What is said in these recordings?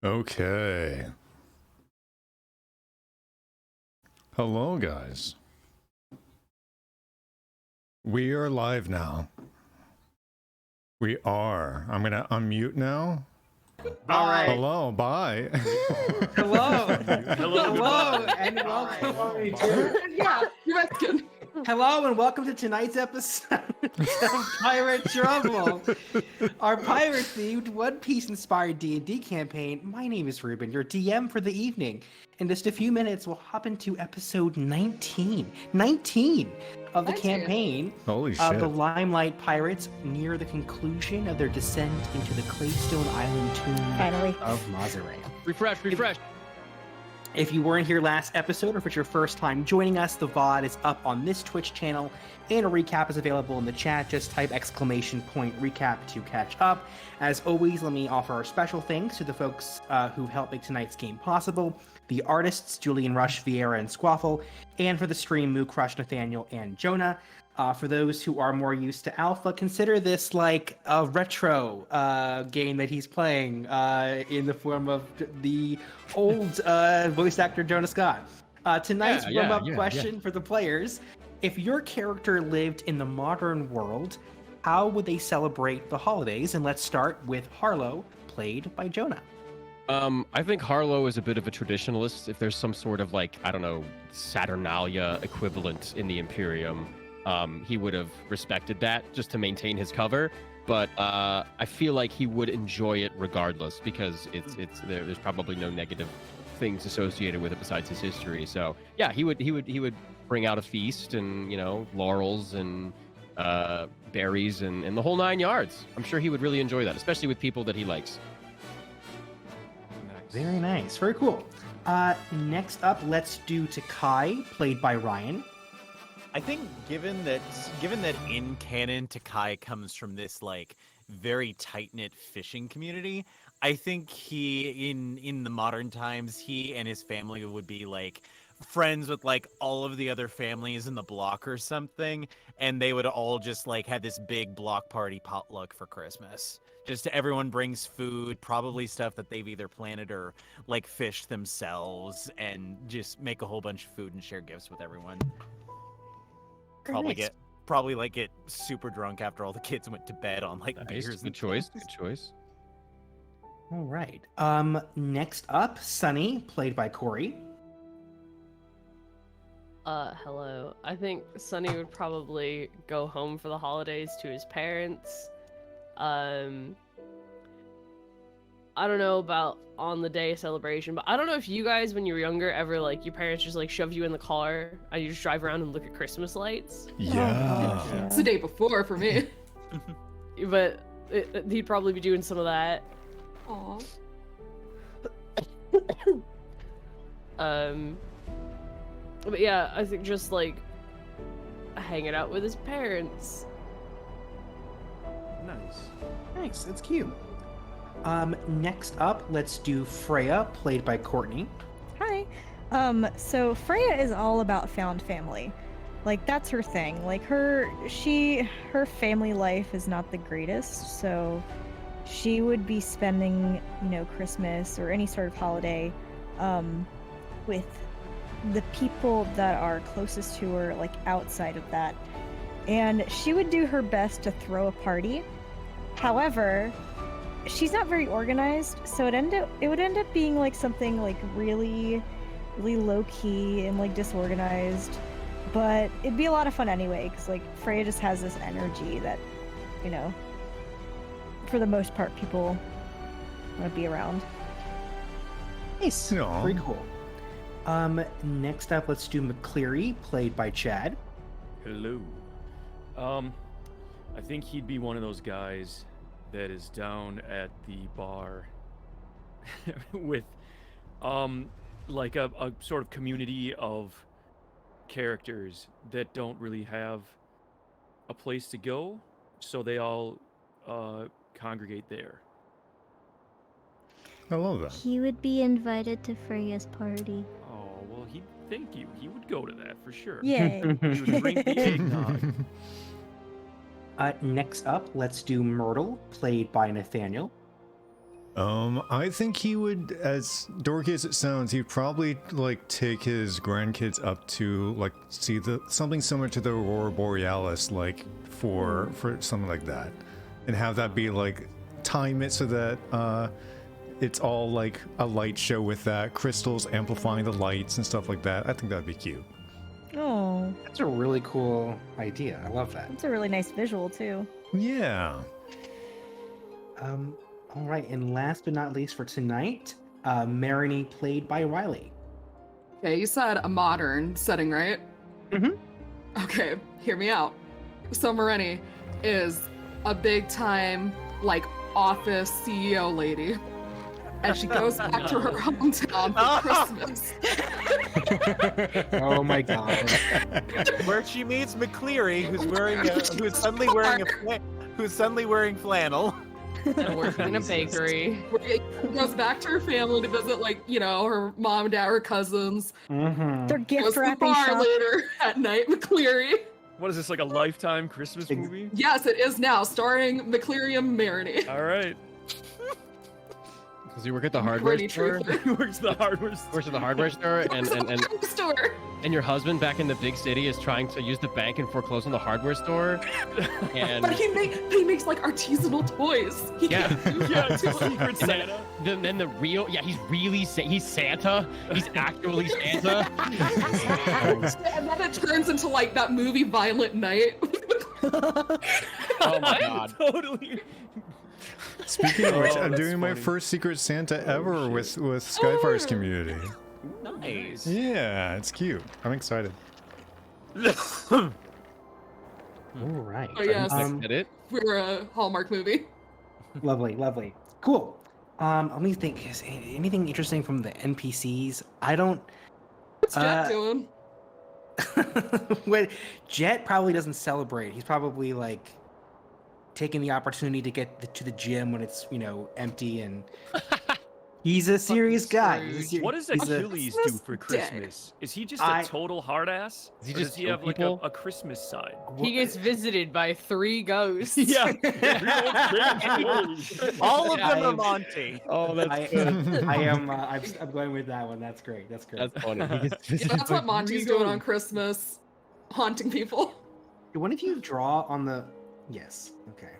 Okay. Hello, guys. We are live now. We are. I'm going to unmute now. All right. Hello, bye. Hello. Hello, and welcome. Yeah, you're good. Hello, and welcome to tonight's episode of Pirate Trouble, our pirate-themed, One Piece-inspired D&D campaign. My name is Ruben, your DM for the evening. In just a few minutes, we'll hop into episode 19 of the 19. campaign Holy of shit. the Limelight Pirates near the conclusion of their descent into the Claystone Island tomb Finally. of Mazaray. Refresh. If you weren't here last episode, or if it's your first time joining us, the VOD is up on this Twitch channel, and a recap is available in the chat. Just type !recap to catch up. As always, let me offer our special thanks to the folks who helped make tonight's game possible. The artists, Julian Rush, Vieira, and Squaffle, and for the stream, Moo Crush, Nathaniel, and Jonah. For those who are more used to Alpha, consider this like a retro game that he's playing in the form of the old voice actor Jonah Scott. Tonight's warm-up question for the players: if your character lived in the modern world, how would they celebrate the holidays? And let's start with Harlow, played by Jonah. I think Harlow is a bit of a traditionalist. If there's some sort of Saturnalia equivalent in the Imperium, he would have respected that just to maintain his cover. But I feel like he would enjoy it regardless because there's probably no negative things associated with it besides his history. So yeah, he would bring out a feast and laurels and berries and the whole 9 yards. I'm sure he would really enjoy that, especially with people that he likes. Very nice. Very cool. Next up, let's do Takai, played by Ryan. I think given that in canon Takai comes from this very tight-knit fishing community, I think he in the modern times he and his family would be friends with all of the other families in the block or something, and they would all just have this big block party potluck for Christmas. Just everyone brings food, probably stuff that they've either planted or fished themselves, and just make a whole bunch of food and share gifts with everyone. Probably get super drunk after all the kids went to bed on beers. Good choice. All right. Next up, Sunny, played by Corey. Hello. I think Sunny would probably go home for the holidays to his parents. I don't know about on the day of celebration, but I don't know if you guys, when you were younger, ever your parents just shoved you in the car and you just drive around and look at Christmas lights. Yeah. It's the day before for me. But he'd probably be doing some of that. Aw. But yeah, I think just hanging out with his parents. Nice. That's cute. Next up, let's do Freya, played by Courtney. Hi. So Freya is all about found family. That's her thing. Her family life is not the greatest, so she would be spending, Christmas or any sort of holiday, with the people that are closest to her, outside of that. And she would do her best to throw a party. However, she's not very organized, so it would end up being something really, really low key and disorganized. But it'd be a lot of fun anyway, because Freya just has this energy that, for the most part, people want to be around. Nice. Aw. Very cool. Next up, let's do McCleary, played by Chad. Hello. I think he'd be one of those guys that is down at the bar with a sort of community of characters that don't really have a place to go, so they all congregate there. I love that. He would be invited to Freya's party. Oh, well, thank you. He would go to that for sure. Yay. He would drink the eggnog. Next up, let's do Myrtle, played by Nathaniel. I think he would, as dorky as it sounds, he'd probably like take his grandkids up to like see something similar to the Aurora Borealis, like for something like that, and have that be like time it so that it's all like a light show with that crystals amplifying the lights and stuff like that. I think that'd be cute. Oh, That's a really cool idea. I love that. it's a really nice visual too. Yeah. All right, and last but not least for tonight, Marini played by Riley. Okay, you said a modern setting, right? Mhm. Okay, hear me out. So Marini is a big time, like, office CEO lady. And she goes back to her hometown for Christmas. Oh my god. Where she meets McCleary, who's suddenly wearing flannel. And working in a bakery. She goes back to her family to visit, like, you know, her mom, dad, her cousins. Mm-hmm. Their Goes gift to the wrapping bar shop. later at night, McCleary. What is this, like a Lifetime Christmas movie? Yes, it is now, starring McCleary and Marini. All right. Does he work at the hardware Pretty store? true. He works at the hardware store. Works at the hardware store, and Store. and your husband back in the big city is trying to use the bank and foreclose on the hardware store. And But he makes like artisanal toys. He Yeah. can't do Yeah, that it's to a him. Secret Santa. then the real, he's Santa. He's actually Santa. And then it turns into like that movie Violent Night. Oh my god. Totally. Speaking of which, Oh, I'm that's doing my funny. first Secret Santa ever shit. with Skyfire's community. Nice. Yeah, it's cute. I'm excited. All right. Oh, yes. Get it? We're a Hallmark movie. Lovely, lovely. Cool. Let me think. Is anything interesting from the NPCs? I don't. What's Jack doing? What Jet probably doesn't celebrate. He's probably like taking the opportunity to get to the gym when it's empty, and he's a serious guy. Scrooge. What does he's a- Achilles do for Christmas Day. Christmas? Is he just I- a total hard ass? Does he Or just does he kill have like people? a Christmas side? He gets visited by 3 ghosts. Yeah. All of them I- are Monty. Oh, that's I am. I'm going with that one. That's great. That's great. That's funny. He gets Yeah, visited that's by what Monty's 3 doing on ghosts. Christmas. Haunting people. Do one of you draw on the? Yes. Okay.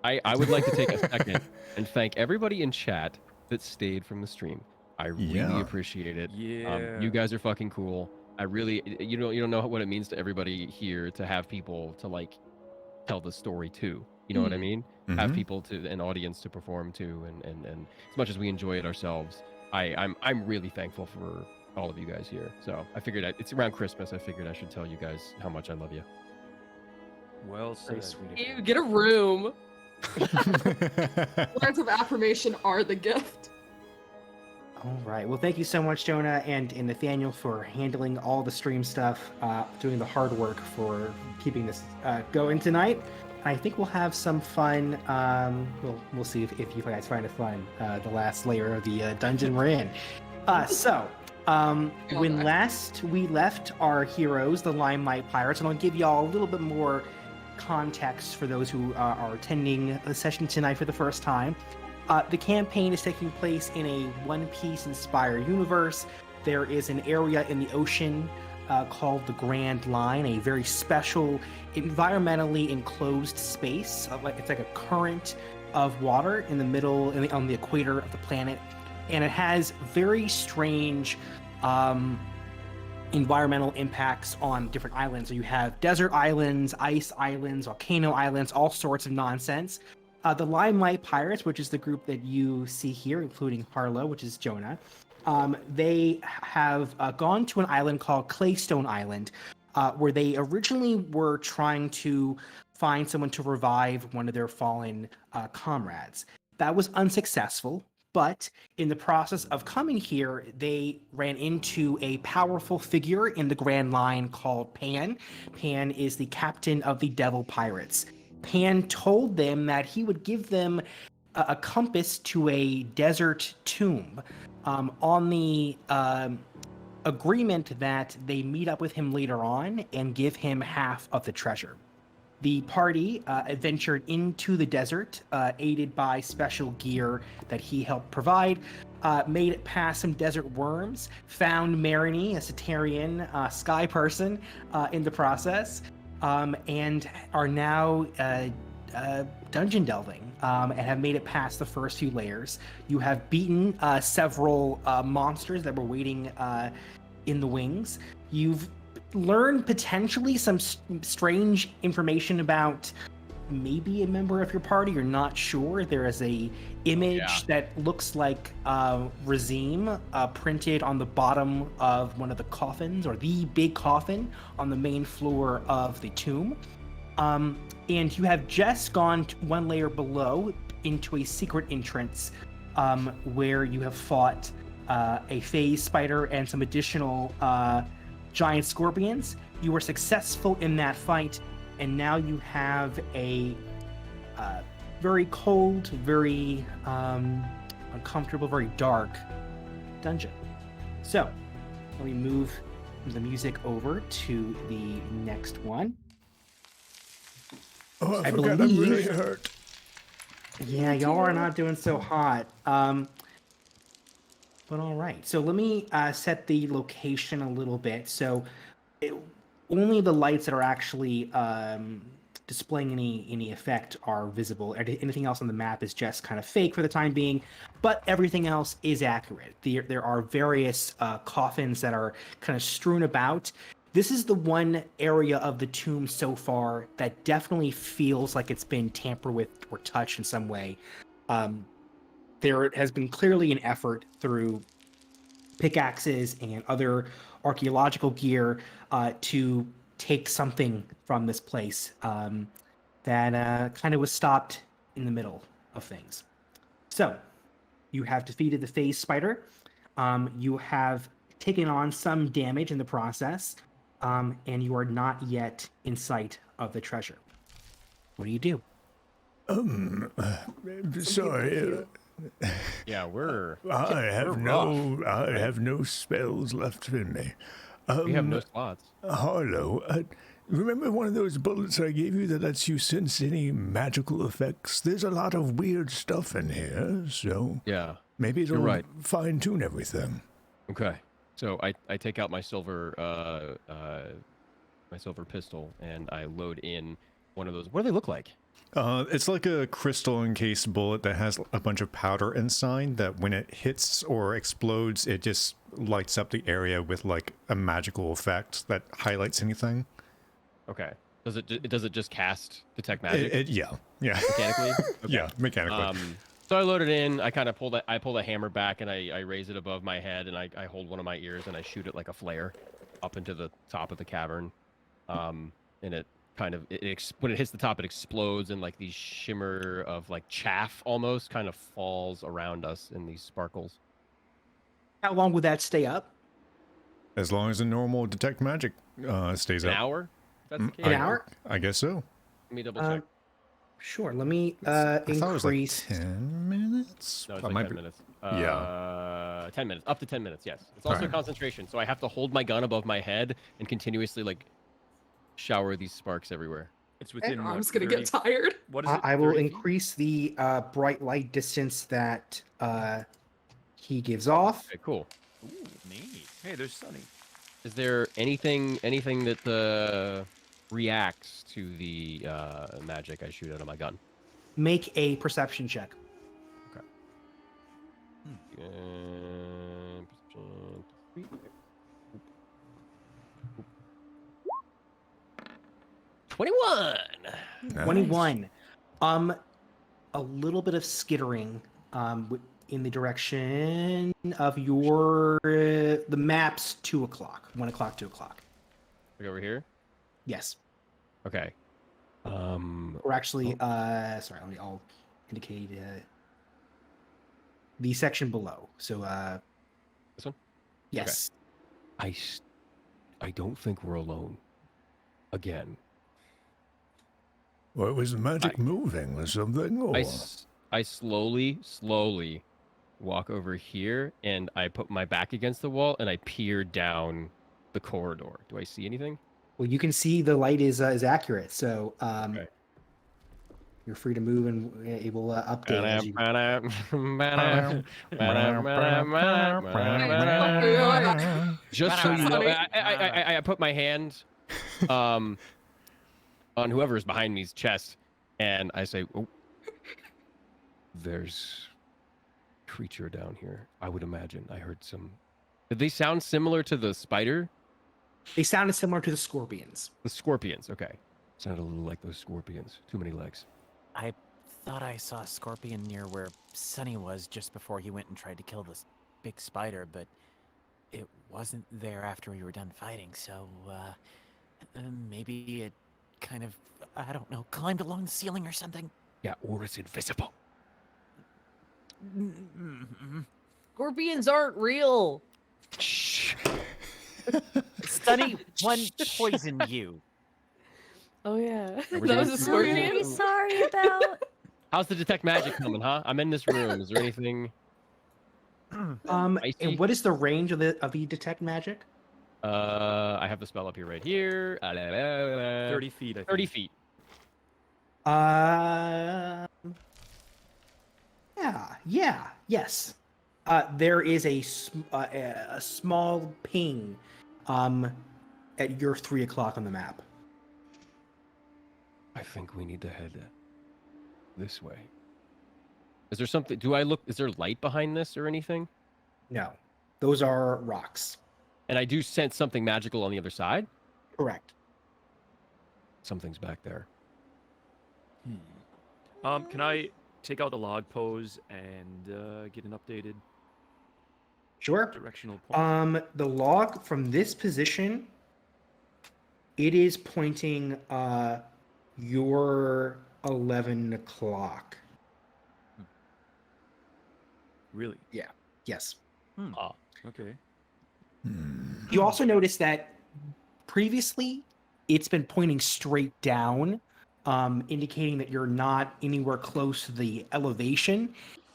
I would like to take a second and thank everybody in chat that stayed from the stream. I really Yeah. appreciate it. Yeah. You guys are fucking cool. I really, you don't know what it means to everybody here to have people to like tell the story to. You know what I mean? Have Mhm. people to an audience to perform to, and as much as we enjoy it ourselves, I'm really thankful for all of you guys here. So I figured it's around Christmas. I figured I should tell you guys how much I love you. Well Very said. sweet. of You you. get a room. Words of affirmation are the gift. All right. Well, thank you so much, Jonah and Nathaniel, for handling all the stream stuff, doing the hard work for keeping this going tonight. I think we'll have some fun. We'll see if you guys find it fun. The last layer of the dungeon we're in. When last we left our heroes, the Limelight Pirates, and I'll give y'all a little bit more context for those who are attending the session tonight for the first time. The campaign is taking place in a One Piece inspired universe. There is an area in the ocean called the Grand Line, a very special, environmentally enclosed space. It's like a current of water in the middle, on the equator of the planet. And it has very strange environmental impacts on different islands. So you have desert islands, ice islands, volcano islands, all sorts of nonsense. The Limelight Pirates, which is the group that you see here, including Harlow, which is Jonah, they have gone to an island called Claystone Island, where they originally were trying to find someone to revive one of their fallen comrades. That was unsuccessful, but in the process of coming here, they ran into a powerful figure in the Grand Line called Pan. Pan is the captain of the Devil Pirates. Pan told them that he would give them a compass to a desert tomb on the agreement that they meet up with him later on and give him half of the treasure. The party adventured into the desert, aided by special gear that he helped provide. Made it past some desert worms, found Marini, a Cetarian sky person, in the process, and are now dungeon delving and have made it past the first few layers. You have beaten several monsters that were waiting in the wings. You've learned potentially some strange information about maybe a member of your party. You're not sure. There is a image that looks like Razim printed on the bottom of one of the coffins, or the big coffin on the main floor of the tomb. And you have just gone one layer below into a secret entrance where you have fought a phase spider and some additional giant scorpions. You were successful in that fight, and now you have a very cold, very uncomfortable, very dark dungeon. So, let me move the music over to the next one. Oh, I I forgot I'm really believe- hurt. Yeah, y'all are not doing so hot. But all right. So let me set the location a little bit. So only the lights that are actually displaying any effect are visible. Anything else on the map is just kind of fake for the time being, but everything else is accurate. There are various coffins that are kind of strewn about. This is the one area of the tomb so far that definitely feels like it's been tampered with or touched in some way. There has been clearly an effort through pickaxes and other archaeological gear to take something from this place that kind of was stopped in the middle of things. So, you have defeated the phase spider. You have taken on some damage in the process, and you are not yet in sight of the treasure. What do you do? Sorry. Yeah, we're I have rough. no spells left in me. we have no slots. Harlow, remember one of those bullets I gave you that lets you sense any magical effects? There's a lot of weird stuff in here, so Yeah. maybe it'll You're right. fine-tune everything. Okay. So I take out my silver pistol and I load in one of those. What do they look like? It's like a crystal encased bullet that has a bunch of powder inside that when it hits or explodes, it just lights up the area with like a magical effect that highlights anything. Okay. Does it just cast detect magic Yeah. mechanically? Okay. Yeah, mechanically. So I load it in. I kind of pull the hammer back and I raise it above my head and I hold one of my ears and I shoot it like a flare up into the top of the cavern. And it kind of when it hits the top, it explodes and like these shimmer of like chaff almost kind of falls around us in these sparkles. How long would that stay up? As long as the normal detect magic stays An up. hour? If that's the case. An hour? I guess so. Let me double check. Sure. Let me I thought it was like increase. 10 minutes. No, it's That like might 10 be- minutes. Yeah. 10 minutes. Up to 10 minutes, yes. It's also Alright. concentration, so I have to hold my gun above my head and continuously like shower these sparks everywhere. It's within And what, arm's gonna 30 get tired. What is it? I will 30 feet? increase the bright light distance that he gives off. Okay, cool. Ooh, neat. Hey, there's Sunny. Is there anything that reacts to the magic I shoot out of my gun? Make a perception check. Perception. 21. Nice. 21. A little bit of skittering in the direction of your the map's 2 o'clock, 1 o'clock, 2 o'clock. Like over here? Yes. Okay. Or actually, sorry, I'll indicate the section below. So, This one? yes. I don't think we're alone. Again. Or was the magic moving or something? Or... I slowly walk over here and I put my back against the wall and I peer down the corridor. Do I see anything? Well, you can see the light is accurate, so Okay. you're free to move and it will update as you. Just so you know, Sorry. I put my hand on whoever's behind me's chest, and I say, "Oh, there's creature down here. I would imagine. I heard some. Did they sound similar to the spider? They sounded similar to the scorpions. The scorpions. Okay, sounded a little like those scorpions. Too many legs. I thought I saw a scorpion near where Sunny was just before he went and tried to kill this big spider, but it wasn't there after we were done fighting, so maybe it kind of, I don't know, climbed along the ceiling or something. Yeah, or it's invisible. Scorpions aren't real. Shh. Sunny, one poisoned you. Oh yeah, Are we that was doing- a scorpion. I'm sorry about. How's the detect magic coming, huh? I'm in this room. Is there anything? And Spicy? what is the range of the detect magic? I have the spell up here right here. 30 feet, I think. 30 feet. Yes. There is a small ping, at your 3 o'clock on the map. I think we need to head this way. Is there something? Do I look? Is there light behind this or anything? No, those are rocks. And I do sense something magical on the other side. Correct. Something's back there. Can I take out the log pose and get an updated Sure. directional point? The log from this position, it is pointing your 11 o'clock. Really? Yes. Okay. You also notice that previously it's been pointing straight down, indicating that you're not anywhere close to the elevation.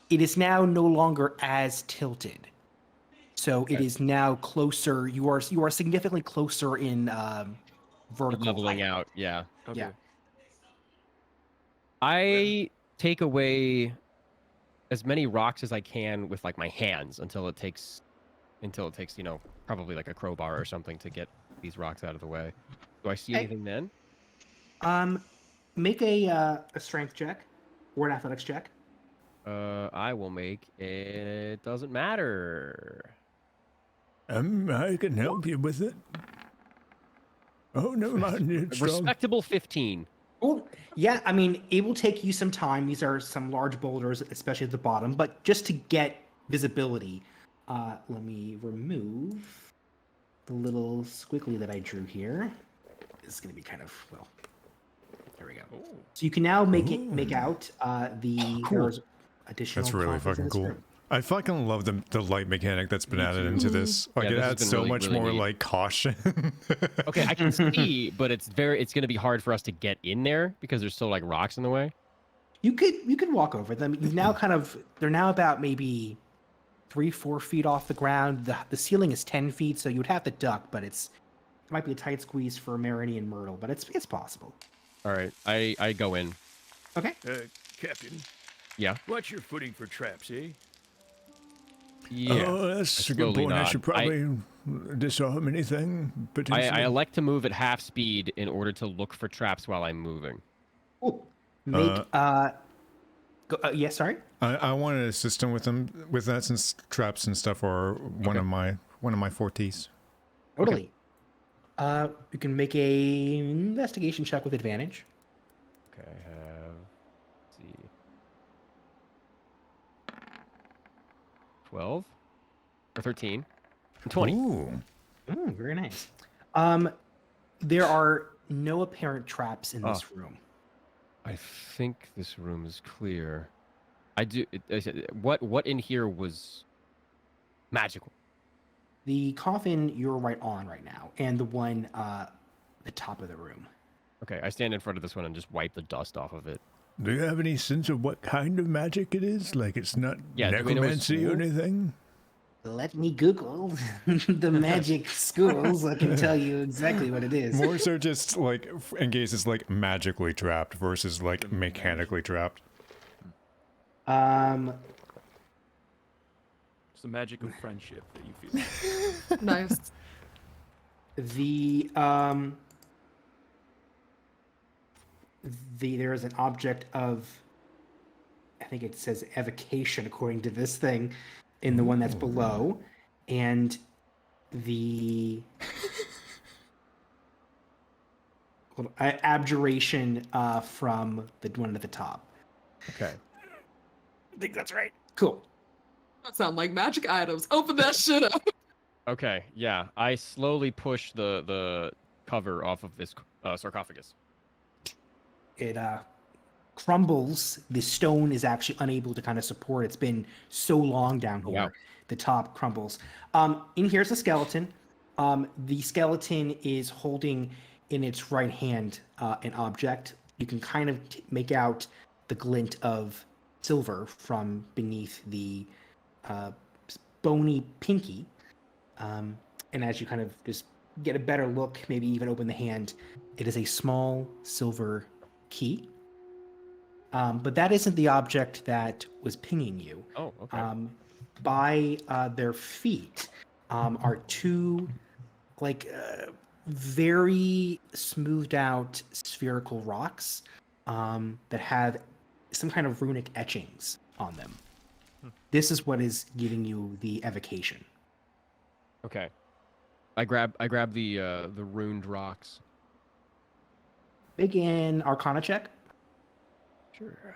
It is now no longer as tilted. So it Okay. is now closer. You are significantly closer in vertical Leveling height. out. Yeah. Okay. Yeah. I take away as many rocks as I can with like my hands until it takes, you know, probably like a crowbar or something to get these rocks out of the way. Do I see Okay. anything then? Make a strength check or an athletics check. I will make it. Doesn't matter. I can help you with it. Oh, never mind. It's strong. Respectable 15. Oh, yeah. I mean, it will take you some time. These are some large boulders, especially at the bottom. But just to get visibility, let me remove the little squiggly that I drew here. This is going to be kind of, well, there we go. So you can now make out there's additional. That's really contents in fucking this cool. room. I fucking love the light mechanic that's been added into this. Like Yeah, it this has adds been so really, much really more neat. like caution. Okay, I can see, but it's going to be hard for us to get in there because there's still like rocks in the way. You could walk over them. You've now they're now about maybe 3-4 feet off the ground. The ceiling is 10 feet, so you'd have to duck, but it might be a tight squeeze for Marini and Myrtle, but it's possible. All right, I go in. Okay. Captain, Yeah. watch your footing for traps, eh? Yeah. Oh, that's I a good slowly point. I nod. should probably disarm anything. Potentially. I elect to move at half speed in order to look for traps while I'm moving. Ooh. Make yeah, sorry. I wanted a system with them with that since traps and stuff are one of my fortes. Totally. You can make a investigation check with advantage. Okay, I have. Let's see. 12 or 13 and 20. Ooh. Ooh, very nice. There are no apparent traps in this room. I think this room is clear. I said, what in here was magical? The coffin you're right on right now, and the one the top of the room. Okay, I stand in front of this one and just wipe the dust off of it. Do you have any sense of what kind of magic it is? Like it's not Yeah, do we know it's necromancy or wool? anything? Let me Google the magic schools. I can tell you exactly what it is. More so just like in case it's like magically trapped versus like mechanically trapped. It's the magic of friendship that you feel. Nice. There is an object of, I think it says evocation according to this thing, in the one that's below, and the abjuration from the one at the top. Okay. I think that's right. Cool. That sound like magic items. Open that shit up. Okay. Yeah. I slowly push the cover off of this sarcophagus. It crumbles. The stone is actually unable to kind of support. It's been so long down here. Wow. The top crumbles. In here's the skeleton. The skeleton is holding in its right hand an object. You can kind of make out the glint of silver from beneath the bony pinky. And as you kind of just get a better look, maybe even open the hand, it is a small silver key. But that isn't the object that was pinging you. Oh, okay. By their feet are two very smoothed out spherical rocks that have some kind of runic etchings on them. This is what is giving you the evocation. Okay. I grab the runed rocks. Begin Arcana check. Sure.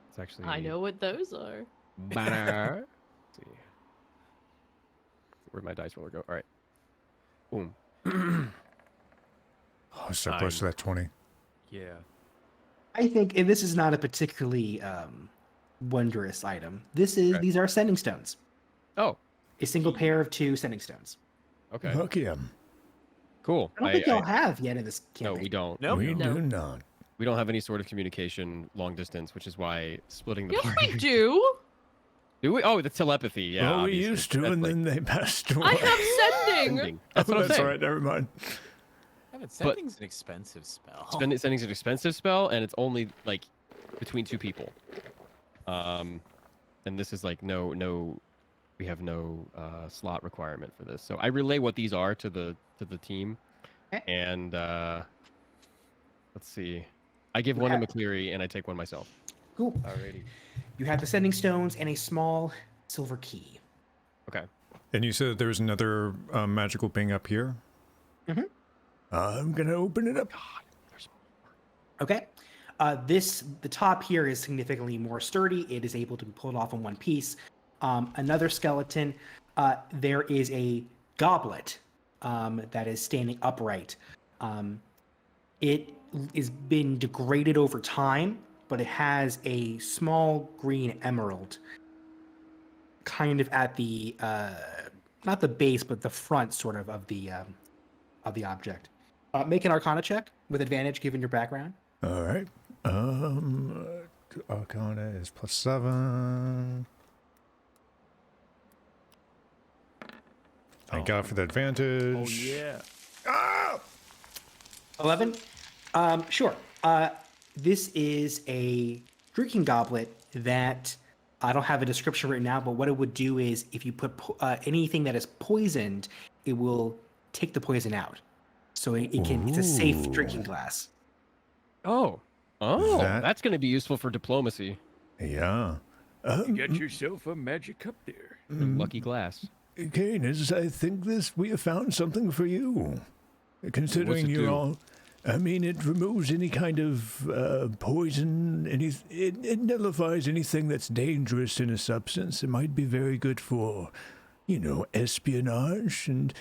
It's actually. I know what those are. Banner. Let's see. Where'd my dice roller go? All right. Boom. Oh, so close to that 20. Yeah. I think, and this is not a particularly wondrous item. These are sending stones. Oh. A single pair of 2 sending stones. Okay. Look at him. Cool. I don't think y'all have yet in this No, campaign. we don't. Nope. We No. do not. We don't have any sort of communication long distance, which is why splitting the Yes, party. we do. Do we? Oh, the telepathy. Yeah. oh, we obviously. used to, That's and like then they passed away. I have sending. sending. That's what I'm That's saying. all right. Never mind. Yeah, but sending's an expensive spell. Sending's an expensive spell, and it's only like between 2 people. And this is like no, we have no slot requirement for this. So I relay what these are to the team, Okay. and let's see. I give one to McCleary, and I take one myself. Cool. Alrighty. You have the sending stones and a small silver key. Okay. And you said that there was another magical ping up here? Mhm. I'm going to open it up. Okay. The top here is significantly more sturdy. It is able to be pulled off in one piece. Another skeleton, there is a goblet that is standing upright. It has been degraded over time, but it has a small green emerald kind of at the, not the base, but the front sort of the object. Make an Arcana check with advantage given your background. All right. Arcana is +7. Thank God for the advantage. Oh yeah. Ah! 11? Sure. This is a drinking goblet that I don't have a description right now, but what it would do is if you put anything that is poisoned, it will take the poison out. So it's a safe drinking glass. Oh. That's going to be useful for diplomacy. Yeah. You got yourself a magic cup there. Lucky glass. Canis, I think we have found something for you. Considering it you're do? all... I mean, it removes any kind of poison. It nullifies anything that's dangerous in a substance. It might be very good for, espionage and,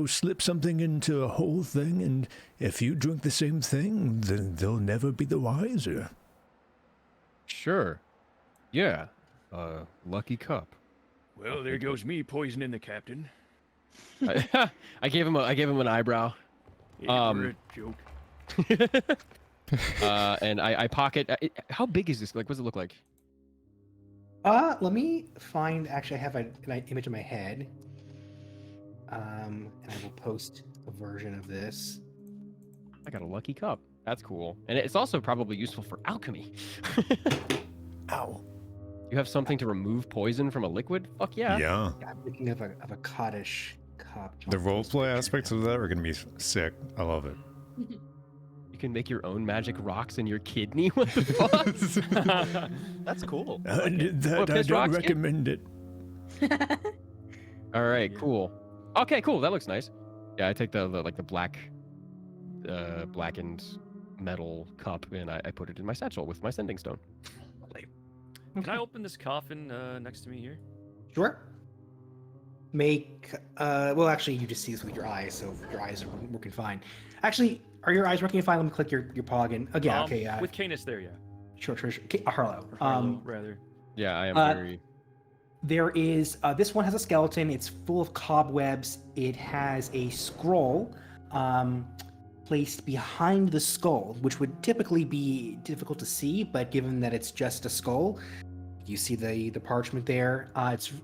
slip something into a whole thing. And if you drink the same thing, then they'll never be the wiser. Sure. Yeah. Lucky cup. Well, there goes me poisoning the captain. I gave him an eyebrow. Yeah, for a joke. And I pocket. How big is this? Like, what does it look like? Let me find. Actually, I have an image in my head. And I will post a version of this. I got a lucky cup. That's cool. And it's also probably useful for alchemy. Ow. You have something to remove poison from a liquid? Fuck yeah. Yeah. Yeah, I'm thinking of a cottage cup. The roleplay aspects of that are gonna be sick. I love it. You can make your own magic rocks in your kidney. What the fuck? That's cool. I did that. What, I piss don't rocks, kid? recommend it. All right, cool. Okay, cool. That looks nice. Yeah, I take the black, blackened metal cup and I put it in my satchel with my sending stone. Can I open this coffin next to me here? Sure. Make well, actually, you just see this with your eyes, so your eyes are working fine. Actually, are your eyes working fine? Let me click your pog in again. Okay, With Canis there, yeah. sure. Okay, Harlow. Or Harlow, rather. Yeah, I am very. There is this one has a skeleton. It's full of cobwebs. It has a scroll placed behind the skull, which would typically be difficult to see, but given that it's just a skull, you see the parchment there.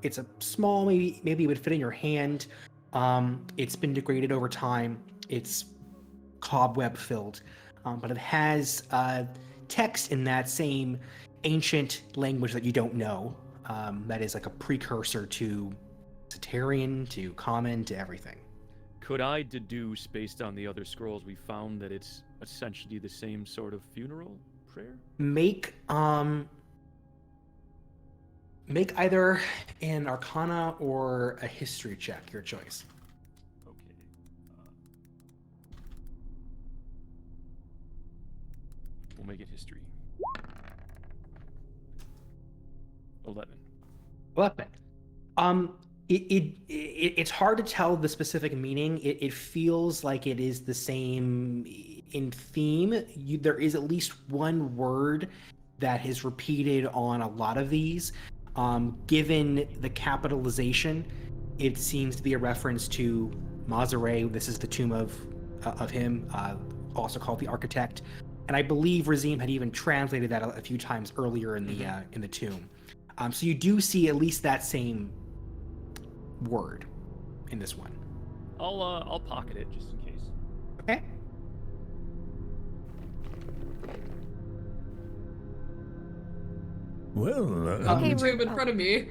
It's a small, maybe it would fit in your hand. It's been degraded over time. It's cobweb filled, but it has text in that same ancient language that you don't know. That is like a precursor to Cetarian, to Common, to everything. Could I deduce, based on the other scrolls we found, that it's essentially the same sort of funeral prayer? Make either an Arcana or a History check, your choice. Okay. We'll make it history. 11. Weapon. It's hard to tell the specific meaning. It feels like it is the same in theme. There is at least one word that is repeated on a lot of these. Given the capitalization, it seems to be a reference to Mazare. This is the tomb of him, also called the Architect. And I believe Razim had even translated that a few times earlier in the tomb. So you do see at least that same word in this one. I'll pocket it just in case. Okay. Well, Okay, Zoom in front of me.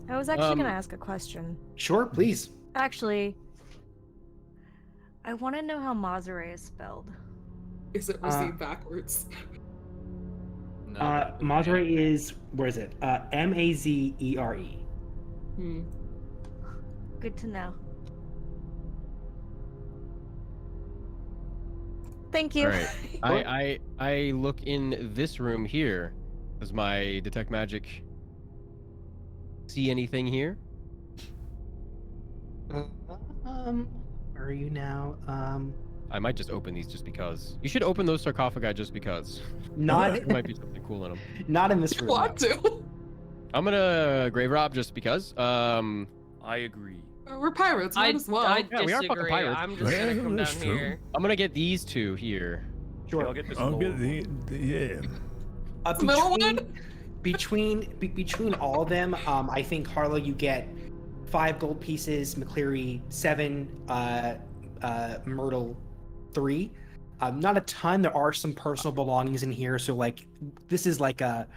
I was actually gonna ask a question. Sure, please. Actually, I want to know how Mazare is spelled. Is it received backwards? No, Mazare is, where is it? Mazere. Hmm. Good to know. Thank you. All right. I look in this room here. Does my detect magic see anything here? Where are you now? I might just open these just because. You should open those sarcophagi just because. Not There might be something cool in them. not in this room. Want to? I'm gonna grave rob just because. I agree. We're pirates, might as well. I Yeah, we are fucking disagree. pirates. I'm just gonna Well, come down that's true. here. I'm gonna get these two here. Sure. I'll get this I'll get gold. the yeah. The middle one? Between all of them, I think Harlow, you get 5 gold pieces, McCleary 7, Myrtle 3. Not a ton. There are some personal belongings in here, so like this is like a.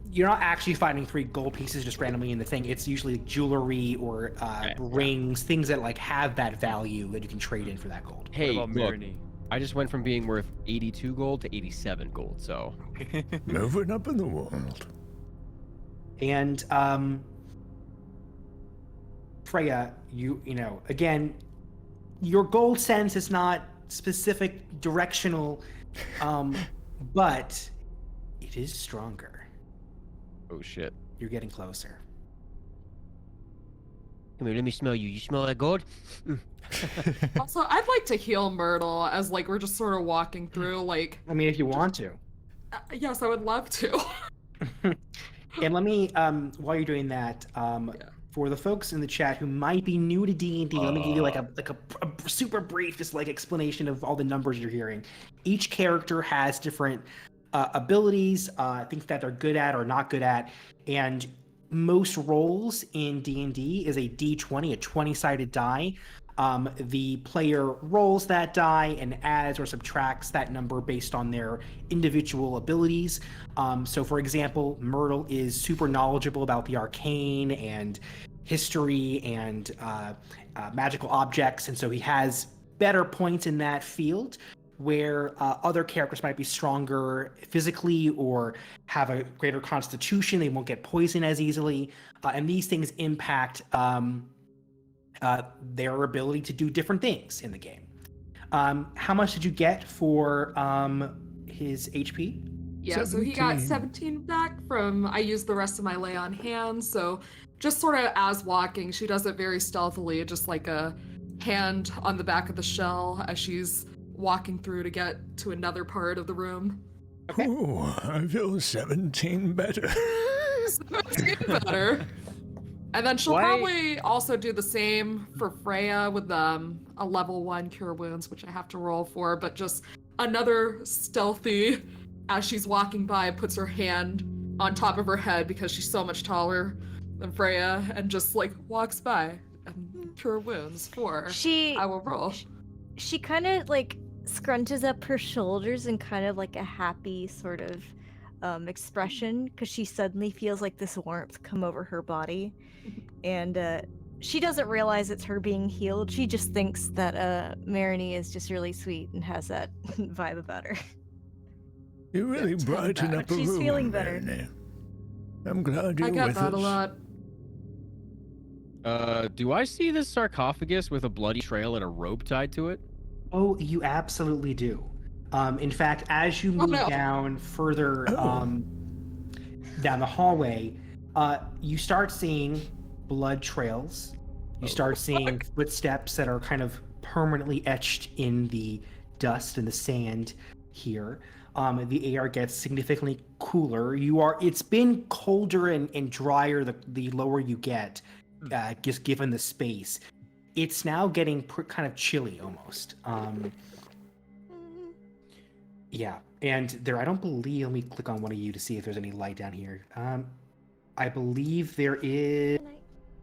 You're not actually finding 3 gold pieces just randomly in the thing. It's usually jewelry or rings, things that like have that value that you can trade in for that gold. Hey, What about look, Marini? I just went from being worth 82 gold to 87 gold, so. Moving up in the world. And Freya, you know, again, your gold sense is not specific, directional, but it is stronger. Oh shit. You're getting closer. Come here, let me smell you. You smell like gold? Also, I'd like to heal Myrtle as like we're just sort of walking through. Like, I mean, if you want to. Yes, I would love to. And let me, while you're doing that, for the folks in the chat who might be new to D&D, let me give you like a super brief, just like explanation of all the numbers you're hearing. Each character has different abilities, things that they're good at or not good at, and most rolls in D&D is a D20, a 20-sided die. The player rolls that die and adds or subtracts that number based on their individual abilities. So, for example, Myrtle is super knowledgeable about the arcane and history and magical objects, and so he has better points in that field, where other characters might be stronger physically or have a greater constitution. They won't get poisoned as easily, and these things impact their ability to do different things in the game. How much did you get for his HP? Yeah, so he got 17 back from, I used the rest of my lay on hands, so just sort of as walking, she does it very stealthily, just like a hand on the back of the shell as she's walking through to get to another part of the room. Okay. Ooh, I feel 17 better. 17 better. And then she'll probably also do the same for Freya with a level 1 Cure Wounds, which I have to roll for, but just another stealthy, as she's walking by, puts her hand on top of her head because she's so much taller than Freya, and just like walks by and Cure Wounds for. I will roll. She kind of like scrunches up her shoulders in kind of like a happy sort of expression, because she suddenly feels like this warmth come over her body, and she doesn't realize it's her being healed. She just thinks that Marini is just really sweet and has that vibe about her. You really brighten up a room. She's feeling better. Marini. I'm glad you're with us. I get that a lot. Do I see this sarcophagus with a bloody trail and a rope tied to it? Oh, you absolutely do. In fact, as you move down further down the hallway, you start seeing blood trails. You start seeing footsteps that are kind of permanently etched in the dust and the sand here. The air gets significantly cooler. It's been colder and drier the lower you get, just given the space. It's now getting kind of chilly almost. Yeah, and there, I don't believe, let me click on one of you to see if there's any light down here. I believe there is,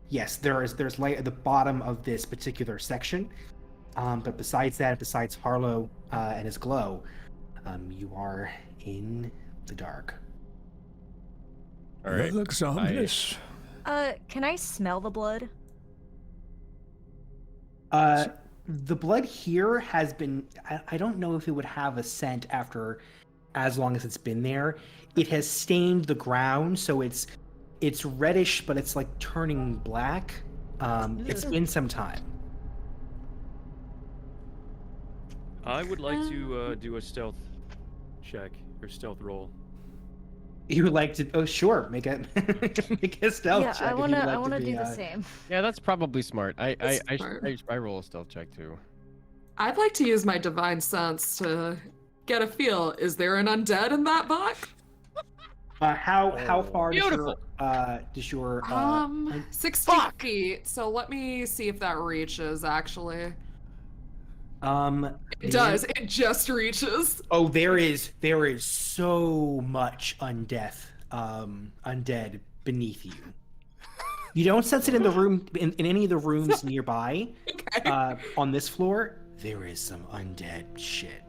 yes, there's light at the bottom of this particular section. But besides that, besides Harlow and his glow, you are in the dark. All right. That looks ominous. Can I smell the blood? The blood here has been, I don't know if it would have a scent after as long as it's been there. It has stained the ground, so it's reddish, but it's like turning black. It's been some time. I would like to do a stealth check or stealth roll. You would like to? Oh, sure. Make a stealth check. Yeah, I wanna do the same. Yeah, that's probably smart. I smart. roll a stealth check too. I'd like to use my divine sense to get a feel. Is there an undead in that box? How far Beautiful. does your 60 feet. So let me see if that reaches actually. It does. It just reaches. Oh, there is so much undead beneath you. You don't sense it in the room, in any of the rooms nearby. Okay. On this floor, there is some undead shit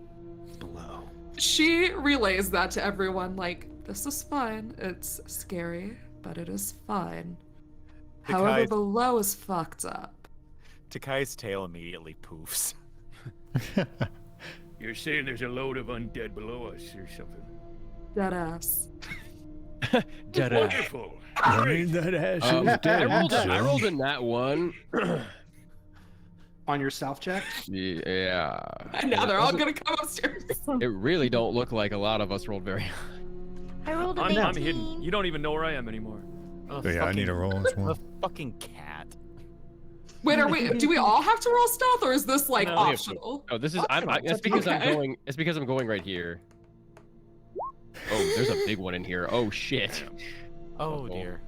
below. She relays that to everyone, like, this is fine. It's scary, but it is fine. However, below is fucked up. Takai's tail immediately poofs. You're saying there's a load of undead below us or something? Deadass. Deadass. Wonderful. That ass is dead. I rolled in that one. On your stealth check? Yeah. And now they're all gonna come upstairs. It really don't look like a lot of us rolled very high. I rolled a 18. I'm hidden. You don't even know where I am anymore. I need a roll as well. A fucking cat. Wait, do we all have to roll stealth, or is this like No, optional? Oh, this is. That's because I'm going. It's because I'm going right here. Oh, there's a big one in here. Oh shit. Oh dear.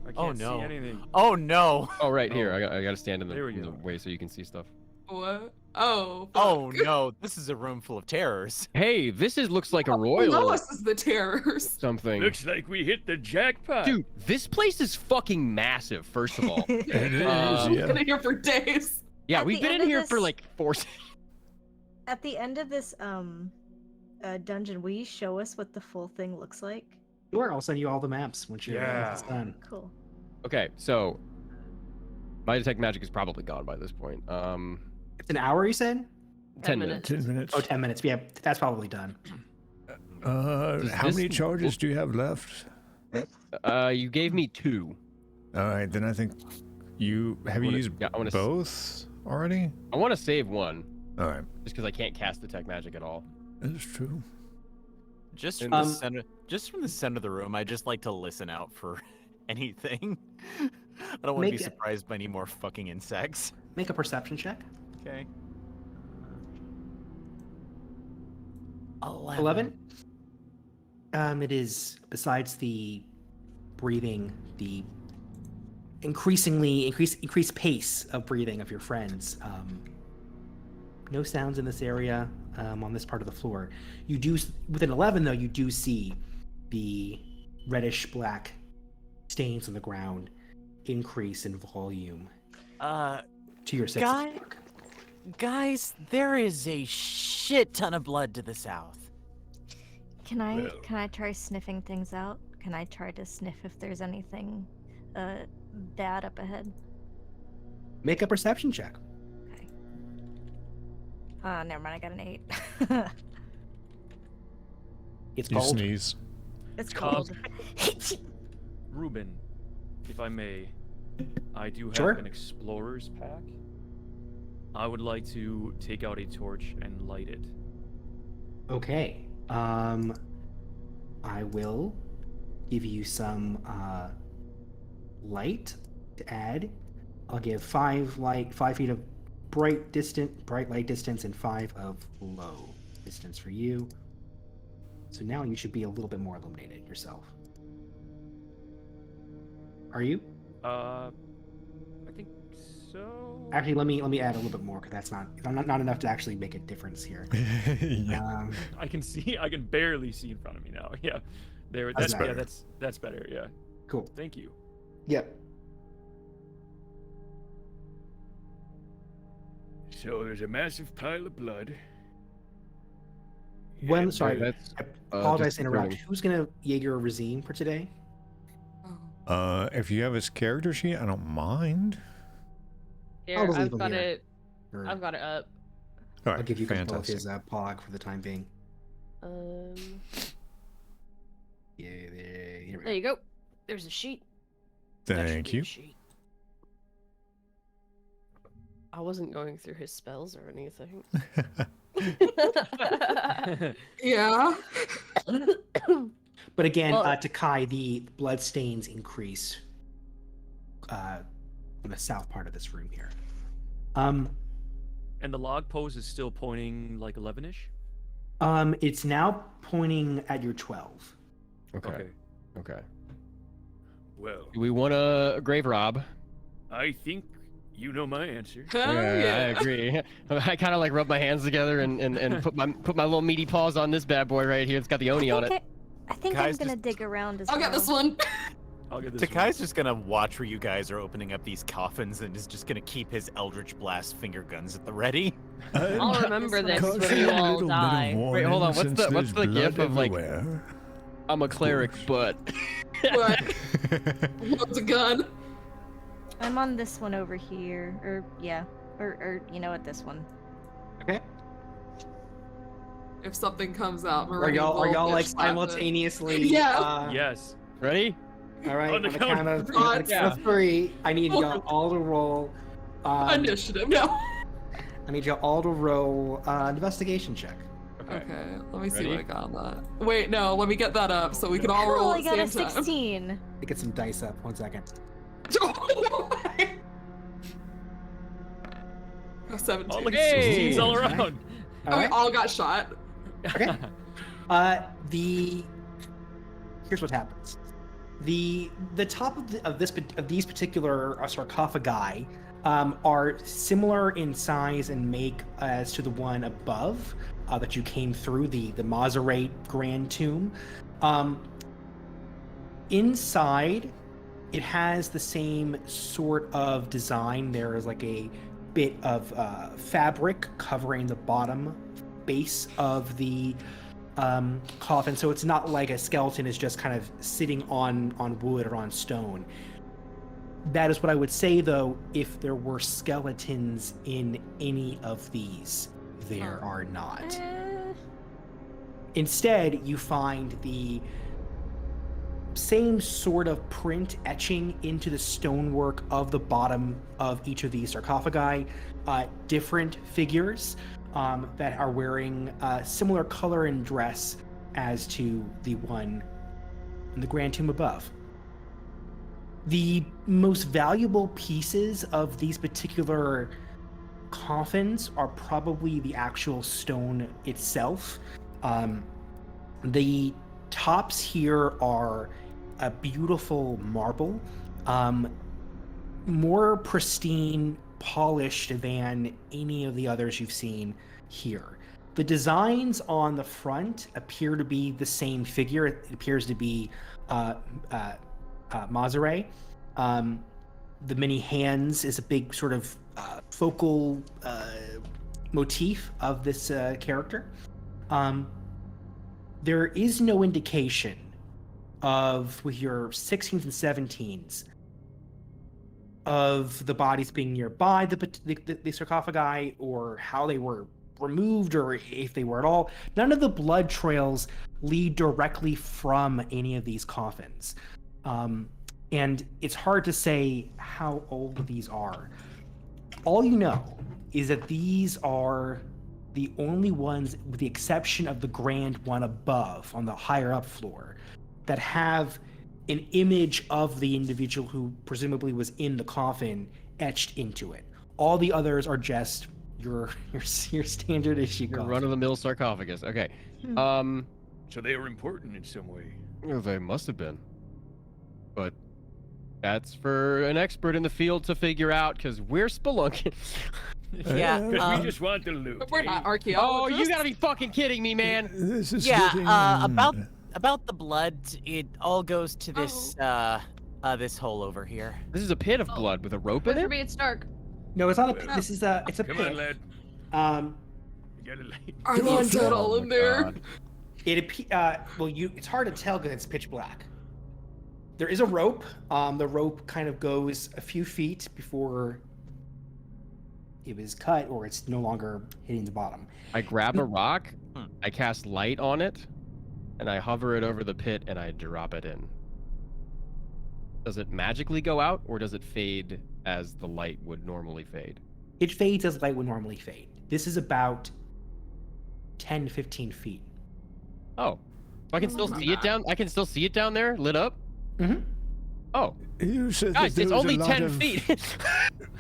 I can't see anything. Oh no. Oh, right here. I got to stand in There we the go. way so you can see stuff. What? Oh. Oh fuck. no, this is a room full of terrors. Hey, this looks like a Below royal us is the terrors. something. Looks like we hit the jackpot. Dude, this place is fucking massive, first of all. It is, I've yeah. been in here for days. Yeah, At we've the been end in of here for this- like 4 At the end of this dungeon, will you show us what the full thing looks like? Sure, I'll send you all the maps once you're Yeah. it's done. Cool. Okay, so my detect magic is probably gone by this point. It's an hour, you said? 10 minutes. minutes. 10 minutes. Oh, 10 minutes. Yeah, that's probably done. How this- many charges do you have left? You gave me 2. All right, then I think you have you wanna- used yeah, I wanna s- both already. I want to save 1, All right, just because I can't cast detect magic at all. that's true. Just from Um, the center, just from the center of the room, I just like to listen out for anything. I don't want to Make be it- surprised by any more fucking insects. Make a perception check. Okay. 11. It is, besides the breathing, the increased pace of breathing of your friends. No sounds in this area on this part of the floor. You do, within 11 though, you do see the reddish black stains on the ground increase in volume to your 6. Guy- Guys, there is a shit ton of blood to the south. Can I try sniffing things out? Can I try to sniff if there's anything bad up ahead? Make a perception check. Okay. Never mind, I got an 8. It's You cold. sneeze. It's Cobb. cold. Ruben, if I may, I do have Sure. an explorer's pack. I would like to take out a torch and light it. Okay. I will give you some light to add. I'll give 5 feet of bright light distance, and 5 of low distance for you. So now you should be a little bit more illuminated yourself. Are you? I think so. Actually, let me add a little bit more because that's not enough to actually make a difference here. Yeah. I can barely see in front of me now. Yeah, there. That's That's better. that's better. Yeah. Cool. Thank you. Yep. So there's a massive pile of blood. When And, sorry, That's I apologize just to interrupt. burning. Who's gonna Jaeger Razine for today? If you have his character sheet, I don't mind. Here, I'll leave I've him got here. it. Or I've got it up. All I'll right, give you control of fantastic. his pog for the time being. Um, Yeah, here we there go. you go. There's a sheet. That should Thank be a you. sheet. I wasn't going through his spells or anything. Yeah. But again, Well- Takai, the blood stains increase on the south part of this room here. And the log pose is still pointing like 11ish. It's now pointing at your 12. Okay. Okay. Well, Do we want a grave rob? I think you know my answer. Hell yeah. I agree. I kind of like rub my hands together and put my little meaty paws on this bad boy right here. It's got the oni on it. I think Guys, I'm gonna just- dig around as I'll well. get this one. I'll get this. Takai's just gonna watch where you guys are opening up these coffins and is just gonna keep his Eldritch Blast finger guns at the ready. I'll remember this Cause when you all die. Wait, hold on, what's the gif of, like- I'm a cleric, but What? What's a gun? I'm on this one over here, or yeah, or you know what, this one. Okay. If something comes out, Are y'all like simultaneously? Yeah. Yes. ready? All right. On On the the count count of, of on the three. count of 3, I need y'all all to roll. Initiative. No. I need y'all all to roll investigation check. Okay, let me see Ready? what I got on that. Wait, no, let me get that up so we can all roll I at got the a same time. 16. Let me get some dice up. 1 second. A 17. Oh, look Hey! at scenes all around. All And we right. all got shot. Okay. Here's what happens. The top of these particular sarcophagi are similar in size and make as to the one above that you came through, the Maserate Grand Tomb. Inside, it has the same sort of design. There is like a bit of fabric covering the bottom base of the coffin, so it's not like a skeleton is just kind of sitting on wood or on stone. That is what I would say, though. If there were skeletons in any of these, there are not. Instead, you find the same sort of print etching into the stonework of the bottom of each of these sarcophagi. Different figures that are wearing similar color and dress as to the one in the Grand Tomb above. The most valuable pieces of these particular coffins are probably the actual stone itself. The tops here are a beautiful marble, more pristine, polished than any of the others you've seen here. The designs on the front appear to be the same figure. It appears to be Maserate. The many hands is a big sort of focal motif of this character. There is no indication of, with your 16s and 17s, of the bodies being nearby the sarcophagi, or how they were removed, or if they were at all. None of the blood trails lead directly from any of these coffins. And it's hard to say how old these are. All you know is that these are the only ones, with the exception of the grand one above on the higher up floor, that have an image of the individual who presumably was in the coffin etched into it. All the others are just your standard issue Your coffin. run-of-the-mill sarcophagus. Okay. So they were important in some way. They must have been. But that's for an expert in the field to figure out, because we're spelunking. Yeah. Because we just want to loot. But we're not Oh, archaeologists. you gotta be fucking kidding me, man! This is Yeah, getting... about the blood, it all goes to this this hole over here. This is a pit of blood with a rope in For it? me, it's dark. No, it's not a. This is a. It's a Come pit. on, lad. You gotta light. Are the undead all in there? God. It's hard to tell because it's pitch black. There is a rope. The rope kind of goes a few feet before it was cut, or it's no longer hitting the bottom. I grab a rock, I cast light on it, and I hover it over the pit and I drop it in. Does it magically go out, or does it fade as the light would normally fade? It fades as light would normally fade. This is about 10 to 15 feet. Oh. So I can still see it down? I can still see it down there, lit up? Mm-hmm. Oh. You said Guys, that it's there was only a lot 10 of... feet!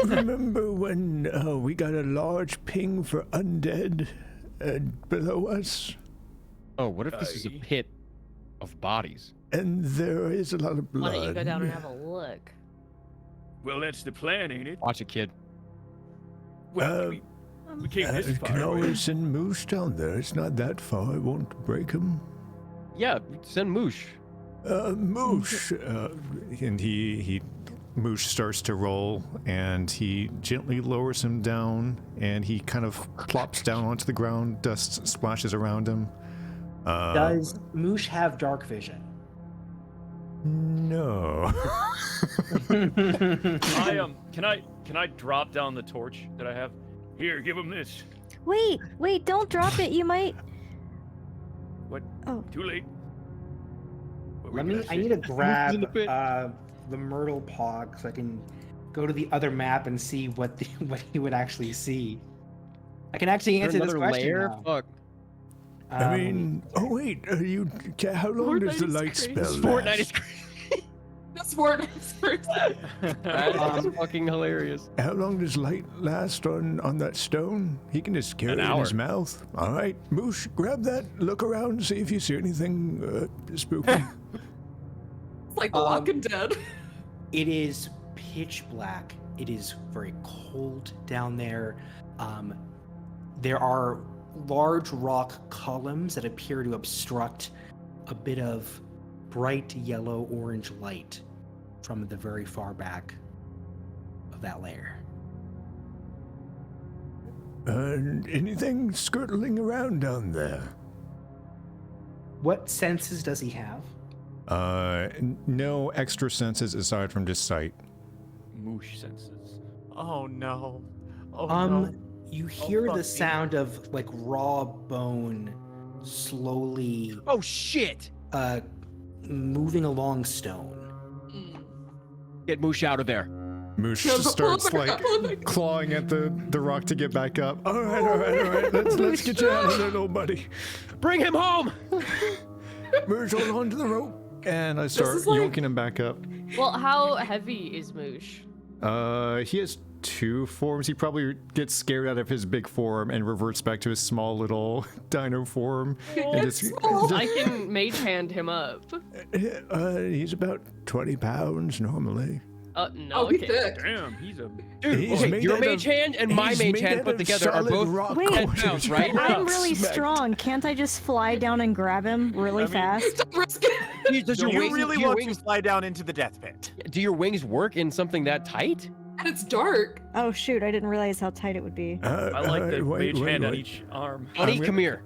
Remember when we got a large ping for undead below us? Oh, what if this is a Aye. pit of bodies? And there is a lot of blood. Why don't you go down and have a look? Well, that's the plan, ain't it? Watch it, kid. Well, we came this You far. can away. always send Moose down there. It's not that far. It won't break him. Yeah, send Moosh. Moosh. And Moosh starts to roll, and he gently lowers him down, and he kind of plops down onto the ground. Dust splashes around him. Does Moosh have dark vision? No. Can I drop down the torch that I have? Here, give him this. Wait, don't drop it. You might. What? Oh. Too late. What were Let you me. gonna I say? need to grab in the pit. the Myrtle Pog so I can go to the other map and see what he would actually see. I can actually answer this Another question layer? now. Fuck. I mean, oh wait, how long does the Fortnite is light crazy. spell Fortnite last? is crazy. That's Fortnite's first. That is fucking hilarious. How long does light last on that stone? He can just carry An it in his hour. mouth. All right, Moosh, grab that. Look around, see if you see anything spooky. It's like The Walking Dead. It is pitch black It is very cold down there. There are large rock columns that appear to obstruct a bit of bright yellow-orange light from the very far back of that layer. Anything skirtling around down there? What senses does he have? No extra senses aside from just sight. Moosh senses. Oh no. Oh no. You hear fuck the me. sound of like raw bone slowly Oh shit! moving along stone. Get Moosh out of there. Moosh No, just pull starts it back like up. clawing at the rock to get back up. All right. Let's get you out of there, little buddy. Bring him home. Moosh, hold on to the rope. And I start is like- yoinking him back up. Well, how heavy is Moosh? He has two forms. He probably gets scared out of his big form and reverts back to his small little dino form. And I can mage hand him up. He's about 20 pounds normally. No, Oh, he's okay. thick. Damn, he's a. Dude, He's okay, made your out mage of- hand and my he's mage made hand out put of together are solid both rock 10 quarters. pounds, right? I'm really Smacked. strong. Can't I just fly down and grab him really fast? Risk it. Does Do your you wings, really do your want wings, to slide down into the death pit? do your wings work in something that tight? And it's dark. Oh shoot, I didn't realize how tight it would be. I like the mage hand on each arm. Honey, gonna- come here.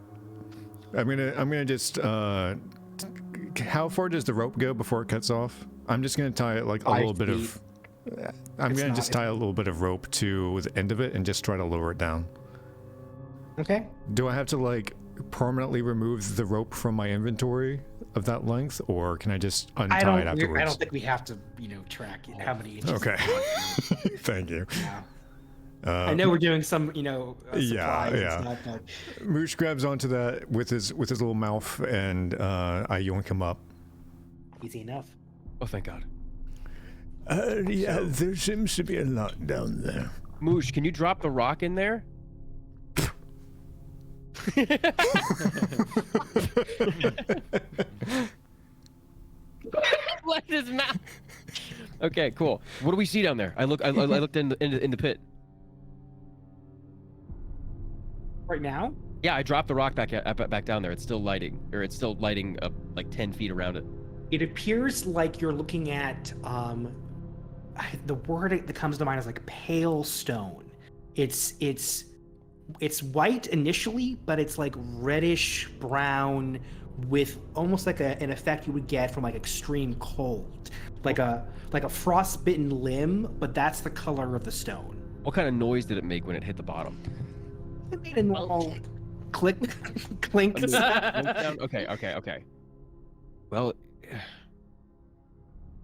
I'm gonna just how far does the rope go before it cuts off? I'm just gonna tie it like a 5 little bit feet. of I'm It's gonna not- just tie a little bit of rope to the end of it and just try to lower it down. Okay. Do I have to like permanently remove the rope from my inventory of that length, or can I just untie it afterwards? I don't think we have to, track how many inches. Okay. Thank you. Yeah. I know we're doing some, supplies yeah. and stuff, but Moosh grabs onto that with his little mouth, and I yoink him up. easy enough. Oh, thank God. Yeah, there seems to be a lot down there. Moosh, can you drop the rock in there? Let his mouth. Okay, cool. What do we see down there? I looked in the pit. Right now, Yeah, I dropped the rock back down there. It's still lighting, or it's still lighting up like 10 feet around it. it appears like you're looking at the word that comes to mind is like pale stone. It's white initially, but it's like reddish brown with almost like an effect you would get from like extreme cold, like a frostbitten limb, but that's the color of the stone. What kind of noise did it make when it hit the bottom? It made a normal click, clink. Down? Okay. Well,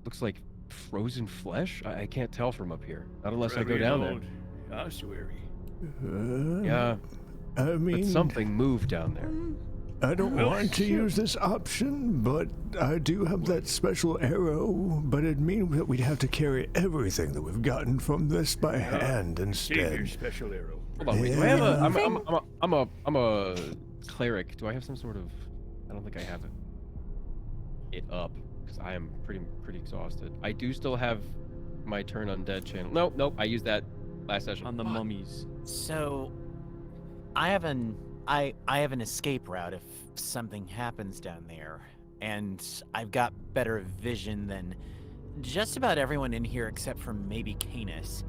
looks like frozen flesh. I can't tell from up here. Not unless I go down there. Ossuary. Yeah, I mean, but something moved down there. I don't want to use this option, but I do have that special arrow. But it'd mean that we'd have to carry everything that we've gotten from this by hand Save your instead. special arrow. Hold on, wait. Do I have a? I'm a cleric. Do I have some sort of? I don't think I have it up because I am pretty exhausted. I do still have my turn undead channel. Nope. I used that last session. On the mummies. So, I have an escape route if something happens down there, and I've got better vision than just about everyone in here except for maybe Canis.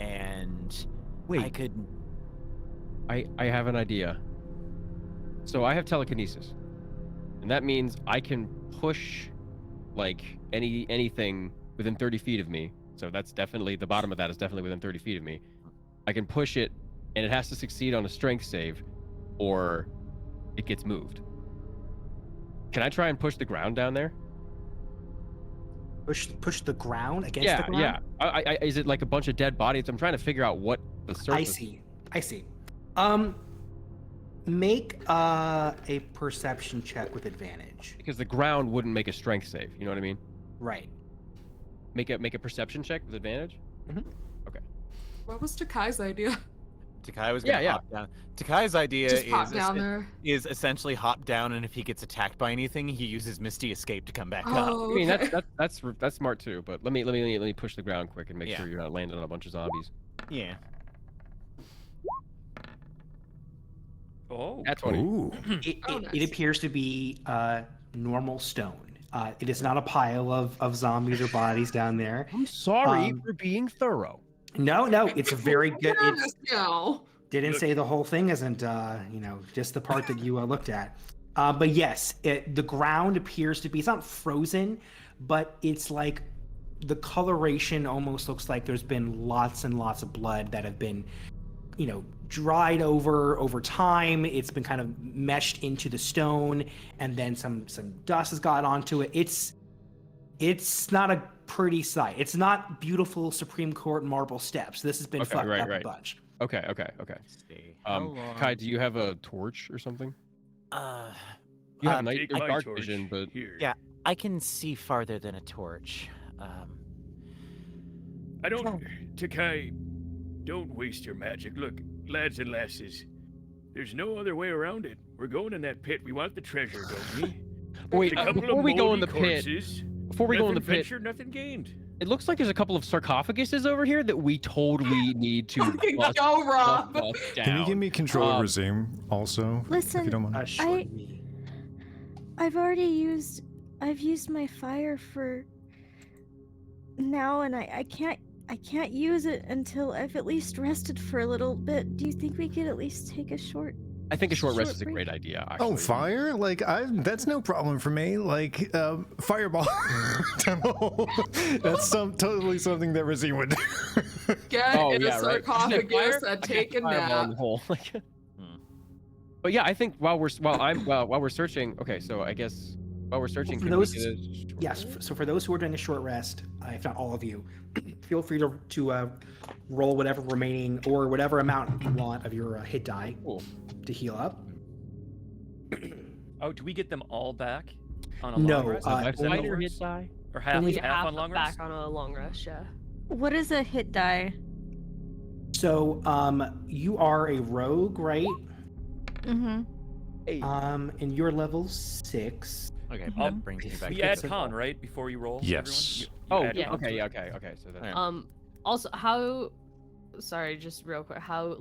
And I Wait, could. I have an idea. So I have telekinesis, and that means I can push like anything within 30 feet of me. So that's definitely the bottom of that is definitely within 30 feet of me. I can push it, and it has to succeed on a strength save, or it gets moved. Can I try and push the ground down there? Push the ground against the ground. Yeah. Is it like a bunch of dead bodies? I'm trying to figure out what the surface. I see. Make a perception check with advantage. Because the ground wouldn't make a strength save. You know what I mean? Right. Make a perception check with advantage. What was Takai's idea? Takai was gonna Yeah, hop down. Takai's idea Just pop down there. is essentially hop down, and if he gets attacked by anything, he uses Misty Escape to come back up. Oh, I mean, okay. that's smart too. But let me push the ground quick and make Yeah. sure you're not landing on a bunch of zombies. Yeah. Oh. At 20. Ooh. Oh, It nice. appears to be normal stone. It is not a pile of zombies or bodies down there. I'm sorry Um, for being thorough. No, it's a very good. It Nervous now. didn't say the whole thing isn't, just the part that you looked at. But yes, the ground appears to be, it's not frozen, but it's like the coloration almost looks like there's been lots and lots of blood that have been, dried over time. It's been kind of meshed into the stone, and then some dust has got onto it. It's not a pretty sight. It's not beautiful Supreme Court marble steps. This has been Okay, fucked right, up a right. bunch. Okay. See. How long- Kai, do you have a torch or something? You have night Take or my dark torch. vision, but Here. Yeah. I can see farther than a torch. I don't. Takai, don't waste your magic. Look, lads and lasses, there's no other way around it. We're going in that pit. We want the treasure, don't we? wait, A couple before of we go in moldy the pit, corpses, before we go in the nothing pit, ventured, nothing gained. it looks like there's a couple of sarcophaguses over here that we totally need to Fucking bust, go, Rob. bust down. Can you give me control of Um, Razim also? if Listen, you don't mind. Sure. I've used my fire for now, and I can't use it until I've at least rested for a little bit. Do you think we could at least take a short? I think a short rest Short is a break. great idea. Actually. Oh, fire? That's no problem for me. Fireball. Demo. That's totally something that Razim would do. Get Oh in yeah, a right. sarcophagus I and got take a fireball in nap. the hole. Hmm. But yeah, I think while we're searching. Okay, so I guess while we're searching, For can those- we get a short Yes. rest? So for those who are doing a short rest, if not all of you, feel free to roll whatever remaining or whatever amount you want of your hit die Cool. to heal up. Oh, do we get them all back on a No, long rest? uh, Is that how it Fighter works? hit die. Or half, only half half on long back rest? on a long rest, yeah. What is a hit die? So you are a rogue, right? Mm-hmm. And you're level 6. Okay, Mhm. that brings me back. We to add the- con, right? Before you roll? Yes. everyone? You Oh, add yeah. con to okay, it? yeah, okay. So that's Yeah. Also, how? Sorry, just real quick. How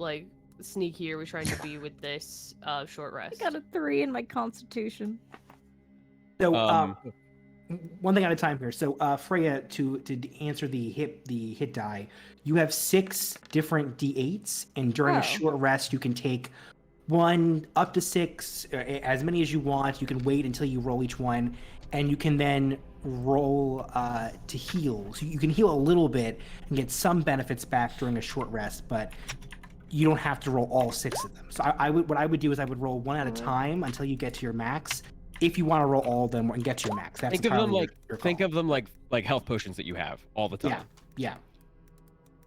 sneaky are we trying to be with this short I rest? got a 3 in my constitution. So Um, one thing at a time here. So Freya, to answer the hit die, you have 6 different d8s, and during Oh. a short rest, you can take one up to 6, as many as you want. You can wait until you roll each one, and you can then roll to heal. So you can heal a little bit and get some benefits back during a short rest, but you don't have to roll all 6 of them. So what I would do is I would roll one at a time until you get to your max. If you want to roll all of them and get to your max, that's think of them entirely like your call. think of them like health potions that you have all the time. Yeah.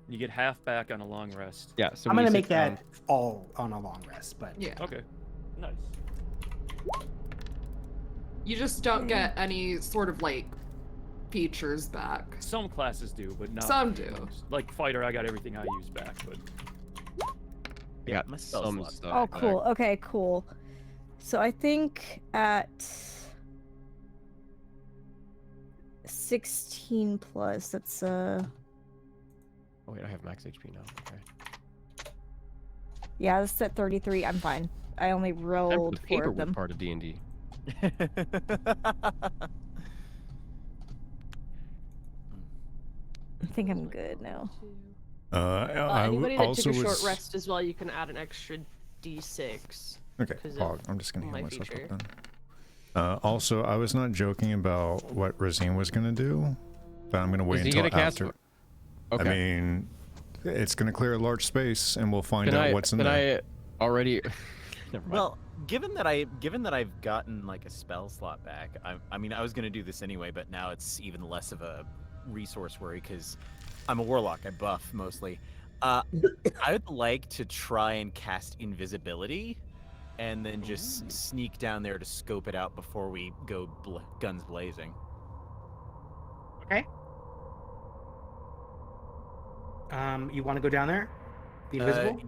You get half back on a long rest. Yeah. So I'm when gonna you make sit down- that all on a long rest, but Yeah. Okay. Nice. You just don't get any sort of features back. Some classes do, but not. Some do. Like fighter, I got everything I use back, but I got my spell some slots stuff. Oh, back. cool. Okay, cool. So I think at 16 plus, that's Oh wait, I have max HP now. Okay. yeah, that's at 33. I'm fine. I only Time for rolled the 4 of paperwork them. part of D&D. I think I'm good now. I Anybody that also took a short was... rest as well, you can add an extra d6. Okay, 'cause Pog, of I'm just gonna heal my myself feature. up then. Also, I was not joking about what Razim was gonna do, but I'm gonna wait Is he until gonna cast? after. Okay. I mean, it's gonna clear a large space, and we'll find can out I what's in can there. I already? Never mind. Well, given that I've gotten a spell slot back, I mean I was gonna do this anyway, but now it's even less of a resource worry because I'm a warlock. I buff mostly. I would like to try and cast invisibility, and then just sneak down there to scope it out before we go guns blazing. okay. You want to go down there? Be invisible?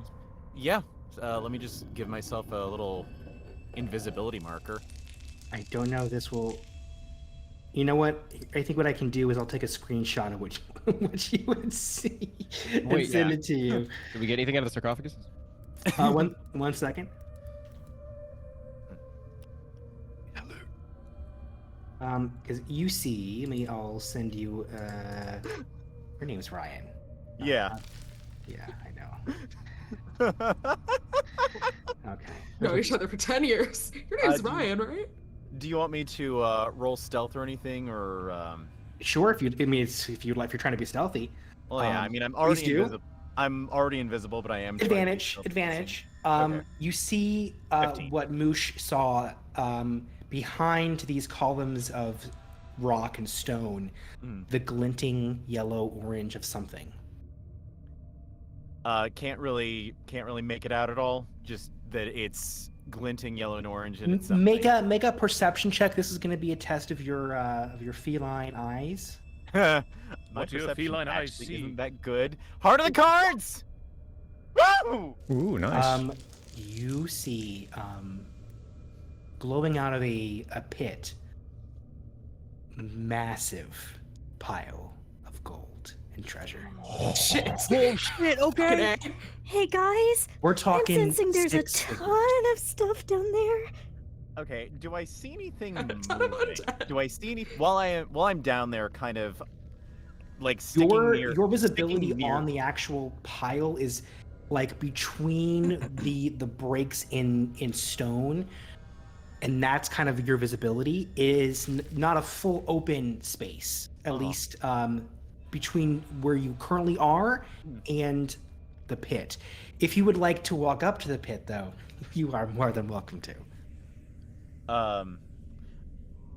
Yeah. Let me just give myself a little invisibility marker. I don't know if this will. You know what? I think what I can do is I'll take a screenshot of what you would see and Wait, send yeah. it to you. Did we get anything out of the sarcophagus? One second. Because you see, I'll send you. Her name's Ryan. Yeah. Yeah, I know. Okay. Know each other for 10 years. Your name's do you- Ryan, right? Do you want me to roll stealth or anything, or? Sure, if you're trying to be stealthy. Well, yeah. I mean, I'm please already do. invisible. I'm already invisible, but I am. trying to be Advantage. stealthy. Okay. You see 15. what Moosh saw behind these columns of rock and stone, the glinting yellow-orange of something. Can't really make it out at all. Just that it's glinting yellow and orange, and it's Make a perception check. This is going to be a test of your feline eyes. My What do your perception feline eyes actually see? isn't that good. Heart of the cards. Woo! Ooh, nice. You see glowing out of a pit, massive pile of gold and treasure. Shit. Oh shit! Okay. Hey guys, We're I'm talking. sensing there's a 6 figures. ton of stuff down there. Okay. Do I see anything A ton of moving? undead. Do I see any while I'm down there, kind of like sticking near? Your visibility sticking near- on the actual pile is like between the breaks in stone, and that's kind of your visibility. It is not a full open space, at least between where you currently are and the pit. If you would like to walk up to the pit, though, you are more than welcome to.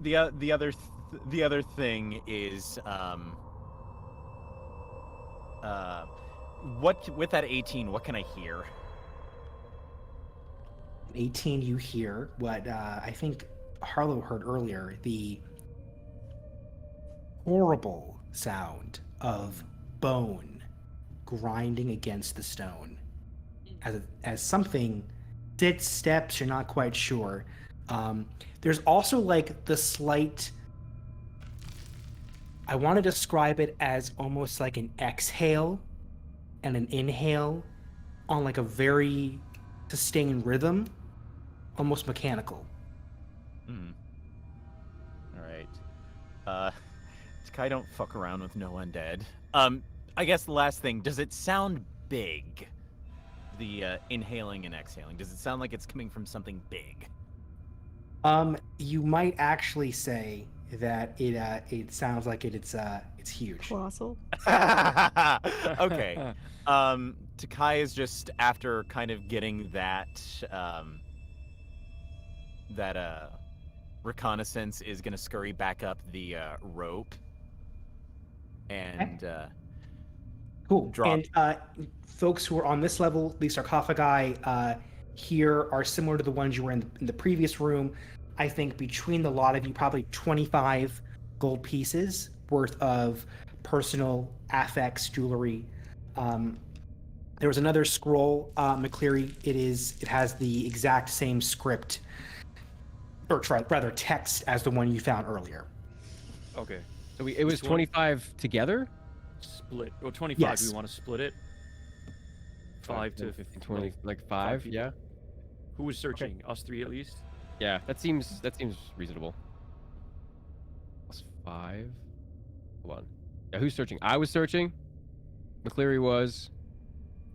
The other thing is what with that 18? What can I hear? 18, you hear what I think Harlow heard earlier, the horrible sound of bone grinding against the stone as something steps, you're not quite sure. There's also like the slight, I want to describe it as almost like an exhale and an inhale on like a very sustained rhythm, almost mechanical. All right. Kai don't fuck around with no undead. I guess the last thing, does it sound big? The inhaling and exhaling. Does it sound like it's coming from something big? You might actually say that it sounds like it's huge. Colossal. Okay. Takai is just after kind of getting that reconnaissance is gonna scurry back up the rope and Cool. drop. And folks who are on this level, the sarcophagi here are similar to the ones you were in the previous room. I think between the lot of you, probably 25 gold pieces worth of personal affects, jewelry. There was another scroll, McCleary. It has the exact same script, or rather text, as the one you found earlier. Okay. So it was Which one? 25 together. Split. Oh, 25. Yes. We want to split it. 5 to 15, 20, like 5. people. Yeah. Who was searching? Us 3 at least. Yeah. That seems reasonable. Plus 5. Hold on. Yeah. Who's searching? I was searching. McCleary was.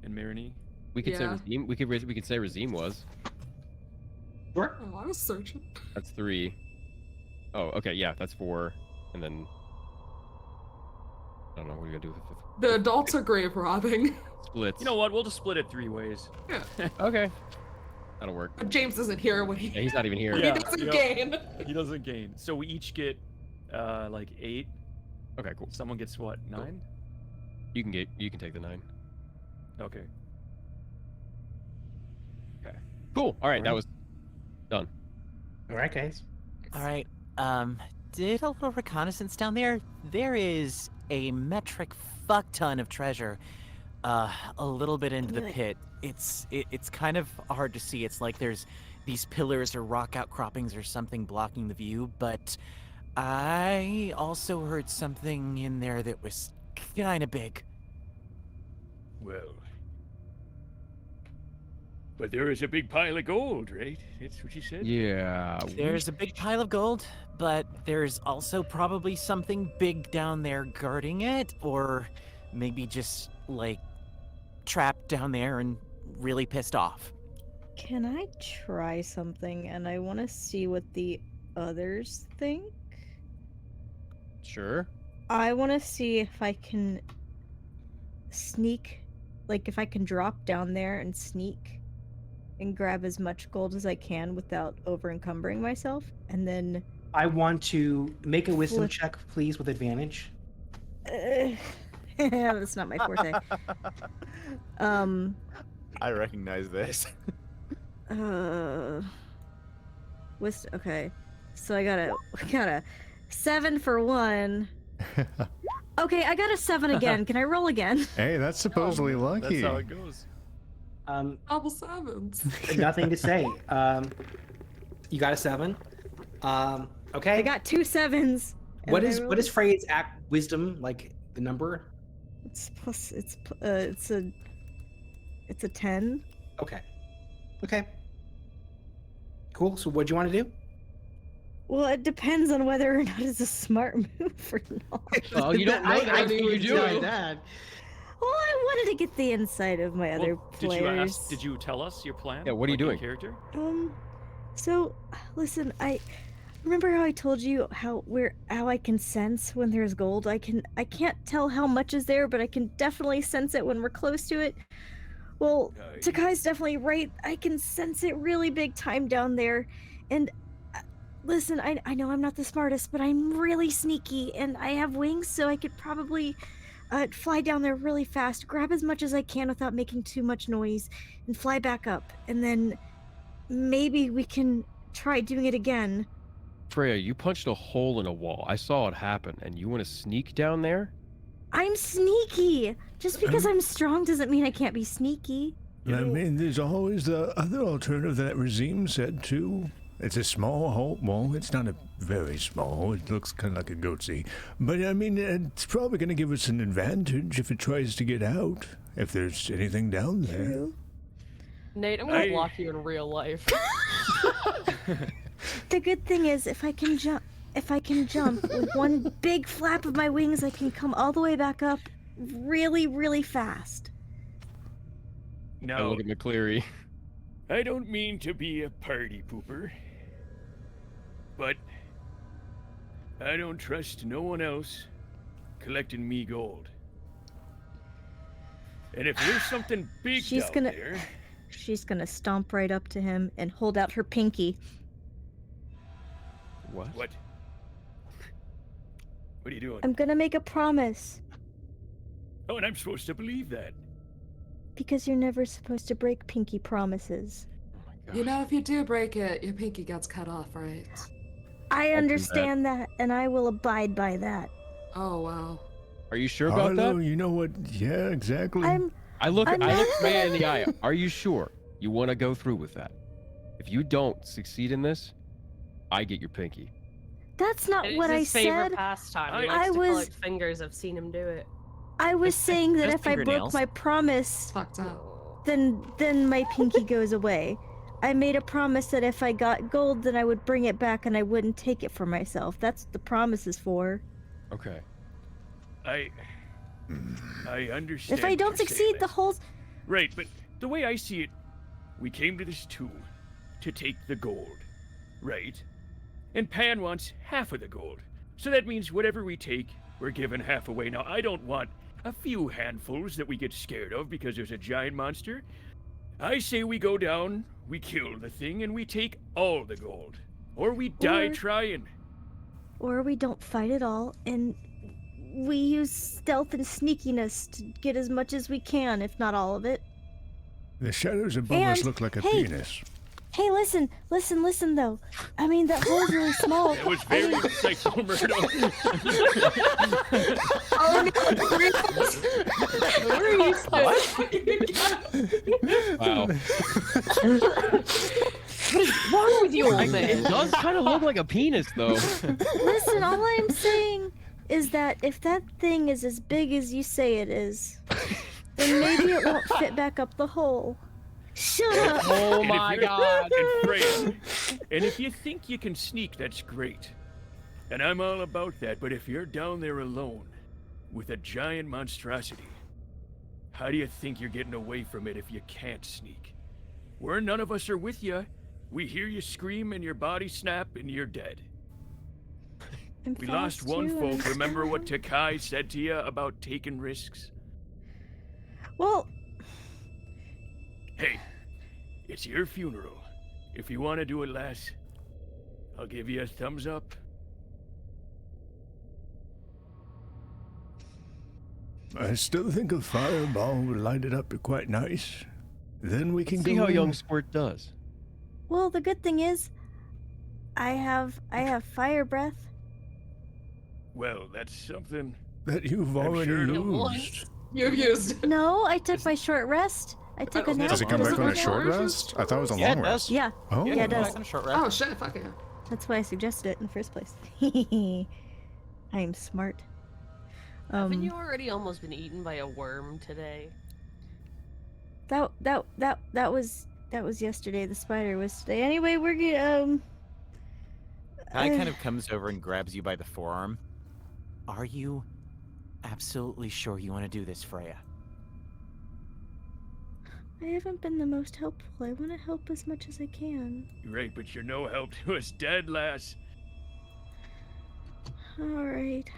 And Marini. We could say Yeah. Razim. We could say Razim was. Sure. Oh, I was searching. That's 3. Oh, okay. Yeah. That's 4. And then. I don't know what are you gonna do with the 5th. The adults are grave robbing. Splits. You know what? We'll just split it 3 ways. Okay. That'll work. James isn't here when he, Yeah, he's not even here. he Yeah, doesn't yep. gain. He doesn't gain. So we each get like 8. Okay, cool. Someone gets what? 9? You can take the 9. Okay. Cool. All right, that was done. All right, guys. All right. Did a little reconnaissance down there? There is a metric fuck ton of treasure. a little bit into the Really? pit. It's kind of hard to see. It's like there's these pillars or rock outcroppings or something blocking the view, but I also heard something in there that was kind of big. Well, but there is a big pile of gold, right? That's what you said? Yeah. There's a big pile of gold, but there's also probably something big down there guarding it, or maybe just, like, trapped down there and really pissed off. Can I try something? And I want to see what the others think. Sure. I want to see if I can sneak, like if I can drop down there and sneak and grab as much gold as I can without over encumbering myself, and then I want to make a wisdom Flip. check, please, with advantage. that's not my forte. I recognize this. Okay, so I got a 7 for 1. Okay, I got a 7 again. Can I roll again? Hey, that's supposedly lucky. That's how it goes. Double 7s. Nothing to say. You got a 7. Okay. I got 2 7s. and What I is rolled- Freya's act wisdom, like the number? It's plus. It's a 10. Okay. Okay. Cool. So what do you want to do? Well, it depends on whether or not it's a smart move or not. Oh, you don't know that until you do. That. Well, I wanted to get the insight of my other Well, players. Did you tell us your plan? Yeah, what are you Like, doing? your character? So listen, I remember how I told you how I can sense when there's gold. I can't tell how much is there, but I can definitely sense it when we're close to it. Well, Takai's definitely right. I can sense it really big time down there. And listen, I know I'm not the smartest, but I'm really sneaky and I have wings, so I could probably fly down there really fast, grab as much as I can without making too much noise, and fly back up. And then maybe we can try doing it again. Freya, you punched a hole in a wall. I saw it happen, and you want to sneak down there? I'm sneaky! Just because I'm strong doesn't mean I can't be sneaky. I mean, there's always the other alternative that Razim said, too. It's a small hole. Well, it's not a very small hole. It looks kind of like a goatsy. But, I mean, it's probably going to give us an advantage if it tries to get out, if there's anything down there. True. Nate, I'm gonna block you in real life. The good thing is, if I can jump with one big flap of my wings, I can come all the way back up really, really fast. I No, look at McCleary. I don't mean to be a party pooper, but I don't trust no one else collecting me gold. And if there's something big She's down gonna- there, She's gonna stomp right up to him and hold out her pinky. What? what? What are you doing? I'm gonna make a promise, Oh, and I'm supposed to believe that. because you're never supposed to break pinky promises. You know, if you do break it, your pinky gets cut off, right? I that. understand that, and I will abide by that. Oh, wow. Are you sure about Harlow, that? you know what? Yeah, exactly. I'm I look I'm Freya in not- the eye. Are you sure you want to go through with that? If you don't succeed in this, I get your pinky. That's not It is what I his favorite said. pastime. He I likes to was- collect fingers. I've seen him do it. I was saying that Just if I broke fingernails. my promise, Fucked up. then my pinky goes away. I made a promise that if I got gold, then I would bring it back and I wouldn't take it for myself. That's what the promise is for. Okay. I understand. If I what don't you're saying, succeed, the Lex. whole Right, but the way I see it, we came to this tomb to take the gold, right? And Pan wants half of the gold. So that means whatever we take, we're giving half away. Now, I don't want a few handfuls that we get scared of because there's a giant monster. I say we go down, we kill the thing, and we take all the gold. Or we die Or- trying. or we don't fight at all and we use stealth and sneakiness to get as much as we can, if not all of it. The shadows above us And, look like a hey, penis. Hey, listen though. I mean, that hole's really small. That was very insightful, Murdo. Oh, no. Where are you Wow. What is wrong with you, old It man? does kind of look like a penis, though. Listen, all I'm saying is that if that thing is as big as you say it is, then maybe it won't fit back up the hole. Shut up! Oh And if my you're- god. And Freya, and if you think you can sneak, that's great. And I'm all about that, but if you're down there alone with a giant monstrosity, how do you think you're getting away from it if you can't sneak? Where none of us are with you, we hear you scream and your body snap and you're dead. I'm We lost fast one too, folk. and- Remember what Takai said to you about taking risks? Well, Hey, it's your funeral. If you want to do it, lass, I'll give you a thumbs up. I still think a fireball would light it up quite nice. Then we can See go how in. young Squirt does. well, the good thing is, I have fire breath. Well, that's something. that you've I'm already sure it'll- used. You've used. No, I took my short rest. I took a Does nap. Does it come Does back it on a work short hours? rest? I thought it was a Yeah, long it does. rest. Yeah, Oh, Yeah, it does. Back on a short rest. Oh shit! Fuck yeah. that's why I suggested it in the first place. I am smart. Haven't you already almost been eaten by a worm today? That was yesterday. The spider was today. Anyway, we're gonna Kai kind of comes over and grabs you by the forearm. Are you absolutely sure you want to do this, Freya? I haven't been the most helpful. I want to help as much as I can. You're right, but you're no help to us dead, lass. All right.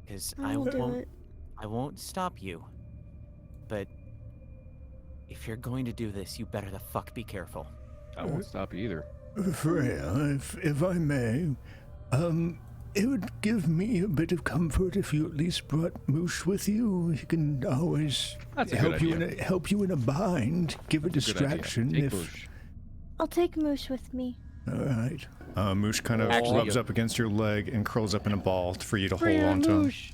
Because I'll do won't. it. I won't stop you. But if you're going to do this, you better the fuck be careful. I won't stop you either. Freya, if I may, it would give me a bit of comfort if you at least brought Moosh with you. He can always That's a help good you idea. help you in a bind, give a That's a good idea. distraction. Take If Boosh. I'll take Moosh with me. all right, Moosh kind of Actually, rubs you- up against your leg and curls up in a ball for you to hold Freya on to him. Moosh.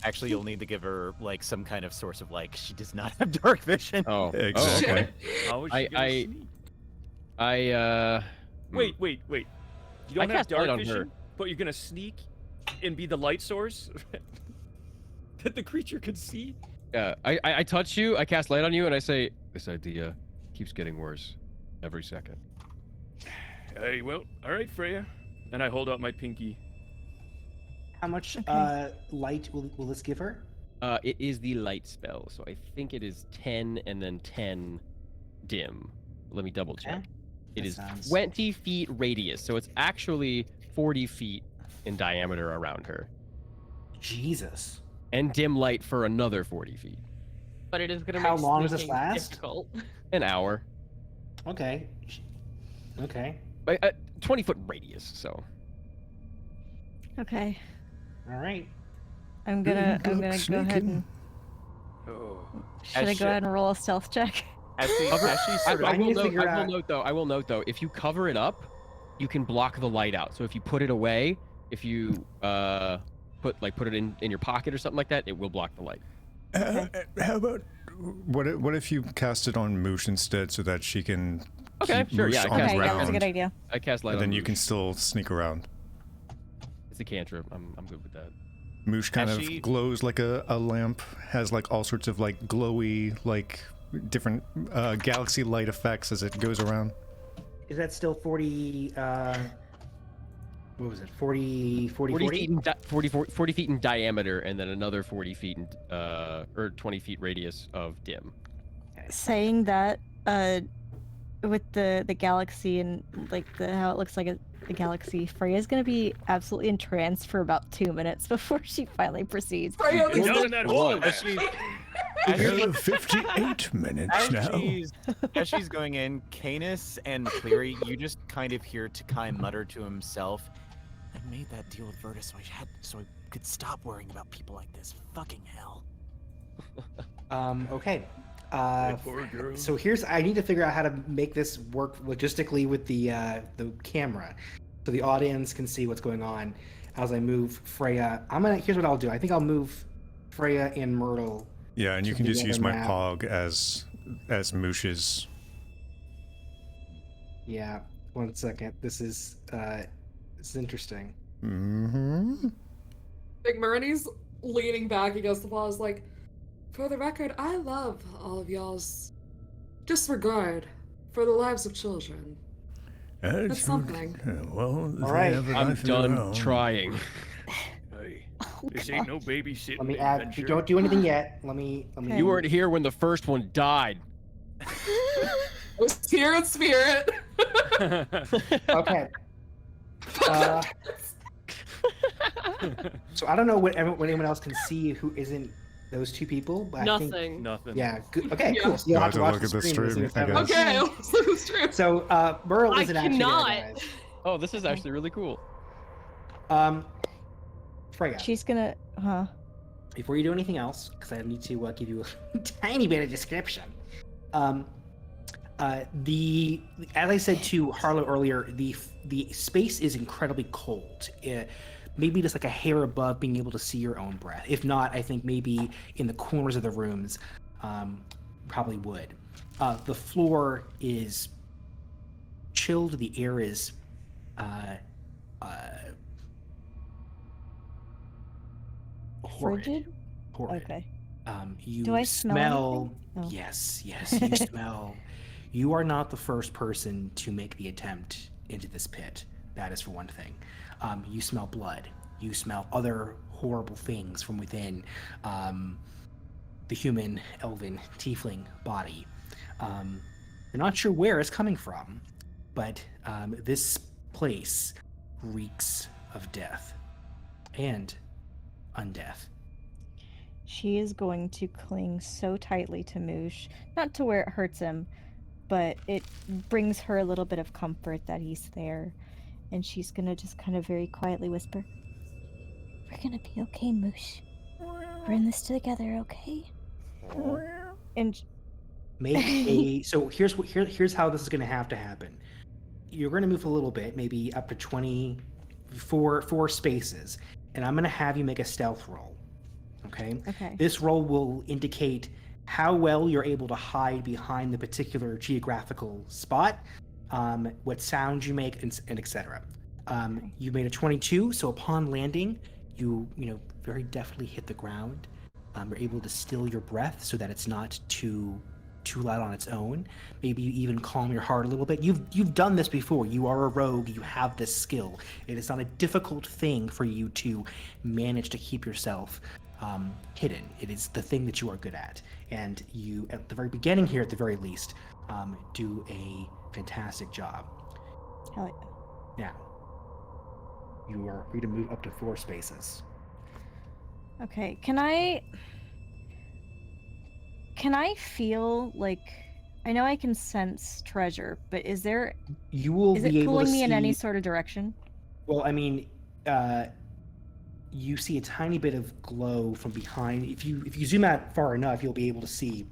Actually, you'll need to give her like some kind of source of like she does not have dark vision. Oh, Exactly. okay. How is I- she gonna I- sneak? Wait. You don't have cast light dark on her. vision, but you're gonna sneak and be the light source that the creature can see? Yeah, I touch you, I cast light on you, and I say, this idea keeps getting worse every second. Hey, well, all right, Freya. And I hold out my pinky. How much Okay. light will this give her? It is the light spell, so I think it is 10 and then 10 dim. Let me double check. Okay. It That is sounds- 20 feet radius, so it's actually 40 feet in diameter around her. Jesus. And dim light for another 40 feet. But it is gonna How make long does this sneaking last? difficult. An hour. Okay. Okay. 20-foot radius, so. Okay. All right. I'm gonna Good luck go ahead sneaking. and Oh. should I go ahead and roll a stealth check? As she sort of I need to figure out- I will note though, if you cover it up, you can block the light out. So if you put it away, if you put it in your pocket or something like that, it will block the light. How about what if you cast it on Moosh instead so that she can Okay, keep sure, Moosh yeah, I on cast Okay, it yeah, ground, that's a good idea. I cast light and on then you Moosh. can still sneak around. It's a cantrip. I'm good with that. Moosh kind As of she- glows like a lamp, has like all sorts of like glowy, like different galaxy light effects as it goes around. Is that still 40? What was it? 40 40 feet in 40 feet in diameter, and then another 40 feet in or 20 feet radius of dim. Saying that, with the galaxy and like how it looks like the galaxy, Freya's gonna be absolutely entranced for about 2 minutes before she finally proceeds. Freya, Get down in that hole, as man. as You she- have 58 minutes now. as she's going in, Canis and Cleary, you just kind of hear Takai mutter to himself, I made that deal with Virtus so I could stop worrying about people like this. Fucking hell. Okay. That poor girl. So I need to figure out how to make this work logistically with the camera, so the audience can see what's going on as I move Freya. Here's what I'll do. I think I'll move Freya and Myrtle. Yeah, and you to can the just other use my map. pog as Moosh's. Yeah, 1 second. This is interesting. Mm-hmm. Big Marini's leaning back against the wall, is like, for the record, I love all of y'all's disregard for the lives of children. That's something. Well, All right. I'm done trying. Hey, Oh, this ain't no babysitting Let me add. adventure. Don't do anything yet. Let me. Okay. You weren't here when the first one died. I was here in spirit. Okay. So I don't know what anyone else can see who isn't those two people, but I think. Nothing. Nothing. Yeah. Good. Okay. Yeah. Cool. So you'll I'll have to watch the look at the stream. to see stream, what's I happening. guess. Okay, it's true. So Burl I isn't actually cannot. there, guys. Oh, this is actually really cool. Freya. She's gonna, huh? Before you do anything else, because I need to give you a tiny bit of description. As I said to Harlow earlier, the space is incredibly cold. Maybe just like a hair above being able to see your own breath. If not, I think maybe in the corners of the rooms, probably would. The floor is chilled. The air is horrid. Frigid? Horrid. Okay. You Do I smell anything? Oh. Yes, you smell. You are not the first person to make the attempt into this pit. That is for one thing. You smell blood. You smell other horrible things from within the human, elven, tiefling body. You're not sure where it's coming from, but this place reeks of death and undeath. She is going to cling so tightly to Moosh, not to where it hurts him, but it brings her a little bit of comfort that he's there. And she's gonna just kind of very quietly whisper, "We're gonna be okay, Moosh. We're in this together, okay?" And Make a so here's how this is going to have to happen. You're going to move a little bit, maybe up to 24 spaces, and I'm going to have you make a stealth roll. Okay. okay. This roll will indicate how well you're able to hide behind the particular geographical spot, what sounds you make, and etc. You made a 22, so upon landing, you very deftly hit the ground. You're able to still your breath so that it's not too loud on its own. Maybe you even calm your heart a little bit. You've done this before. You are a rogue. You have this skill. It is not a difficult thing for you to manage to keep yourself hidden. It is the thing that you are good at. And you, at the very beginning here, at the very least, do a fantastic job. Hell yeah. Now, you are free to move up to 4 spaces. Okay, can I feel like, I know I can sense treasure, but is it You will be able pulling to me see. in any sort of direction? Well, I mean, you see a tiny bit of glow from behind. If you zoom out far enough, you'll be able to see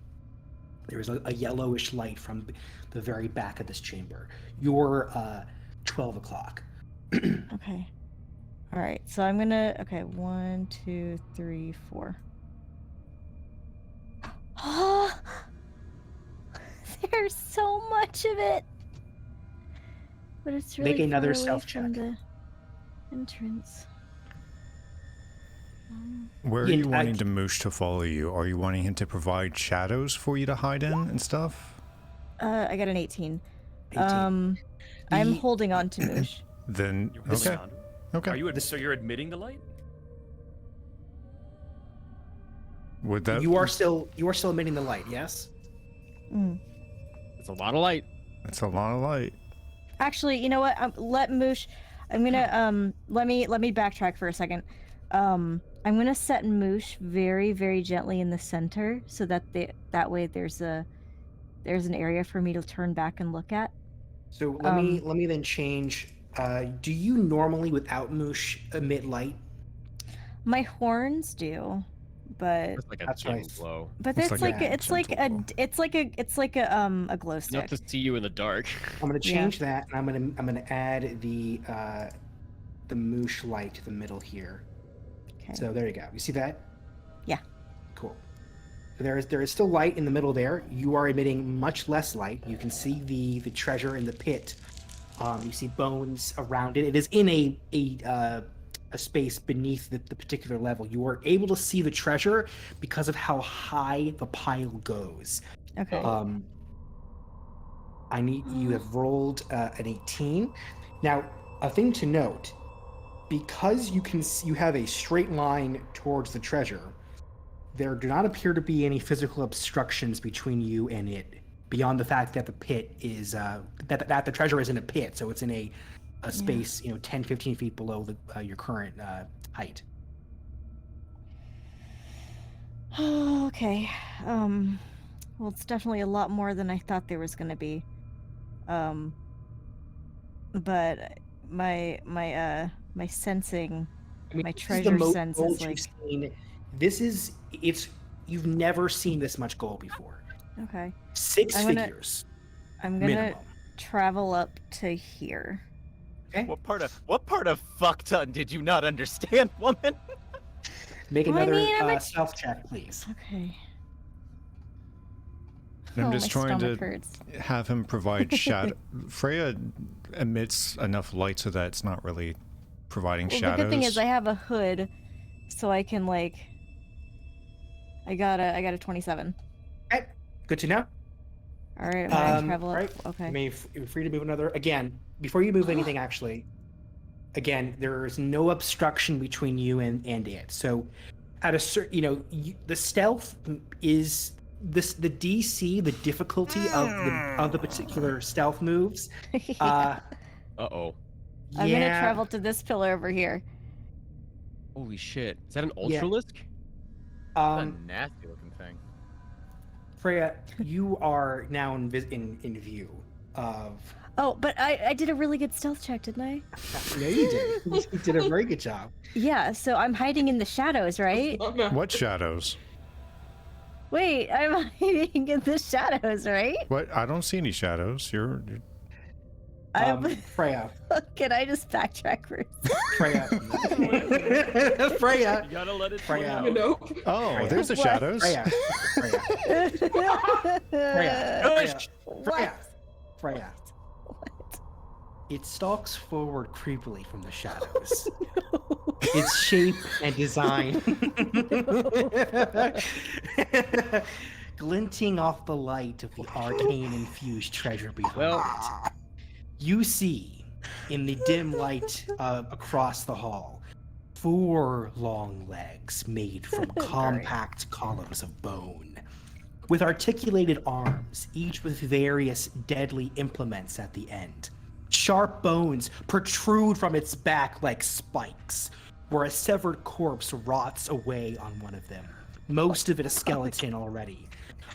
there's a yellowish light from the very back of this chamber. You're 12 o'clock. Okay. All right, so I'm gonna, okay, 1, 2, 3, 4. There's so much of it. But it's really Make another far away stealth from check. the entrance. Where are Yeah, you I- wanting the Moosh to follow you? Are you wanting him to provide shadows for you to hide in and stuff? I got an 18. 18. I'm The- holding on to Moosh. Then You okay, found him? okay. Are you so you're admitting the light? Would that You are still emitting the light, yes? Mm. It's a lot of light. That's a lot of light. Actually, you know what? Let Moosh. I'm gonna let me backtrack for a second. I'm gonna set Moosh very, very gently in the center so that that way there's an area for me to turn back and look at. So let me then change. Do you normally, without Moosh, emit light? My horns do, but It's like a That's dim right. glow. but It's it's like like a it's like a gentle it's like a glow Enough stick. to see you in the dark. I'm gonna Yeah. change that, and I'm gonna add the Moosh light to the middle here. Okay. So there you go. You see that? Yeah. there is still light in the middle there. You are emitting much less light. You can see the treasure in the pit. You see bones around it. It is in a space beneath the particular level. You are able to see the treasure because of how high the pile goes. Okay. You have rolled an 18. Now, a thing to note, because you have a straight line towards the treasure, there do not appear to be any physical obstructions between you and it, beyond the fact that the pit is that the treasure is in a pit, so it's in a space 10, 15 feet below your current height. Oh, okay. Well, it's definitely a lot more than I thought there was gonna be. But my sensing, my treasure sense is like. You've never seen this much gold before. Okay. Six figures. I'm gonna minimum. travel up to here. Okay. What part of fuckton did you not understand, woman? Make Well, I another mean, I'm a- stealth check, please. Okay. I'm Oh, just my trying stomach to hurts. have him provide shadow. Freya emits enough light so that it's not really providing Well, shadows. the good thing is I have a hood, so I can like. I got a 27. Okay. Good to know. All right, I'm gonna travel up. Right. Okay. You're free to move another. Again, before you move anything, actually, again, there is no obstruction between you and it. So, at a certain, the stealth is the DC, the difficulty of the particular stealth moves. Uh-oh. I'm gonna travel to this pillar over here. Holy shit. Is that an Yeah. Ultralisk? A nasty looking thing. Freya, you are now in view of. Oh, but I did a really good stealth check, didn't I? Yeah, you did. You did a very good job. Yeah, so I'm hiding in the shadows, right? What shadows? Wait, I'm hiding in the shadows, right? What? I don't see any shadows. You're Freya. Can I just backtrack for Freya. Freya. You gotta let it Freya. flow. You know? Oh, Freya. there's the What? shadows. Freya. Freya. Freya. Freya. What? It stalks forward creepily from the shadows. Its shape and design glinting off the light of the arcane-infused treasure behind it. You see, in the dim light across the hall, 4 long legs made from compact columns of bone, with articulated arms, each with various deadly implements at the end. Sharp bones protrude from its back like spikes, where a severed corpse rots away on one of them, most of it a skeleton already.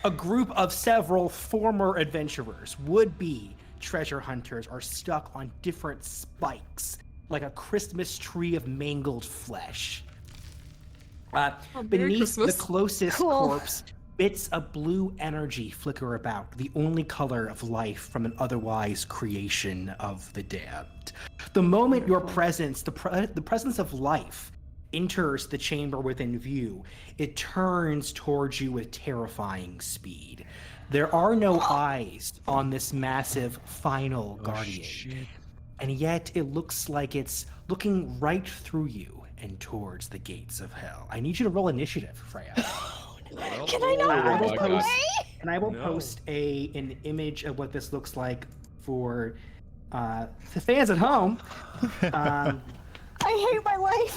A group of several former adventurers, would-be treasure hunters, are stuck on different spikes, like a Christmas tree of mangled flesh. Merry Beneath the Christmas. closest Cool. corpse, bits of blue energy flicker about, the only color of life from an otherwise creation of the damned. The moment your presence, the presence of life, enters the chamber within view, it turns towards you with terrifying speed. There are no eyes on this massive final guardian, and yet it looks like it's looking right through you and towards the gates of hell. I need you to roll initiative, Freya. Can I not I run will my away? God. And I will No. post an image of what this looks like for the fans at home. I hate my life.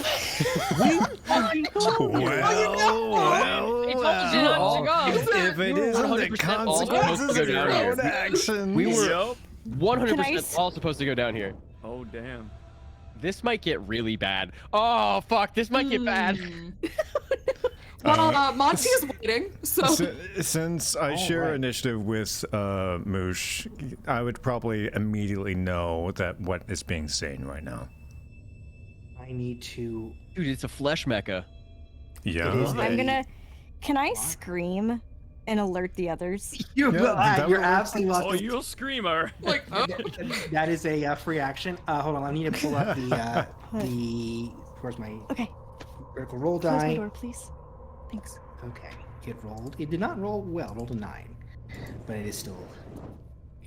He told you not to go. If it You were isn't the 100% all consequences supposed to of go your down own here. actions. We were Yup. 100% all supposed to go down here. Oh damn. This might get really bad. Oh, fuck. This might get bad. Well, Monty is waiting, so Since I share right. initiative with Moosh, I would probably immediately know that what is being seen right now. I need to. Dude, it's a flesh mecha. Yeah. It is I'm a- gonna. Can I scream and alert the others? You're, Yeah, that you're would work. absolutely Oh, welcome. you a screamer. like, That is a free action. Hold on, I need to pull up the. Where's my Okay. critical roll Close my die? door, please. Thanks. Okay, it rolled. It did not roll well. It rolled a 9, but it is still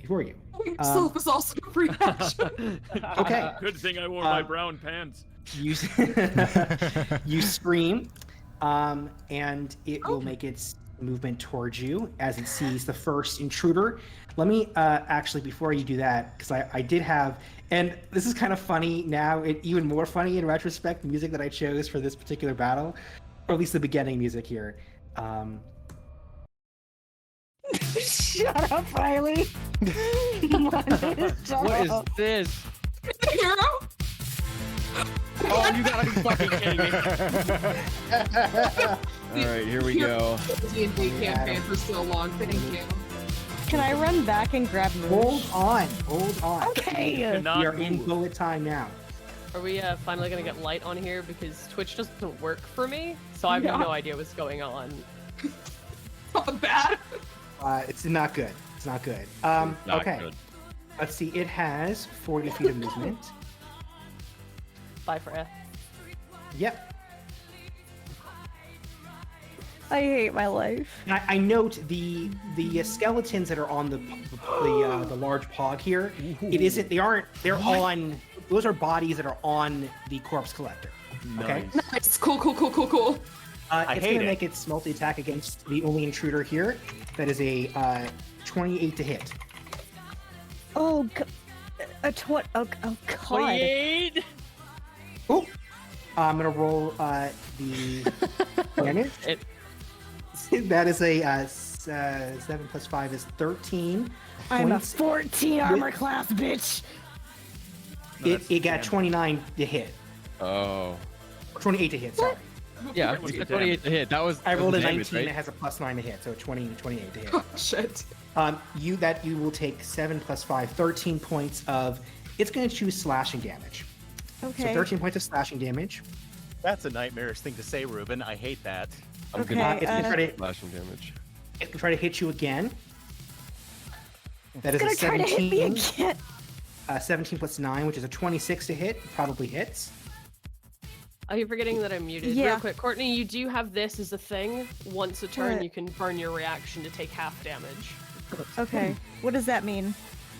before you. Self is also a free action. Okay. Good thing I wore my brown pants. You you scream, and it will make its movement towards you as it sees the first intruder. Let me actually, before you do that, because I did have, and this is kind of funny now, even more funny in retrospect, the music that I chose for this particular battle, or at least the beginning music here. Shut up, Riley. What is this? Hero? Oh, you gotta be fucking kidding me. All right, here we go. D&D campaign for so long. Thank you. Can I run back and grab moves? Hold on. Okay. Cannot We are in move. bullet time now. Are we finally gonna get light on here? Because Twitch doesn't work for me, so I have no idea what's going on. Not bad. It's not good. It's not good. Not Okay. good. Let's see. It has 40 feet of movement. Bye, Freya. Yep. I hate my life. I note the skeletons that are on the large pog here. It isn't. They're on. Those are bodies that are on the corpse collector. Okay. Nice. Nice. Cool. It's hate gonna it. make its multi-attack against the only intruder here. That is a 28 to hit. Oh, a oh god. 28. Oh. I'm gonna roll the damage. That is a 7 plus 5 is 13. I'm a points. 14 armor class, bitch. It got 29 to hit. Oh. 28 to hit, sorry. Yeah, What's the 28 to hit. That was. I that rolled a was 19 damage, right? that has a plus 9 to hit, so 28 to hit. Oh, shit. You will take 7 plus 5, 13 points of. It's going to choose slashing damage. Okay. So 13 points of slashing damage. That's a nightmarish thing to say, Ruben. I hate that. I'm Okay, gonna It's going to try to. slashing damage. It's going to try to hit you again. That is Gonna a try to hit me 17. again. 17 plus 9, which is a 26 to hit. Probably hits. Are you forgetting that I'm muted? Yeah. Real quick, Courtney, you do have this as a thing. Once a turn, What? you can burn your reaction to take half damage. Okay. What does that mean?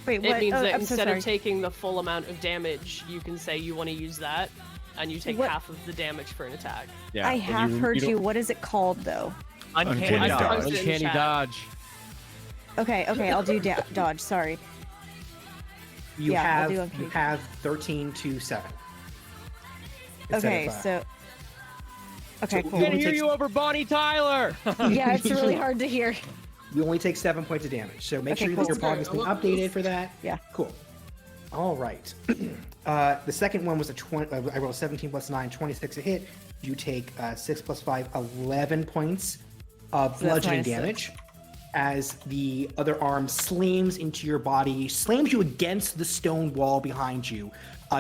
Wait, what? It means Oh, that I'm so instead sorry. of taking the full amount of damage, you can say you want to use that, and you take What? half of the damage for an attack. Yeah. I and have heard don't- you. What is it called, though? Uncanny Uncanny dodge. dodge. Posted in Uncanny chat. dodge. Okay, I'll do dodge. Sorry. You Yeah, I'll do have uncanny. 13 to 7. Instead Okay, of, so. Okay, So cool. I can Only hear takes- you over Bonnie Tyler. Yeah, it's really hard to hear. You only take 7 points of damage. So make Okay, sure cool. that your pod has been updated for that. Yeah. Cool. All right. The second one was a 20. I rolled 17 plus 9, 26 to hit. You take 6 plus 5, 11 points of So that's bludgeoning minus damage as the other arm slams into your body, slams you against the stone wall behind you.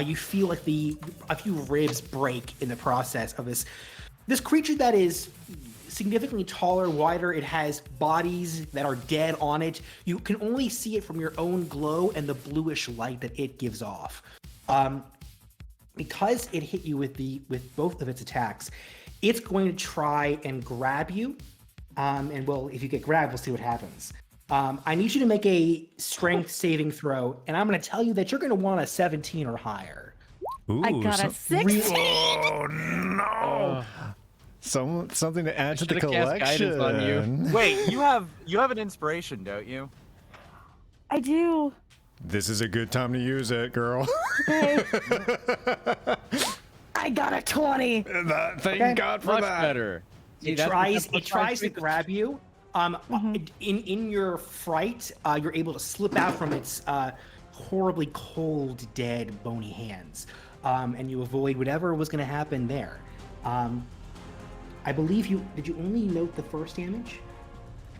You feel like a few ribs break in the process of this creature that is significantly taller, wider. It has bodies that are dead on it. You can only see it from your own glow and the bluish light that it gives off. Because it hit you with both of its attacks, it's going to try and grab you. And well, if you get grabbed, we'll see what happens. I need you to make a strength saving throw, and I'm going to tell you that you're going to want a 17 or higher. Ooh, I got a 16. Oh no! Something to add to the should've cast guidance on you. collection. Wait, you have an inspiration, don't you? I do. This is a good time to use it, girl. Okay. I got a 20. Thank God for Much that. better. See, It that's tries. what It tries to that- grab you. In your fright, you're able to slip out from its horribly cold, dead, bony hands, and you avoid whatever was going to happen there. I believe you. Did you only note the first damage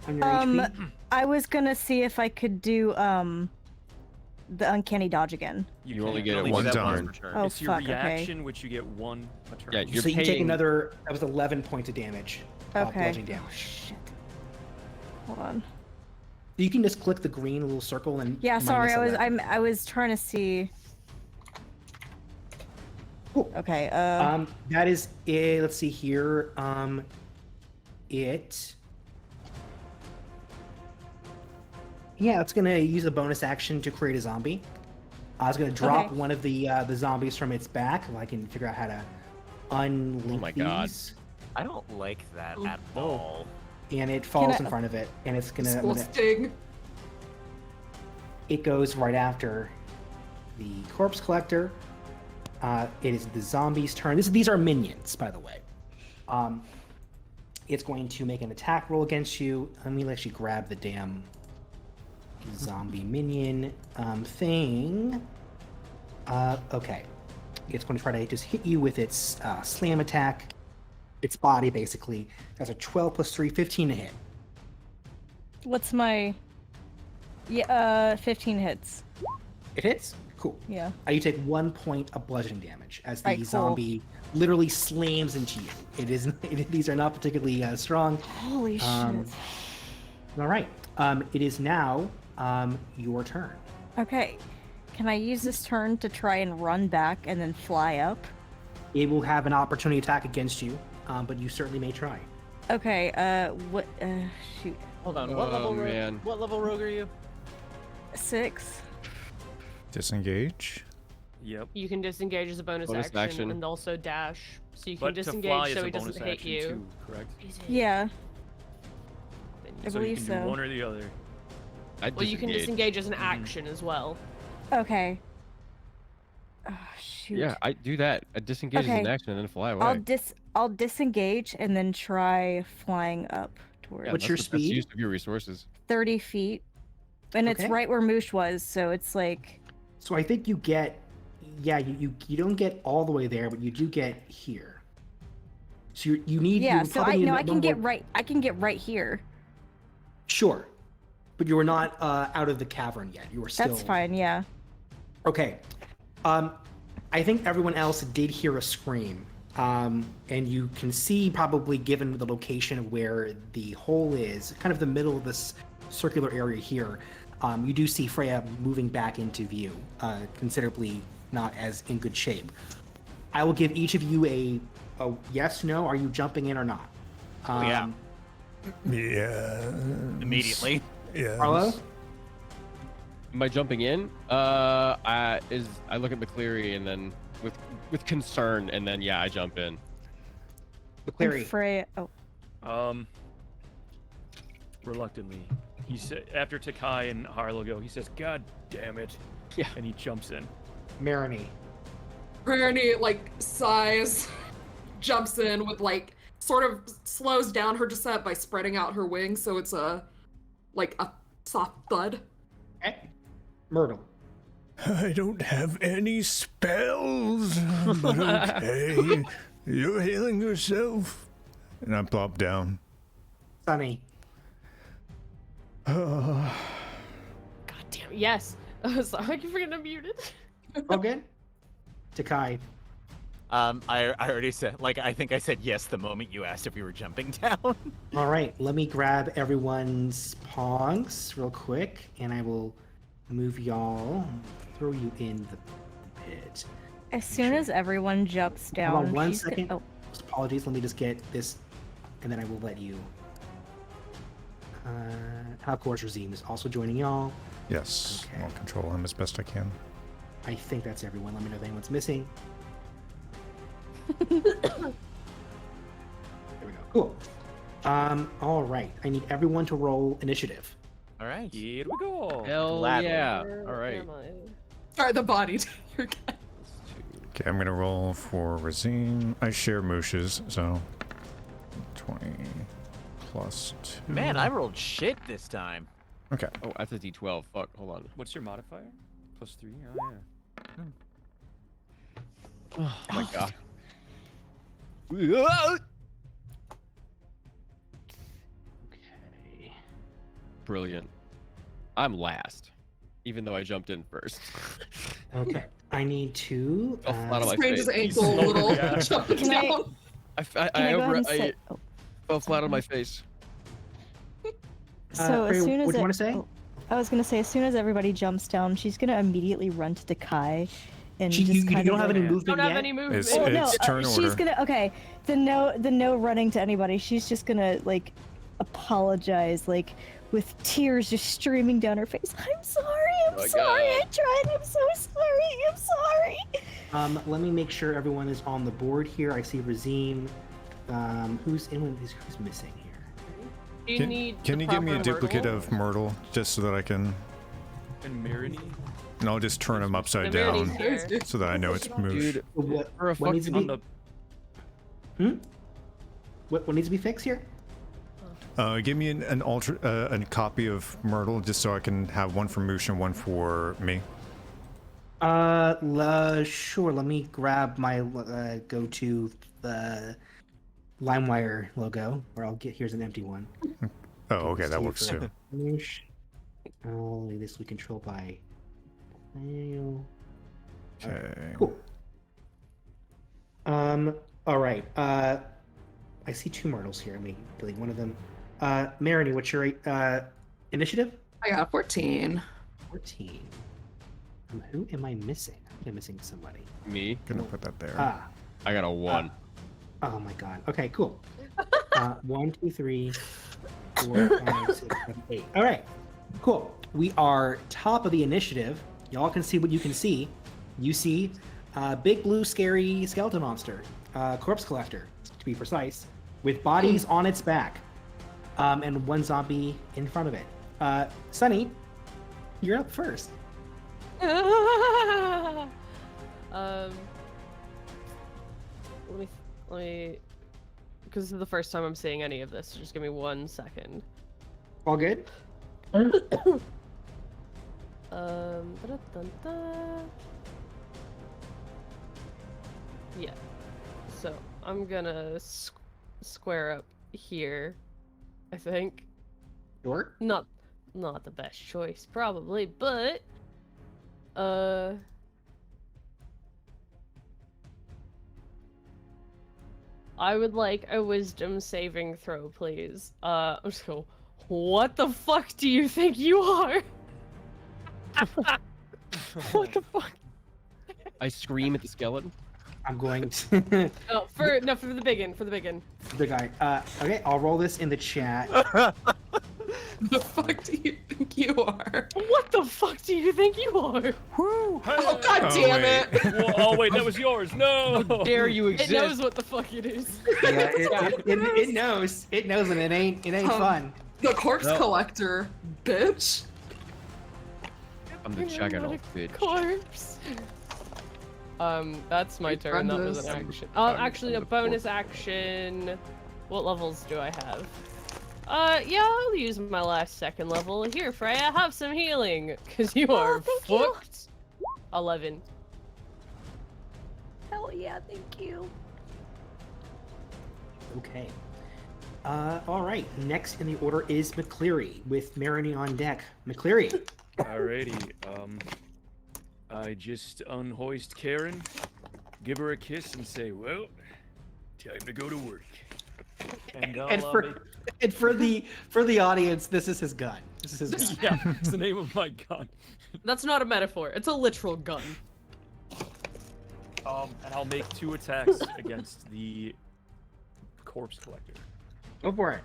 on your HP? I was gonna see if I could do the uncanny dodge again. You only can get it Only one do that turn. per turn. Oh, It's your fuck, okay. reaction, which you get one a turn. Yeah, you're So you take paying- another. That was 11 points of damage. Okay. Bludgeoning damage. Shit. Hold on. You can just click the green little circle and. Yeah, sorry. minus 11. I was trying to see. Cool. Okay. That is it. Let's see here. it. Yeah, it's gonna use a bonus action to create a zombie. I was gonna drop Okay. one of the zombies from its back. If I can figure out how to unlink my God. these. I don't like that Oh, at no. all. And it falls I- in front of it, and it's gonna. School sting. It goes right after the corpse collector. It is the zombie's turn. These are minions, by the way. It's going to make an attack roll against you. Let me actually grab the damn zombie minion thing. Okay. It's going to try to just hit you with its slam attack. Its body, basically. That's a 12 plus 3, 15 to hit. What's my? Yeah, 15 hits. It hits? Cool. Yeah. You take 1 point of bludgeoning damage as the Alright, cool. zombie literally slams into you. These are not particularly strong. Holy Um, shit. All right. It is now your turn. Okay. Can I use this turn to try and run back and then fly up? It will have an opportunity attack against you, but you certainly may try. Okay. What? Shoot. Hold on. Oh, man. What level rogue are you? 6. Disengage. Yep. You can disengage as a bonus, Bonus action. and also dash. So you can But to fly disengage is so a he bonus doesn't hit action you. too, correct? Yeah. I So you believe can so. do one or the other. I'd Well, you can disengage as an action as well. Okay. Oh, shoot. Yeah, I do that. I disengage as an Okay. action and then fly away. I'll disengage and then try flying up towards Yeah, What's that's your the best speed? use of your resources. 30 feet. And it's Okay. right where Moosh was, so it's like So I think you get, you don't get all the way there, but you do get here. So you need. yeah, you so probably I need know a I can little get more- right I can get right here. Sure, but you are not out of the cavern yet. You are still. That's fine, yeah. Okay. I think everyone else did hear a scream. And you can see, probably given the location of where the hole is, kind of the middle of this circular area here, you do see Freya moving back into view, considerably not as in good shape. I will give each of you a yes, no, are you jumping in or not? Yeah. Yeah. Immediately. Yeah. Arlo? Am I jumping in? I look at McCleary and then with concern, and then yeah, I jump in. McCleary. Freya Reluctantly. He said after Takai and Harlow go, he says, "God damn it!" Yeah. And he jumps in. Marini. Granny like sighs, jumps in with like sort of slows down her descent by spreading out her wings, so it's a soft thud. Okay. Myrtle. I don't have any spells, but okay. You're healing yourself. And I plop down. Sunny. God damn it. Yes. Sorry, I keep forgetting I'm muted. All good? Takai. I already said, I think I said yes the moment you asked if we were jumping down. All right, let me grab everyone's pongs real quick, and I will move y'all, throw you in the pit. as soon as everyone jumps down, Hold on one she's second. Oh, Apologies, let me just get this, and then I will let you. Of course, Razim is also joining y'all. Yes, Okay. I'll control him as best I can. I think that's everyone. Let me know if anyone's missing. There we go. Cool. All right. I need everyone to roll initiative. All right. Here we go. Hell Gladly. yeah! Where All right. am I? Sorry, the body. You're good. Okay, I'm gonna roll for Razine. I share Moosh's, so 20 plus 2. Man, I rolled shit this time. Okay. Oh, that's a D12. Fuck. Hold on. What's your modifier? +3. Oh yeah. Oh my god. Okay. Brilliant. I'm last, even though I jumped in first. Okay. I need to. Oh, flat on my Sprained his face. ankle a little, Yeah. jumping Can I- down. can I go ahead and say? Oh, fell flat on my face. so Freya, as soon as what do you it- want to say? oh, I was gonna say, as soon as everybody jumps down, she's gonna immediately run to Takai and You, just you kind don't of have any like- movement Don't have yet? any movement. It's- Oh no, turn she's order. gonna okay. The no running to anybody. She's just gonna like apologize, like with tears just streaming down her face. I'm sorry. I'm my sorry. God. I tried. I'm so sorry. I'm sorry. Let me make sure everyone is on the board here. I see Razim. Who's missing here? You Can, need can the you give me a proper duplicate Myrtle. of Myrtle, just so that I can, And Marini? and I'll just turn him upside The down, Marini's here. so that I know it's moved. Dude, What, for a what needs to fucking be? On the What needs to be fixed here? Give me a copy of Myrtle, just so I can have one for Moosh and one for me. Sure. Let me grab my go to the LimeWire logo, or I'll get. Here's an empty one. Oh, okay, that See works for too. Moosh. This we control by. Okay. Cool. All right. I see two Myrtles here. Let me delete one of them. Marini, what's your initiative? I got 14. 14. Who am I missing? I think I'm missing somebody. me. Gonna put that there. Ah. I got a 1. Oh my god. Okay, cool. 1, 2, 3, 4, 5, 6, 7, 8. All right. Cool. We are top of the initiative. Y'all can see what you can see. You see big blue scary skeleton monster, corpse collector, to be precise, with bodies on its back, and one zombie in front of it. Sunny, you're up first. Let me, because this is the first time I'm seeing any of this. So just give me 1 second. All good? Da-da-dun-dun. Yeah. So I'm gonna square up here. I think Sure. not the best choice probably, but I would like a wisdom saving throw, please. I'm just going, what the fuck do you think you are? What the fuck? I scream at the skeleton. I'm going to Oh, for the big one, for the big one. the guy. Okay, I'll roll this in the chat. The fuck do you think you are? What the fuck do you think you are? Oh god Oh, damn wait. it! Whoa, oh wait, that was yours. No. Dare you It exist? knows what the fuck it is. Yeah, it knows. It knows, and it ain't fun. The corpse collector, bitch. I'm the juggernaut, bitch. Corpse. That's my turn. That was an Horrendous. action. Actually, a bonus action. What levels do I have? Yeah, I'll use my last second level. Here, Freya, have some healing, cause you are thank you. fucked. 11. Hell yeah, thank you. Okay. All right. Next in the order is McCleary with Marini on deck. McCleary. Alrighty. I just unhoist Karen, give her a kiss, and say, "Well, time to go to work." And, I'll, And for the audience, this is his gun. This is his gun. yeah, it's the name of my gun. That's not a metaphor. It's a literal gun. And I'll make 2 attacks against the corpse collector. Go for it.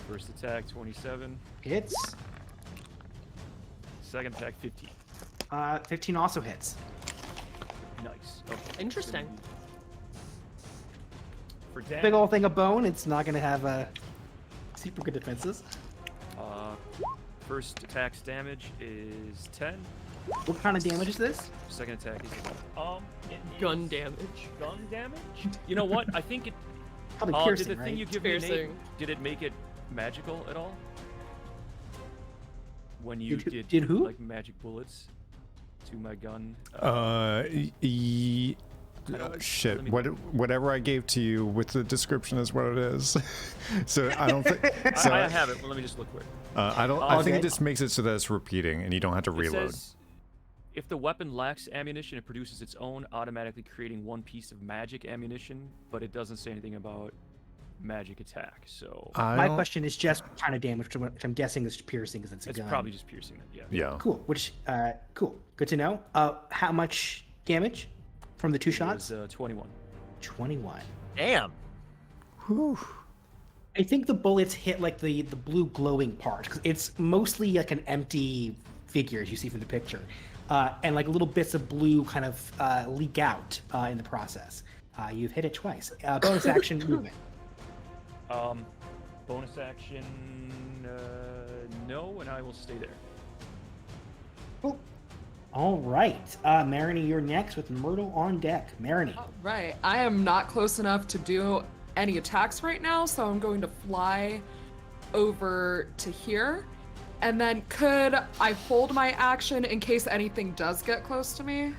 First attack 27. Hits. Second attack 15. 15 also hits. Nice. Okay. Interesting. For damage, Big old thing of bone. It's not going to have super good defenses. first attack's damage is 10. What kind of damage is this? Second attack is it Gun is damage. Gun damage? You know what? I think it. Probably Did piercing, the right? thing you give me a name? Piercing. Did it make it magical at all? When you Did who? like magic bullets to my gun? Shit. let me- Whatever I gave to you with the description is what it is. So I don't think. So I have it. Well, let me just look quick. I don't. I think Okay. it just makes it so that it's repeating and you don't have to It reload. says, if the weapon lacks ammunition, it produces its own, automatically creating 1 piece of magic ammunition, but it doesn't say anything about magic attack. So My question is just what kind of damage, which I'm guessing is piercing because it's a it's gun. probably just piercing it. Yeah. Yeah. Cool. Cool. Good to know. How much damage from the two It shots? was 21. 21. Damn. Whew. I think the bullets hit like the blue glowing part because it's mostly like an empty figure as you see from the picture, and like little bits of blue kind of leak out in the process. You've hit it twice. Bonus action movement. Bonus action, no, and I will stay there. Cool. All right, Marini, you're next with Myrtle on deck. Marini. Right. I am not close enough to do any attacks right now, so I'm going to fly over to here. And then could I hold my action in case anything does get close to me?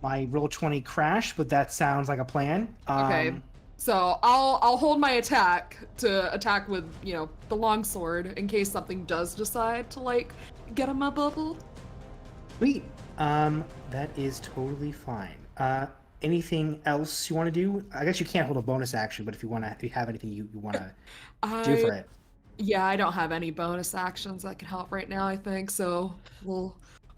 My roll 20 crash, but that sounds like a plan. Okay. So I'll hold my attack to attack with, the longsword in case something does decide to like get in my bubble. Sweet. That is totally fine. Anything else you want to do? I guess you can't hold a bonus action, but if you have anything you want to do for it. Yeah, I don't have any bonus actions that can help right now, I think. So we'll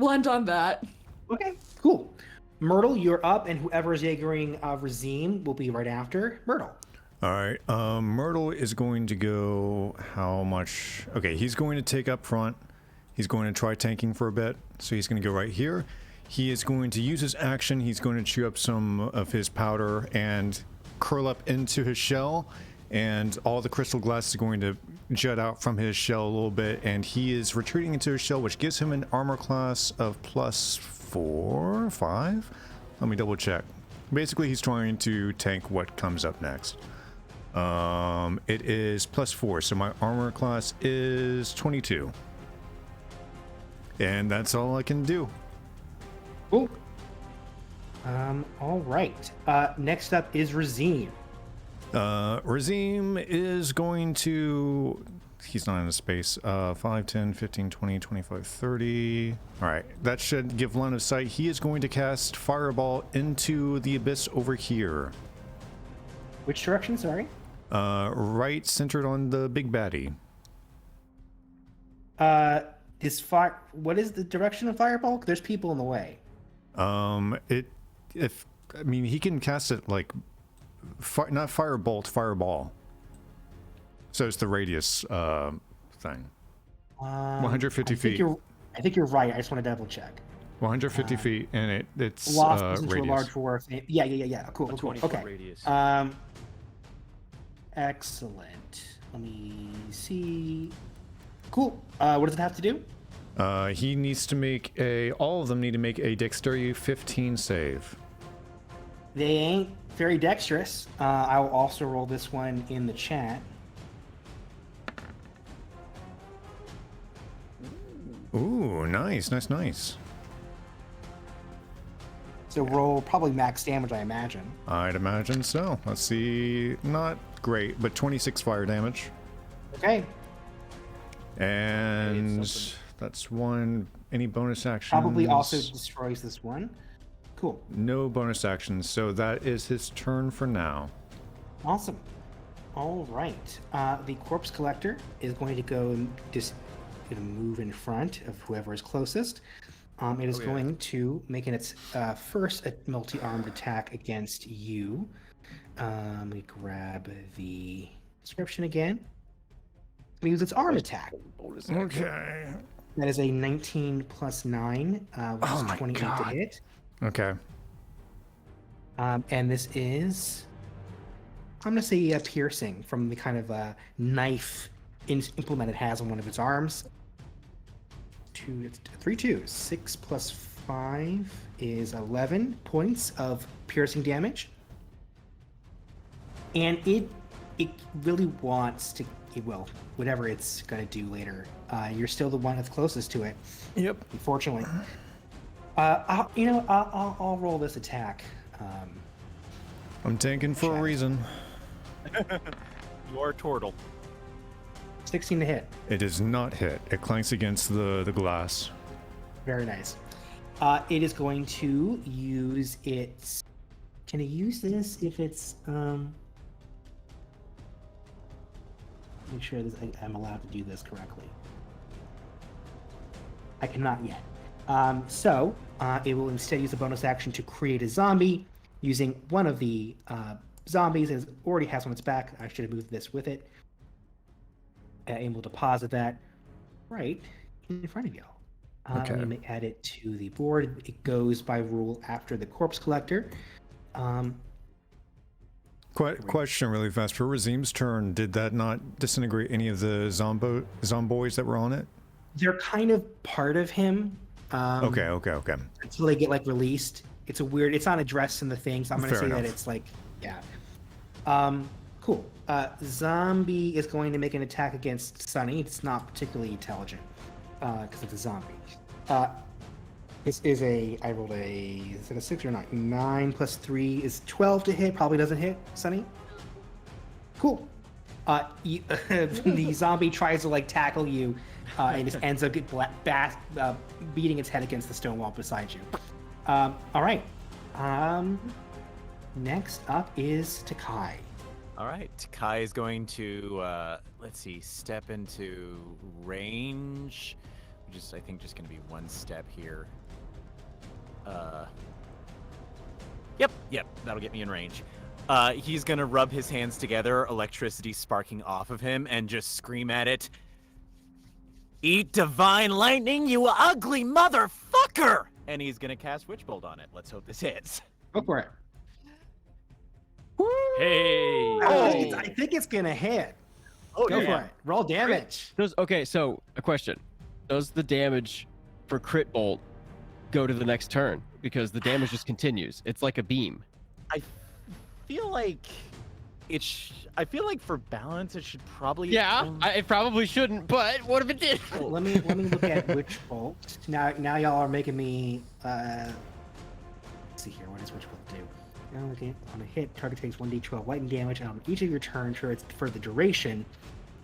end on that. Okay, cool. Myrtle, you're up, and whoever is Jaegering Razim will be right after Myrtle. All right. Myrtle is going to go how much? Okay, he's going to take up front. He's going to try tanking for a bit. So he's going to go right here. He is going to use his action. He's going to chew up some of his powder and curl up into his shell. And all the crystal glass is going to jet out from his shell a little bit. And he is retreating into his shell, which gives him an armor class of +4, 5? Let me double check. Basically, he's trying to tank what comes up next. It is +4, so my armor class is 22. And that's all I can do. Cool. All right. Next up is Razim. Razim is going to... He's not in a space. 5, 10, 15, 20, 25, 30. All right. That should give line of sight. He is going to cast Fireball into the abyss over here. Which direction, sorry? Right centered on the big baddie. What is the direction of Fireball? There's people in the way. He can cast it like... not Firebolt, Fireball. So it's the radius thing. 150 feet. I think you're right. I just want to double check. 150 feet, and it's lost into a radius. large dwarf. Yeah. Cool. 20-foot Okay. radius. Excellent. Let me see. Cool. What does it have to do? He needs to make all of them need to make a dexterity 15 save. They ain't very dexterous. I will also roll this one in the chat. Ooh, nice. So roll probably max damage, I imagine. I'd imagine so. Let's see. Not great, but 26 fire damage. Okay. And that's one. Any bonus actions? Probably also destroys this one. Cool. No bonus actions, so that is his turn for now. Awesome. All right. The corpse collector is going to go and just move in front of whoever is closest. It is going to make its first multi-armed attack against you. Let me grab the description again. It's going to use its arm attack. Okay. That is a 19 plus 9, which is 28 to hit. Okay. And this is, I'm going to say piercing from the kind of knife implement it has on one of its arms. 3 2s. 6 plus 5 is 11 points of piercing damage. And it really wants to, whatever it's going to do later. You're still the one that's closest to it. Yep. Unfortunately. I'll roll this attack. I'm tanking for a reason. You are a turtle. 16 to hit. It does not hit. It clanks against the glass. Very nice. It is going to use its... Can it use this if it's... make sure this, I'm allowed to do this correctly. I cannot yet. So it will instead use a bonus action to create a zombie using one of the zombies. It already has on its back. I should have moved this with it. Able to deposit that right in front of you. Okay. Let me add it to the board. It goes by rule after the corpse collector. Question really fast. For Razim's turn, did that not disintegrate any of the zomboids that were on it? They're kind of part of him. Okay. Until they get like released. It's a weird. It's not addressed in the thing, so I'm gonna Fair say enough. that it's like, yeah. Cool. Zombie is going to make an attack against Sunny. It's not particularly intelligent because it's a zombie. This is a. I rolled a. Is it a 6 or not? 9 plus 3 is 12 to hit. Probably doesn't hit, Sunny. Cool. The zombie tries to like tackle you, and just ends up beating its head against the stone wall beside you. All right. Next up is Takai. All right, Takai is going to let's see, step into range, which is I think just going to be one step here. Yep, that'll get me in range. He's gonna rub his hands together, electricity sparking off of him, and just scream at it. Eat divine lightning, you ugly motherfucker! And he's gonna cast Witch Bolt on it. Let's hope this hits. Go for it. Hey. I think it's gonna hit. Oh, Go yeah. for it. Roll damage. So a question. Does the damage for crit bolt go to the next turn? Because the damage just continues. It's like a beam. I feel like I feel like for balance it should probably. It probably shouldn't, but what if it did? Let me look at Witch Bolt. Now y'all are making me. Let's see here. What does Witch Bolt do? Now looking on a hit, target takes 1d12 lightning damage, and on each of your turns for the duration,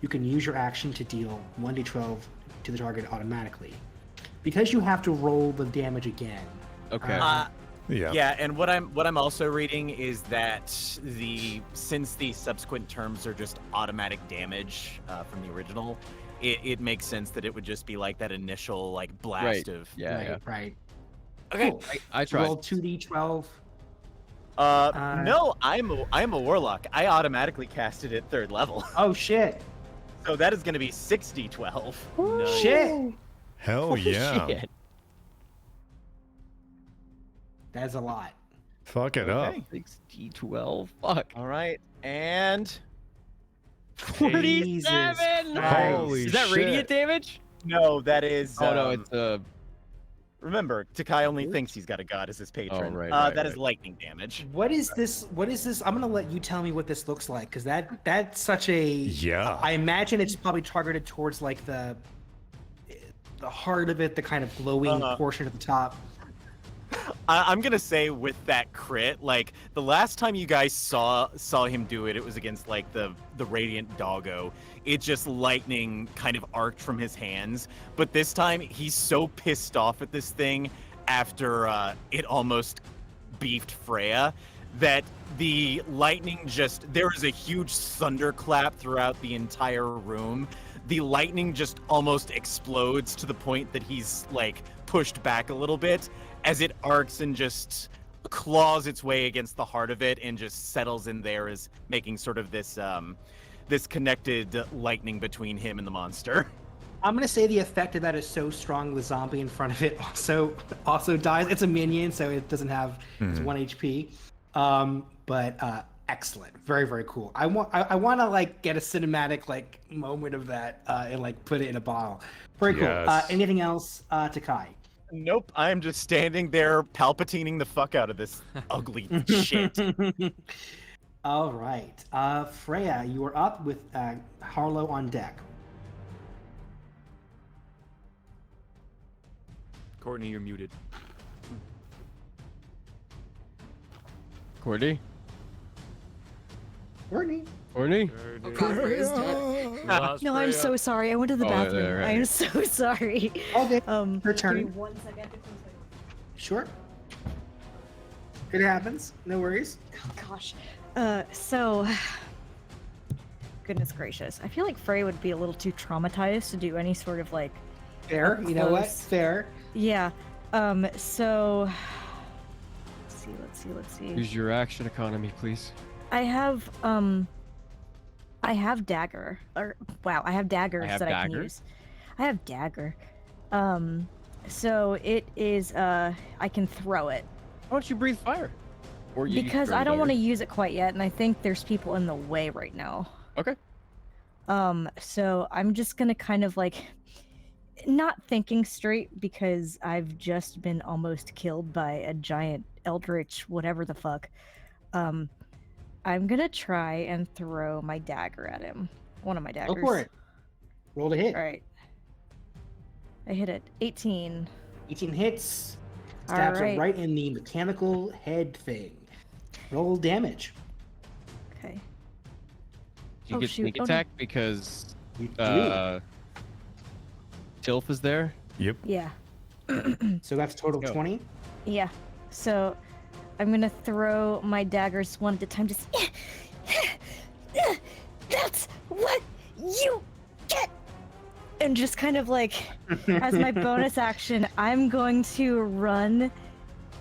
you can use your action to deal 1d12 to the target automatically. Because you have to roll the damage again. Okay. Yeah, and what I'm also reading is that since the subsequent terms are just automatic damage from the original, it makes sense that it would just be like that initial like blast of. Right. Okay. Cool. I tried. Roll 2d12. No, I'm a warlock. I automatically cast it at 3rd level. Oh shit! So that is going to be 6d12. Nice. Shit! Hell yeah. Shit. That's a lot. Fuck it up. 6d12. Fuck. All right, and 47. Holy Is that shit. radiant damage? no, that is. Oh no, it's Remember, Takai only thinks he's got a god as his patron. right, That is right. lightning damage. What is this? I'm gonna let you tell me what this looks like, because that's such a. Yeah. I imagine it's probably targeted towards like the heart of it, the kind of glowing portion at the top. I'm gonna say with that crit, like the last time you guys saw him do it, it was against like the radiant doggo. It just lightning kind of arced from his hands. But this time he's so pissed off at this thing after it almost beefed Freya that the lightning there is a huge thunderclap throughout the entire room. The lightning just almost explodes to the point that he's like pushed back a little bit as it arcs and just claws its way against the heart of it and just settles in there, as making sort of this this connected lightning between him and the monster. I'm gonna say the effect of that is so strong the zombie in front of it also dies. It's a minion, so it doesn't have it's 1 HP. But excellent, very very cool. I want to like get a cinematic like moment of that and like put it in a bottle. Very cool. Yes. Anything else, Takai? Nope, I'm just standing there palpatining the fuck out of this ugly shit. All right, Freya, you are up with Harlow on deck. Courtney, you're muted. Courtney? Courtney. Courtney? Oh god, Freya's dead. No, I'm so sorry. I went to the Oh, yeah, bathroom. right. I am so sorry. Okay. Her Her turn. Give me 1 second. Sure. It happens. No worries. Oh gosh. So goodness gracious. I feel like Frey would be a little too traumatized to do any sort of like. Fair. You know what? Close. Fair. Yeah. So. Let's see. Use your action economy, please. I have dagger. Or wow, I have daggers have that I can dagger? use. I have dagger. So it is I can throw it. Why don't you breathe fire? Or you Because I don't want to use it quite yet, and I think there's people in the way right now. Okay. So I'm just gonna kind of like not thinking straight because I've just been almost killed by a giant eldritch whatever the fuck. I'm gonna try and throw my dagger at him. One of my daggers. Go for it. Roll to hit. All right. I hit it. 18. 18 hits. All Stabs right. it right in the mechanical head thing. Roll damage. Okay. Do you Oh, get shoot. sneak Oh, no. attack because You do. Tilth is there? Yep. Yeah. So that's total Let's go. 20. Yeah. So I'm gonna throw my daggers one at a time. Just. That's what you get. And just kind of like, as my bonus action, I'm going to run,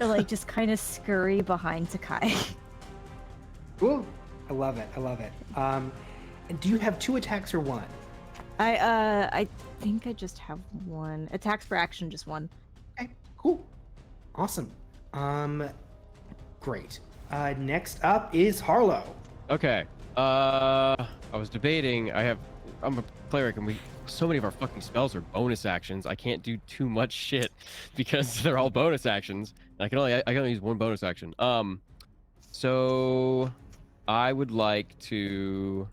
or like just kind of scurry behind Takai. Cool. I love it. I love it. And do you have 2 attacks or 1? I think I just have one. Attacks for action, just one. Okay. Cool. Awesome. Great. Next up is Harlow. Okay. I was debating. I'm a cleric, and so many of our fucking spells are bonus actions. I can't do too much shit because they're all bonus actions. And I can only use one bonus action. So I would like to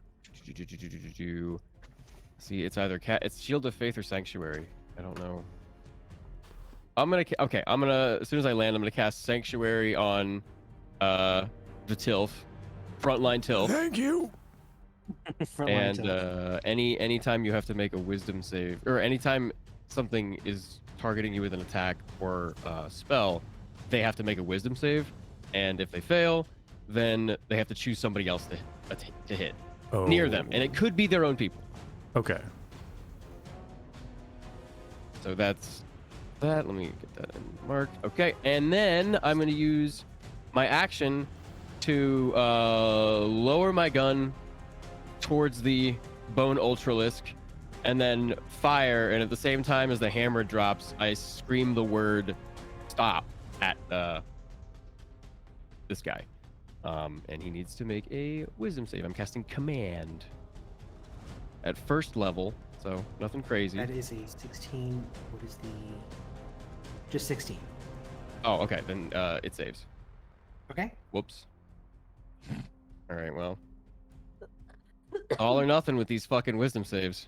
see. It's either it's Shield of Faith or Sanctuary. I don't know. I'm gonna as soon as I land, I'm gonna cast Sanctuary on the Tilth, frontline Tilth. Thank you. Frontline And anytime you have to make a Wisdom save, or anytime something is targeting you with an attack or spell, they have to make a Wisdom save, and if they fail, then they have to choose somebody else to hit near them, and it could be their own people. Okay. So that's that. Let me get that in marked. Okay, and then I'm going to use my action to lower my gun towards the Bone Ultralisk, and then fire, and at the same time as the hammer drops, I scream the word "stop" at this guy. And he needs to make a Wisdom save. I'm casting Command at first level, so nothing crazy. That is a 16. What is the... Just 16. Oh, okay, then it saves. Okay. Whoops. All right, well, all or nothing with these fucking Wisdom saves.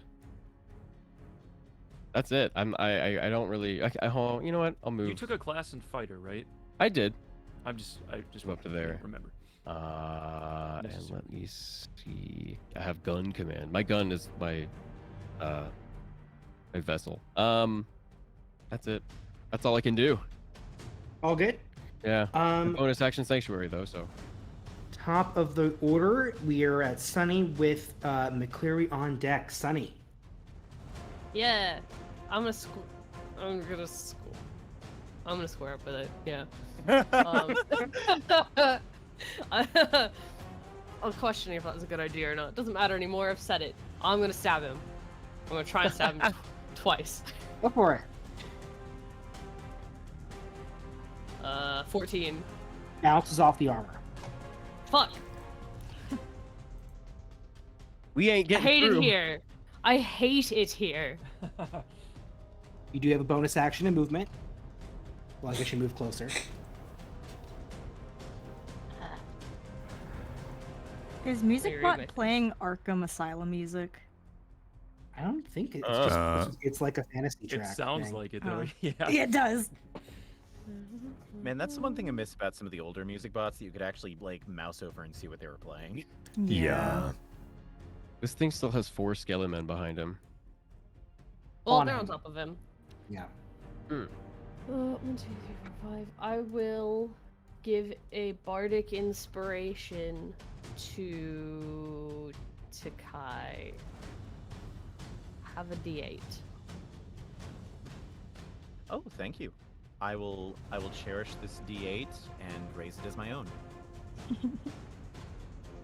That's it. I don't really. You know what? I'll move. You took a class in fighter, right? I did. I just Go up to there. remember. And let me see. I have gun command. My gun is my vessel. That's it. That's all I can do. All good? Yeah. Bonus action Sanctuary though, so. Top of the order, we are at Sunny with McCleary on deck. Sunny. Yeah, I'm gonna square up with it. Yeah. I'm questioning if that was a good idea or not. Doesn't matter anymore. I've said it. I'm gonna stab him. I'm gonna try and stab him twice. Go for it. 14. Bounces off the armor. Fuck. We ain't I getting hate through. it here. I hate it here. You do have a bonus action and movement. Well, I guess you move closer. Is music Read not my- playing Arkham Asylum music? I don't think it's it's like a fantasy track. It sounds thing. like it though. Oh. Yeah. Yeah, it does. Man, that's the one thing I miss about some of the older music bots, that you could actually like mouse over and see what they were playing. Yeah. This thing still has 4 skeleton behind him. Well, On they're him. on top of him. Yeah. 1, 2, 3, 4, 5. I will give a bardic inspiration to to Kai. Have a D8. Oh, thank you. I will cherish this D8 and raise it as my own.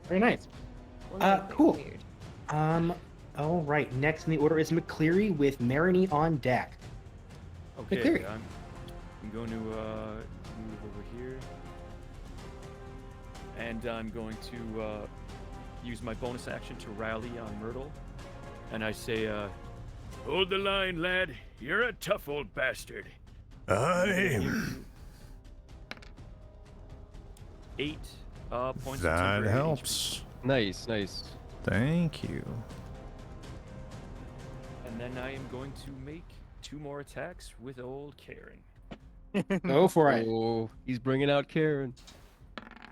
Very nice. Cool. All right. Next in the order is McCleary with Marini on deck. Okay, McCleary. I'm going to move over here. And I'm going to use my bonus action to rally on Myrtle. And I say, hold the line, lad. You're a tough old bastard. Aye. 8 points of That temporary helps. Nice, nice. Thank you. HP. And then I am going to make 2 more attacks with old Karen. Go for it. Oh, he's bringing out Karen.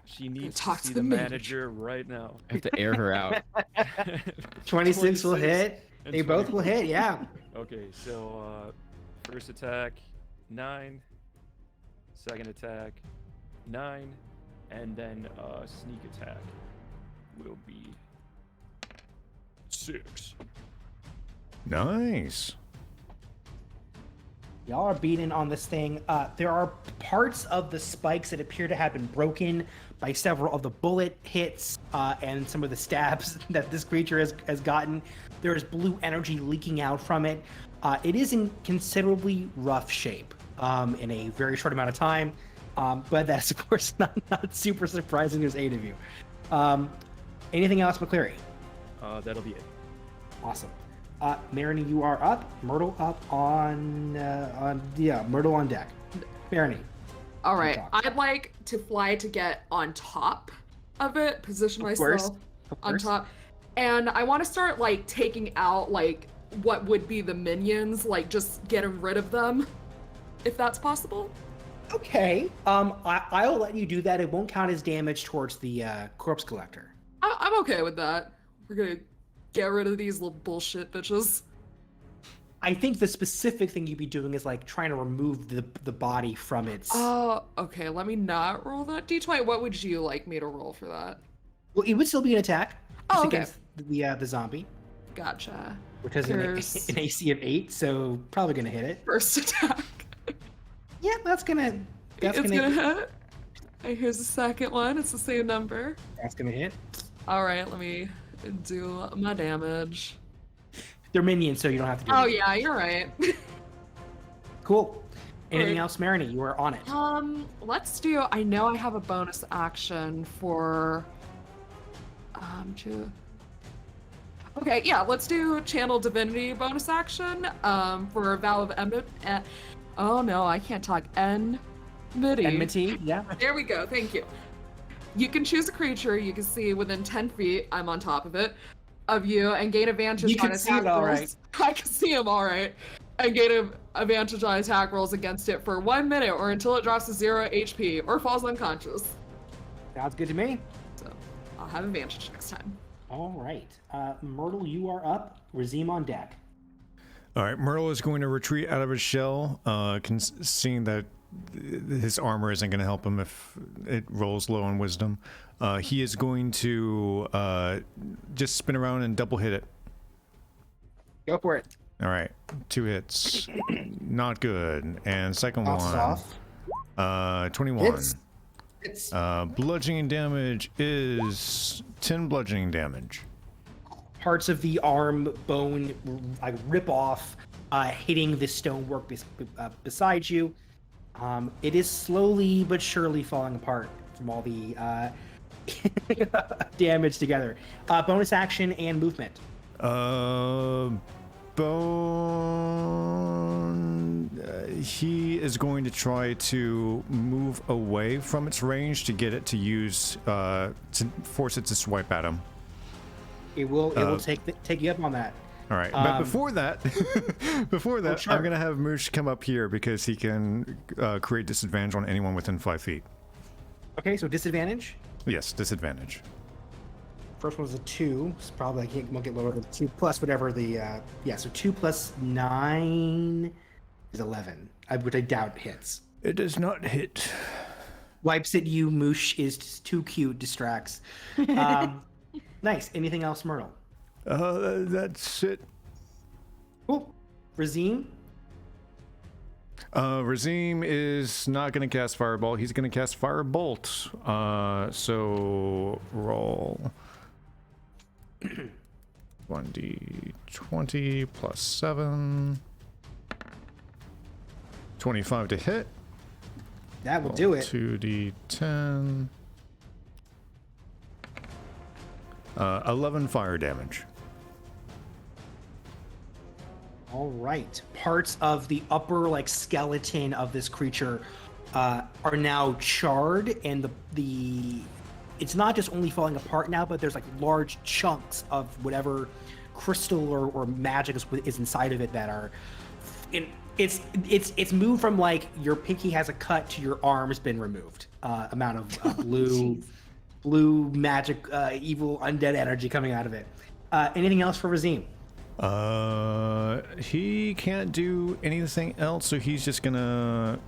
She needs to talk see to the the manager right now. I have to air her out. 26 will hit. and They both will 20. hit, yeah. Okay, so first attack, 9. Second attack, 9. And then sneak attack will be 6. Nice. Y'all are beating on this thing. There are parts of the spikes that appear to have been broken by several of the bullet hits and some of the stabs that this creature has gotten. There is blue energy leaking out from it. It is in considerably rough shape in a very short amount of time. But that's, of course, not super surprising. There's 8 of you. Anything else, McCleary? That'll be it. Awesome. Marini, you are up. Myrtle up on Myrtle on deck. Marini. All right, talk. I'd like to fly to get on top of it, position myself on top, and I want to start like taking out like what would be the minions, like just getting rid of them, if that's possible. Okay. I'll let you do that. It won't count as damage towards the corpse collector. I'm okay with that. We're gonna get rid of these little bullshit bitches. I think the specific thing you'd be doing is like trying to remove the body from its. Oh, okay. Let me not roll that d20. What would you like me to roll for that? Well, it would still be an attack. Oh, just okay. Against the zombie, Gotcha. which has an AC of 8, so probably gonna hit it. First attack. Yeah, that's gonna It's gonna hit. And here's the second one. It's the same number. That's gonna hit. All right, let me do my damage. They're minions, so you don't have to do Oh anything. yeah, you're right. Cool. Anything Alright. else, Marini? You are on it. Let's do. I know I have a bonus action for. Okay, yeah, let's do Channel Divinity bonus action. For Vow of Enmity. Oh no, I can't talk. Enmity. Enmity, yeah. There we go. Thank you. You can choose a creature you can see within 10 feet. I'm on top of it. Of you and gain advantage You on can see attack it all rolls. right. I can see him all right. And gain advantage on attack rolls against it for 1 minute or until it drops to 0 HP or falls unconscious. Sounds good to me. So I'll have advantage next time. All right. Myrtle, you are up. Razim on deck. All right, Myrtle is going to retreat out of his shell, seeing that his armor isn't going to help him if it rolls low on wisdom. He is going to just spin around and double hit it. Go for it. All right, 2 hits. Not good. And second Toss one, off. 21. It's Bludgeoning damage is 10 bludgeoning damage. parts of the arm bone like rip off, hitting the stonework beside you. It is slowly but surely falling apart from all the damage together. Bonus action and movement. Bone. He is going to try to move away from its range to get it to use to force it to swipe at him. It will take you up on that. All right, but before that, sure. I'm gonna have Moosh come up here because he can create disadvantage on anyone within 5 feet. Okay, so disadvantage. Yes, disadvantage. First one was a 2. So probably won't get lower than 2 plus whatever the so 2 plus 9 is 11, which I doubt hits. It does not hit. Wipes at you. Moosh is too cute. Distracts. Nice. Anything else, Myrtle? That's it. Cool. Razim? Razim is not going to cast Fireball. He's going to cast Firebolt. So roll 1d20 plus 7. 25 to hit. That will do it. 2d10. 11 fire damage. All right. Parts of the upper like skeleton of this creature are now charred, and the it's not just only falling apart now, but there's like large chunks of whatever crystal or magic is inside of it that are. It's moved from like your pinky has a cut to your arm's been removed. Amount of blue magic, evil undead energy coming out of it. Anything else for Razim? He can't do anything else, so he's just gonna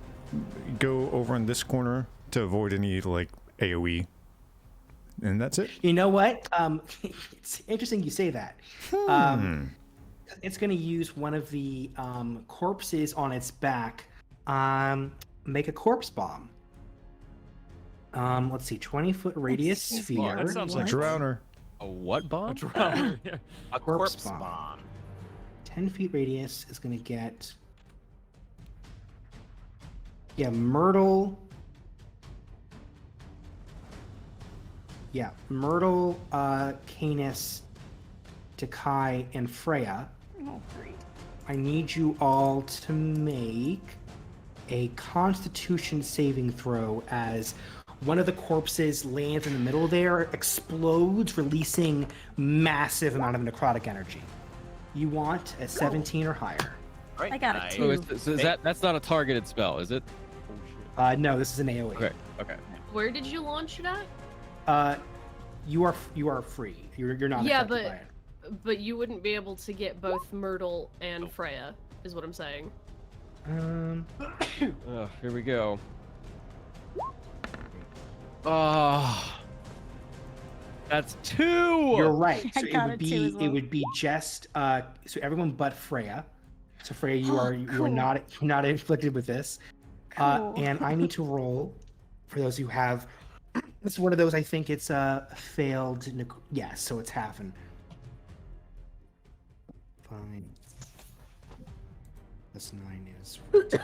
go over in this corner to avoid any like AoE, and that's it. You know what? It's interesting you say that. It's gonna use one of the corpses on its back. Make a corpse bomb. Let's see, 20-foot radius sphere. That sounds like Drowner. A what bomb? A corpse bomb. 10 feet radius is going to get. Yeah, Myrtle. Yeah, Myrtle, Canis, Takai, and Freya. Oh, great. I need you all to make a Constitution saving throw as one of the corpses lands in the middle there, explodes, releasing massive amount of necrotic energy. You want a 17 or higher. Right. I got it nice. too. So is that's not a targeted spell, is it? No, this is an AoE. Okay. Okay. Where did you launch it at? You are free. You're not Yeah, affected by it. but you wouldn't be able to get both Myrtle and Freya, is what I'm saying. Here we go. Oh, that's 2. You're right. I So got it too as well. it would be just so everyone but Freya. So Freya, you are Cool. not inflicted with this. Cool. And I need to roll for those who have. This is one of those. I think it's failed. Yes, so it's half and. Fine. This 9 is 14.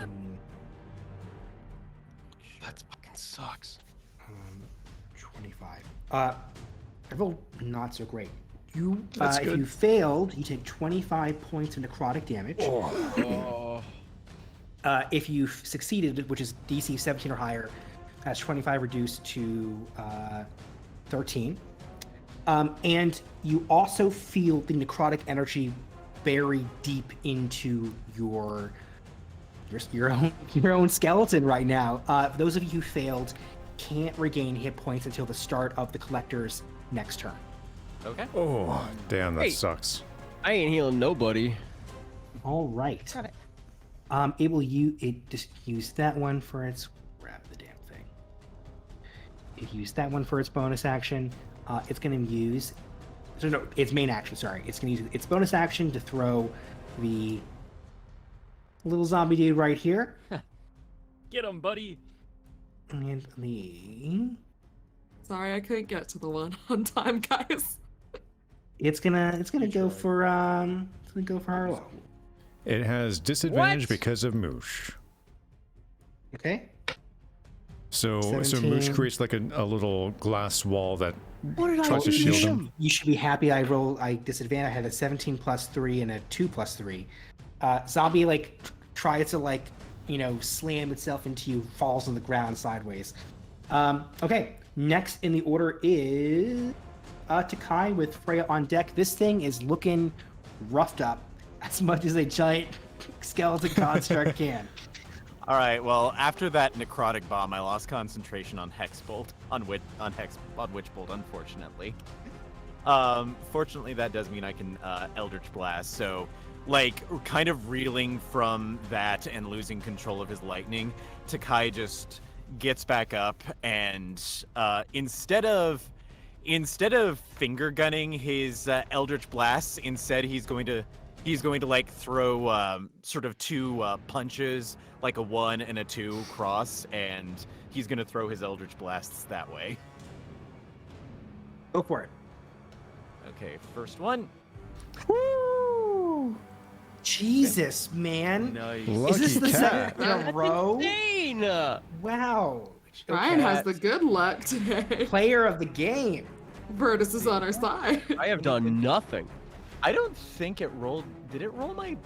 That fucking sucks. 25. I rolled not so great. You, That's if good. you failed, you take 25 points of necrotic damage. Oh. If you succeeded, which is DC 17 or higher, that's 25 reduced to 13. And you also feel the necrotic energy buried deep into your own skeleton right now. Those of you who failed can't regain hit points until the start of the collector's next turn. Okay. Oh, damn, that Hey. sucks. I ain't healing nobody. All right. Got it. Able just use that one for its grab the damn thing. It used that one for its bonus action. It's going to use its main action. Sorry, it's going to use its bonus action to throw the little zombie dude right here. Get him, buddy. And the Sorry, I couldn't get to the one on time, guys. it's gonna go for Harlow. It has disadvantage What? because of Moosh. Okay. So 17. Moosh creates like a little glass wall that What did tries to shield him. You should be happy. I disadvantage. I had a 17 plus 3 and a 2 plus 3. Zombie tries to slam itself into you, falls on the ground sideways. Okay, next in the order is Takai with Freya on deck. This thing is looking roughed up as much as a giant skeleton construct can. All right. Well, after that necrotic bomb, I lost concentration on Hexbolt, on Witchbolt, unfortunately. Fortunately, that does mean I can Eldritch Blast. So, kind of reeling from that and losing control of his lightning, Takai just gets back up and instead of instead of finger gunning his Eldritch Blasts, instead he's going to like throw sort of two punches, like a 1 and a 2 cross, and he's going to throw his Eldritch Blasts that way. Go for it. Okay, first one. Woo! Jesus, man. Nice. Is this the cat. second in a row? Insane! Wow. Ryan has Okay. the good luck today. Player of the game. Virtus is on our side. I have done nothing. I don't think it rolled. Did it roll my?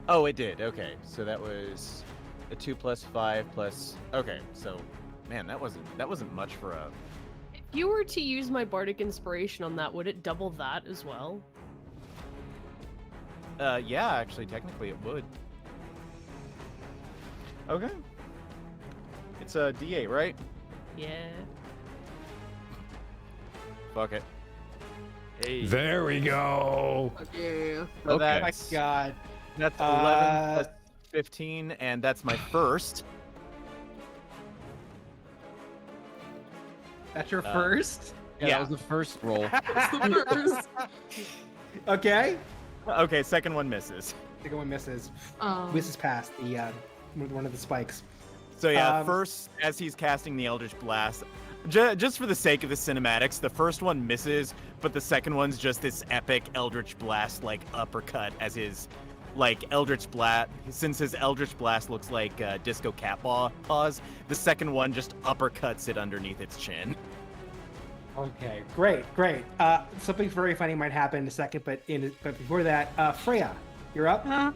Oh, it did. Okay, so that was a 2 plus 5 plus. Okay, so man, that wasn't much for a. If you were to use my bardic inspiration on that, would it double that as well? Yeah, actually, technically it would. Okay. It's a D8, right? Yeah. Fuck it. Hey. There we go. Yeah. So Okay. Oh my that's god. 11 plus 15, and that's my first. That's your first? Yeah, Yeah. that was the first roll. First. Okay. Okay, second one misses. Second one misses. Um, Misses past the one of the spikes. So yeah, Um, first, as he's casting the Eldritch Blast, just for the sake of the cinematics, the first one misses, but the second one's just this epic Eldritch Blast like uppercut as his like Eldritch Blast. Since his Eldritch Blast looks like Disco Cat Paws, the second one just uppercuts it underneath its chin. Okay, great. Something very funny might happen in a second, but before that, Freya, you're up.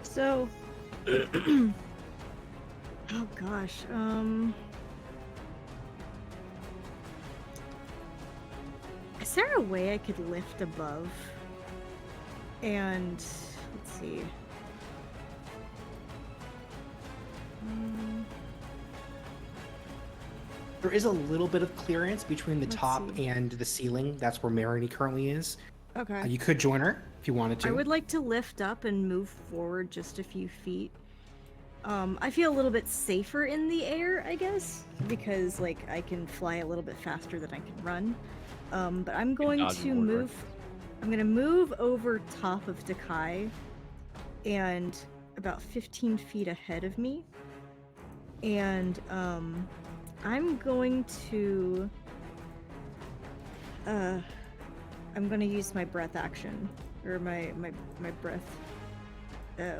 So, oh gosh, is there a way I could lift above? And let's see. There is a little bit of clearance between the Let's top see. and the ceiling. That's where Marini currently is. Okay. You could join her if you wanted to. I would like to lift up and move forward just a few feet. I feel a little bit safer in the air, I guess, because like I can fly a little bit faster than I can run. But I'm going dodge to more, right? move. I'm gonna move over top of Dakai, and about 15 feet ahead of me, and I'm going to. I'm gonna use my breath action, or my breath.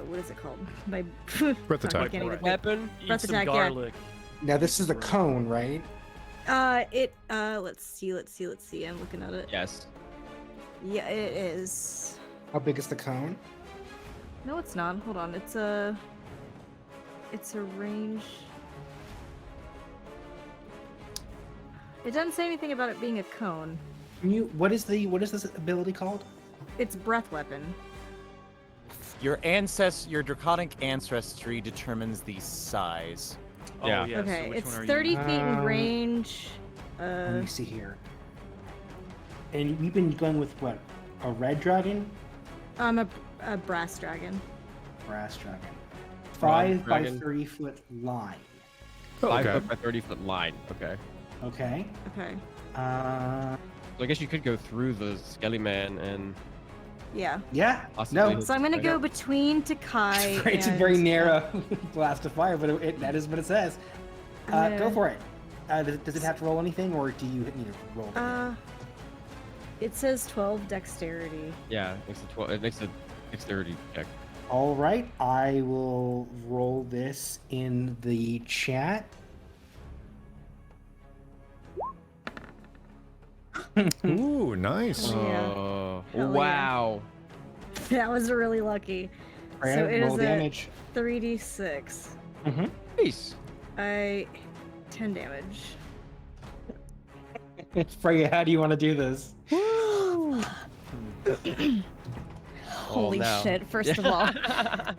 What is it called? My Breath I attack. can't even think. Weapon? Eat Breath some attack, yeah. garlic. Now this is a cone, right? Let's see. I'm looking at it. Yes. Yeah, it is. How big is the cone? No, it's not. Hold on. It's a range. It doesn't say anything about it being a cone. What is this ability called? It's breath weapon. Your draconic ancestry determines the size. Oh, Yeah. yeah. Okay, so which it's one are 30 you? feet in Um, range. Let me see here. And we've been going with what? A red dragon? I'm a brass dragon. Brass dragon. Bronze 5 by dragon. 30 foot line. 5 Okay. foot by 30 foot line. Okay. Okay. Okay. So I guess you could go through the Skelly Man and Yeah. Yeah. possibly. No. So I'm gonna I go know. between Takai It's a and... very narrow blast of fire, but that is what it says. I'm Go gonna- for it. Does it have to roll anything, or do you need to roll? It says 12 dexterity. Yeah, it makes a 12. It makes a dexterity check. All right, I will roll this in the chat. Ooh, nice. Yeah. Oh, Hell yeah. wow. That was really lucky. Freya, So it roll is a damage. 3d6. Nice. 10 damage. Freya, how do you want to do this? Holy no. shit, first of all.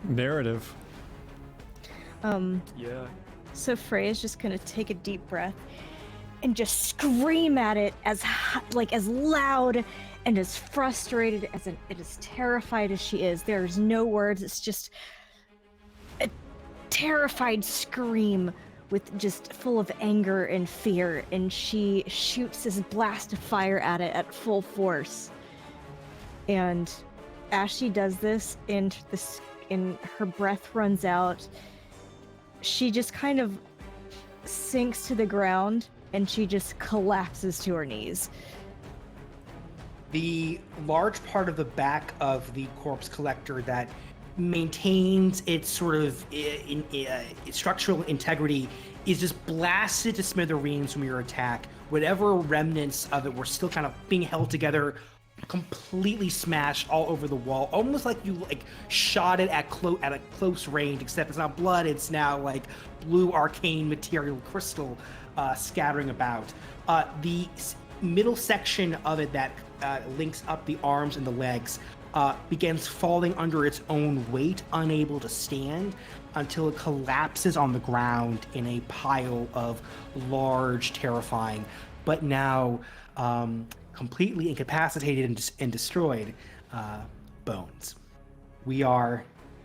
Narrative. Yeah. So Freya's just gonna take a deep breath and just scream at it as loud and as frustrated as terrified as she is. There's no words. It's just a terrified scream with just full of anger and fear, and she shoots this blast of fire at it at full force. And as she does this, and her breath runs out, she just kind of sinks to the ground, and she just collapses to her knees. The large part of the back of the corpse collector that maintains its sort of its structural integrity is just blasted to smithereens from your attack. Whatever remnants of it were still kind of being held together, completely smashed all over the wall, almost like you shot it at a close range, except it's not blood, it's now like blue arcane material crystal scattering about. The middle section of it that links up the arms and the legs begins falling under its own weight, unable to stand, until it collapses on the ground in a pile of large, terrifying, but now completely incapacitated and destroyed bones. We are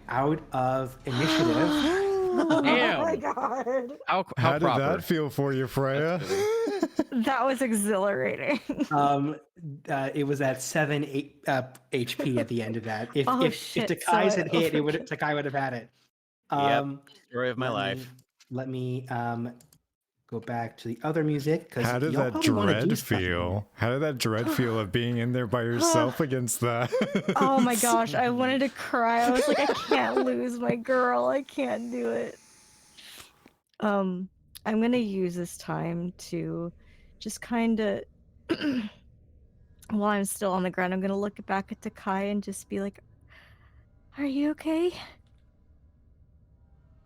out of initiative. Damn. Oh my god. How did proper. that feel for you, Freya? That was exhilarating. It was at 7 HP at the end of that. If Shit, Takai's so had hit, Takai would have had it. Story of my life. Let me go back to the other music. How did that dread feel? How did that dread feel of being in there by yourself against that? Oh my gosh, I wanted to cry. I was like, I can't lose my girl. I can't do it. I'm gonna use this time to just kind of, while I'm still on the ground, I'm gonna look back at Takai and just be like, "Are you okay?"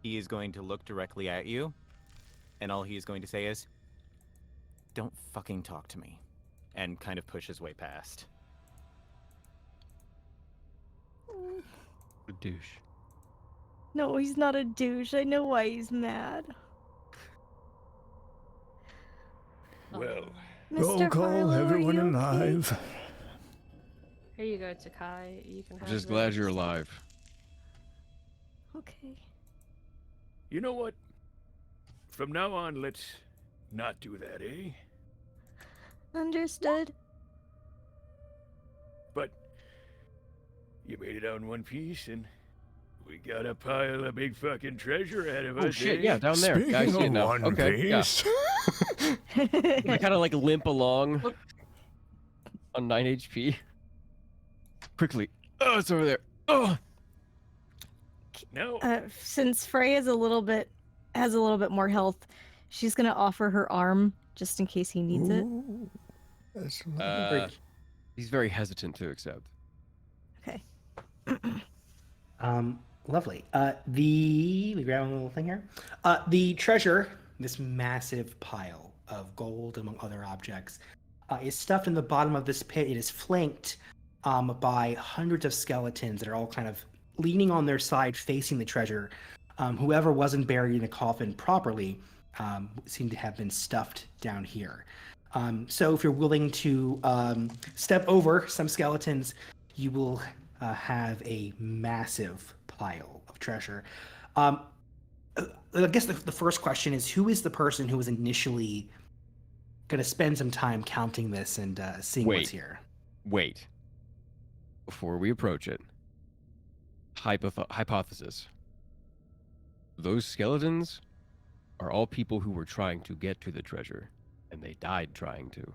He is going to look directly at you, and all he is going to say is, "Don't fucking talk to me," and kind of push his way past. A douche. No, he's not a douche. I know why he's mad. Well, Mr. Harlow, are you okay? Here you go, Takai. You can have Just this. glad you're alive. Okay. you know what? From now on, let's not do that, eh? Understood. But you made it out in one piece, and we got a pile of big fucking treasure ahead of us. Oh shit, eh? yeah, down there. Speaking I see it of now. One Okay, yeah. Piece. I kind of like limp along on 9 HP. Quickly. Oh, it's over there. Oh. No. Since Frey has a little bit more health, she's gonna offer her arm just in case he needs it. Ooh, that's lovely. He's very hesitant to accept. Okay. Lovely. We grab a little thing here. The treasure, this massive pile of gold among other objects, is stuffed in the bottom of this pit. It is flanked by hundreds of skeletons that are all kind of leaning on their side, facing the treasure. Whoever wasn't buried in a coffin properly seemed to have been stuffed down here. So if you're willing to step over some skeletons, you will have a massive pile of treasure. I guess the first question is, who is the person who was initially going to spend some time counting this and seeing what's here? Wait. Before we approach it, hypothesis. Those skeletons are all people who were trying to get to the treasure, and they died trying to.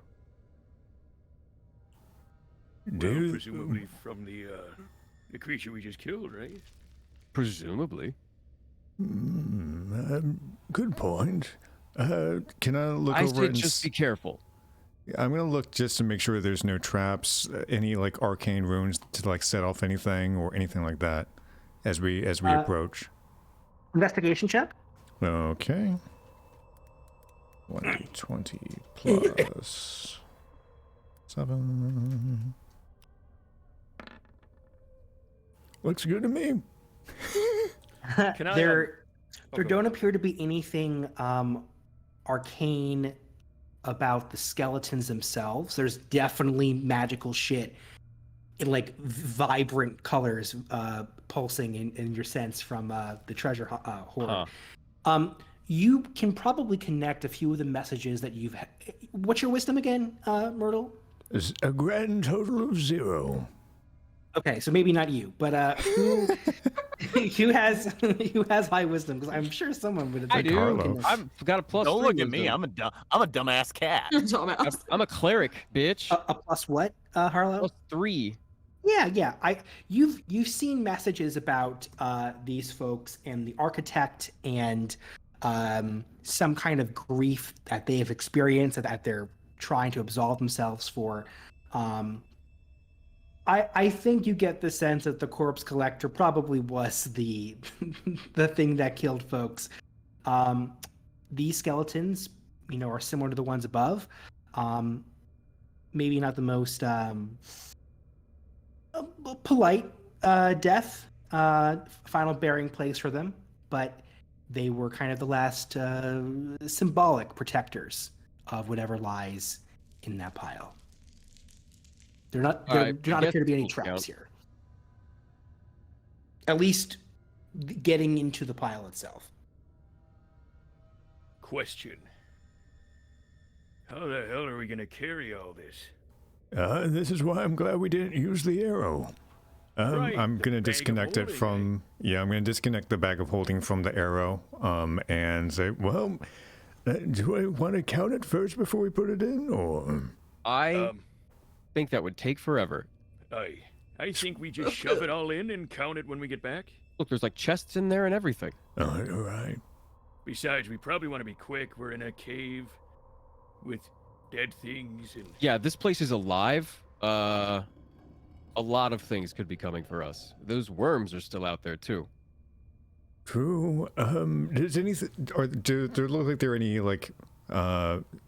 Well, presumably from the creature we just killed, right? Presumably. Good point. Can I look I over said and just be careful. I'm gonna look just to make sure there's no traps, any like arcane runes to like set off anything or anything like that as we approach. Investigation check. Okay. 1d20 plus 7. Looks good to me. Can I, there go don't appear to be anything arcane about the skeletons themselves. There's definitely magical shit in like vibrant colors pulsing in your sense from the treasure hoard. you can probably connect a few of the messages that you've. What's your wisdom again, Myrtle? It's a grand total of 0. Okay, so maybe not you, but who has high wisdom? Because I'm sure someone would. I do. Carlo. I've got a plus. Don't 3 look at me. wisdom. I'm a dumbass cat. Dumbass. I'm a cleric, bitch. A plus what, Harlow? Plus 3. Yeah. You've seen messages about these folks and the architect and some kind of grief that they have experienced that they're trying to absolve themselves for. I think you get the sense that the corpse collector probably was the the thing that killed folks. These skeletons, are similar to the ones above. Maybe not the most polite death, final burying place for them, but they were kind of the last symbolic protectors of whatever lies in that pile. There do not appear to be any traps here. At least getting into the pile itself. Question. How the hell are we gonna carry all this? This is why I'm glad we didn't use the arrow. Right, I'm the gonna bag of disconnect it holding, from. Yeah, I'm gonna disconnect the bag of holding from the arrow. And say, well, do I want to count it first before we put it in, or? I think that would take forever. I think we just shove it all in and count it when we get back. Look, there's like chests in there and everything. All right. Besides, we probably want to be quick. We're in a cave with dead things and Yeah, this place is alive. A lot of things could be coming for us. Those worms are still out there too. True. Does anything, or do there look like there are any like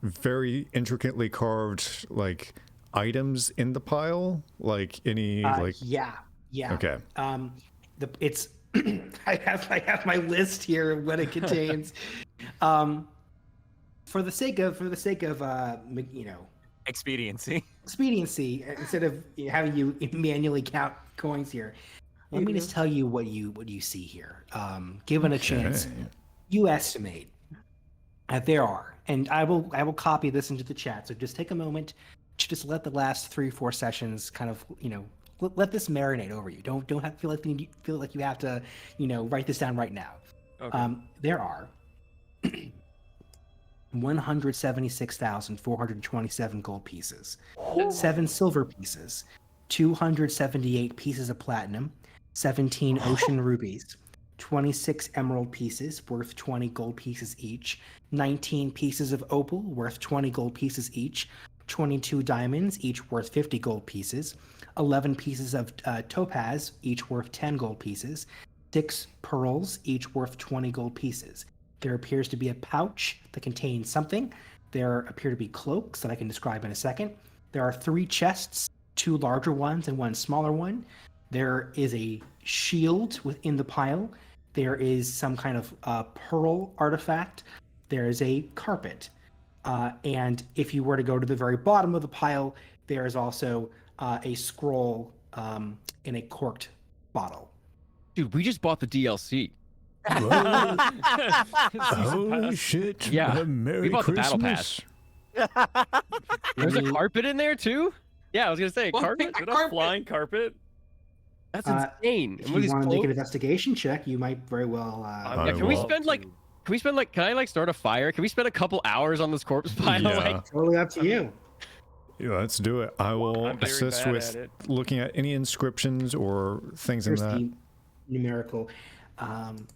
very intricately carved like items in the pile? Like any like? Yeah. Okay. It's I have my list here of what it contains. For the sake of Expediency. expediency, instead of having you manually count coins here, let me just tell you what you see here. Given a chance, you estimate that there are, and I will copy this into the chat. So just take a moment to just let the last 3-4 sessions kind of let this marinate over you. Don't feel like you have to write this down right now. Okay. There are 176,427 gold pieces, 7 silver pieces, 278 pieces of platinum, 17 ocean rubies, 26 emerald pieces worth 20 gold pieces each, 19 pieces of opal worth 20 gold pieces each, 22 diamonds, each worth 50 gold pieces, 11 pieces of topaz, each worth 10 gold pieces, 6 pearls, each worth 20 gold pieces. There appears to be a pouch that contains something. There appear to be cloaks that I can describe in a second. There are 3 chests, 2 larger ones and 1 smaller one. There is a shield within the pile. There is some kind of pearl artifact. There is a carpet. And if you were to go to the very bottom of the pile, there is also a scroll in a corked bottle. Dude, we just bought the DLC. Holy shit! Yeah, Merry we bought the Christmas. battle pass. There's a carpet in there too? Yeah, I was gonna say What? carpet. Is it a flying carpet? That's insane. If And what you are want to these make an clothes? investigation check, you might very well. Yeah, can we spend like? Can I like start a fire? Can we spend a couple hours on this corpse pile? Yeah. Like, Totally up to you. Yeah, let's do it. I will I'm very assist bad with at it. looking at any inscriptions or things in Here's that. the numerical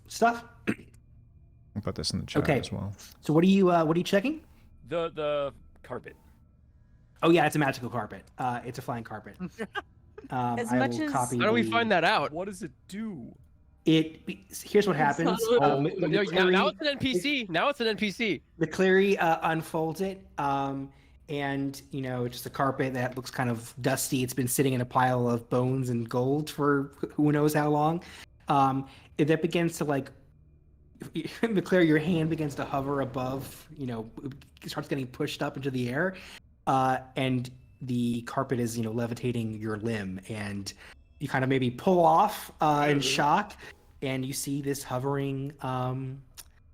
stuff. I'll put this in the chat Okay. as well. So what are you checking? The carpet. Oh yeah, it's a magical carpet. It's a flying carpet. As I much will as- copy how do we the- find that out? What does it do? Here's what happens. Oh, The now Clary- it's an NPC. Now it's an NPC. The Clary unfolds it, and just a carpet that looks kind of dusty. It's been sitting in a pile of bones and gold for who knows how long. That begins to like, McClary, your hand begins to hover above. It starts getting pushed up into the air, and the carpet is levitating your limb, and you kind of maybe pull off in shock, and you see this hovering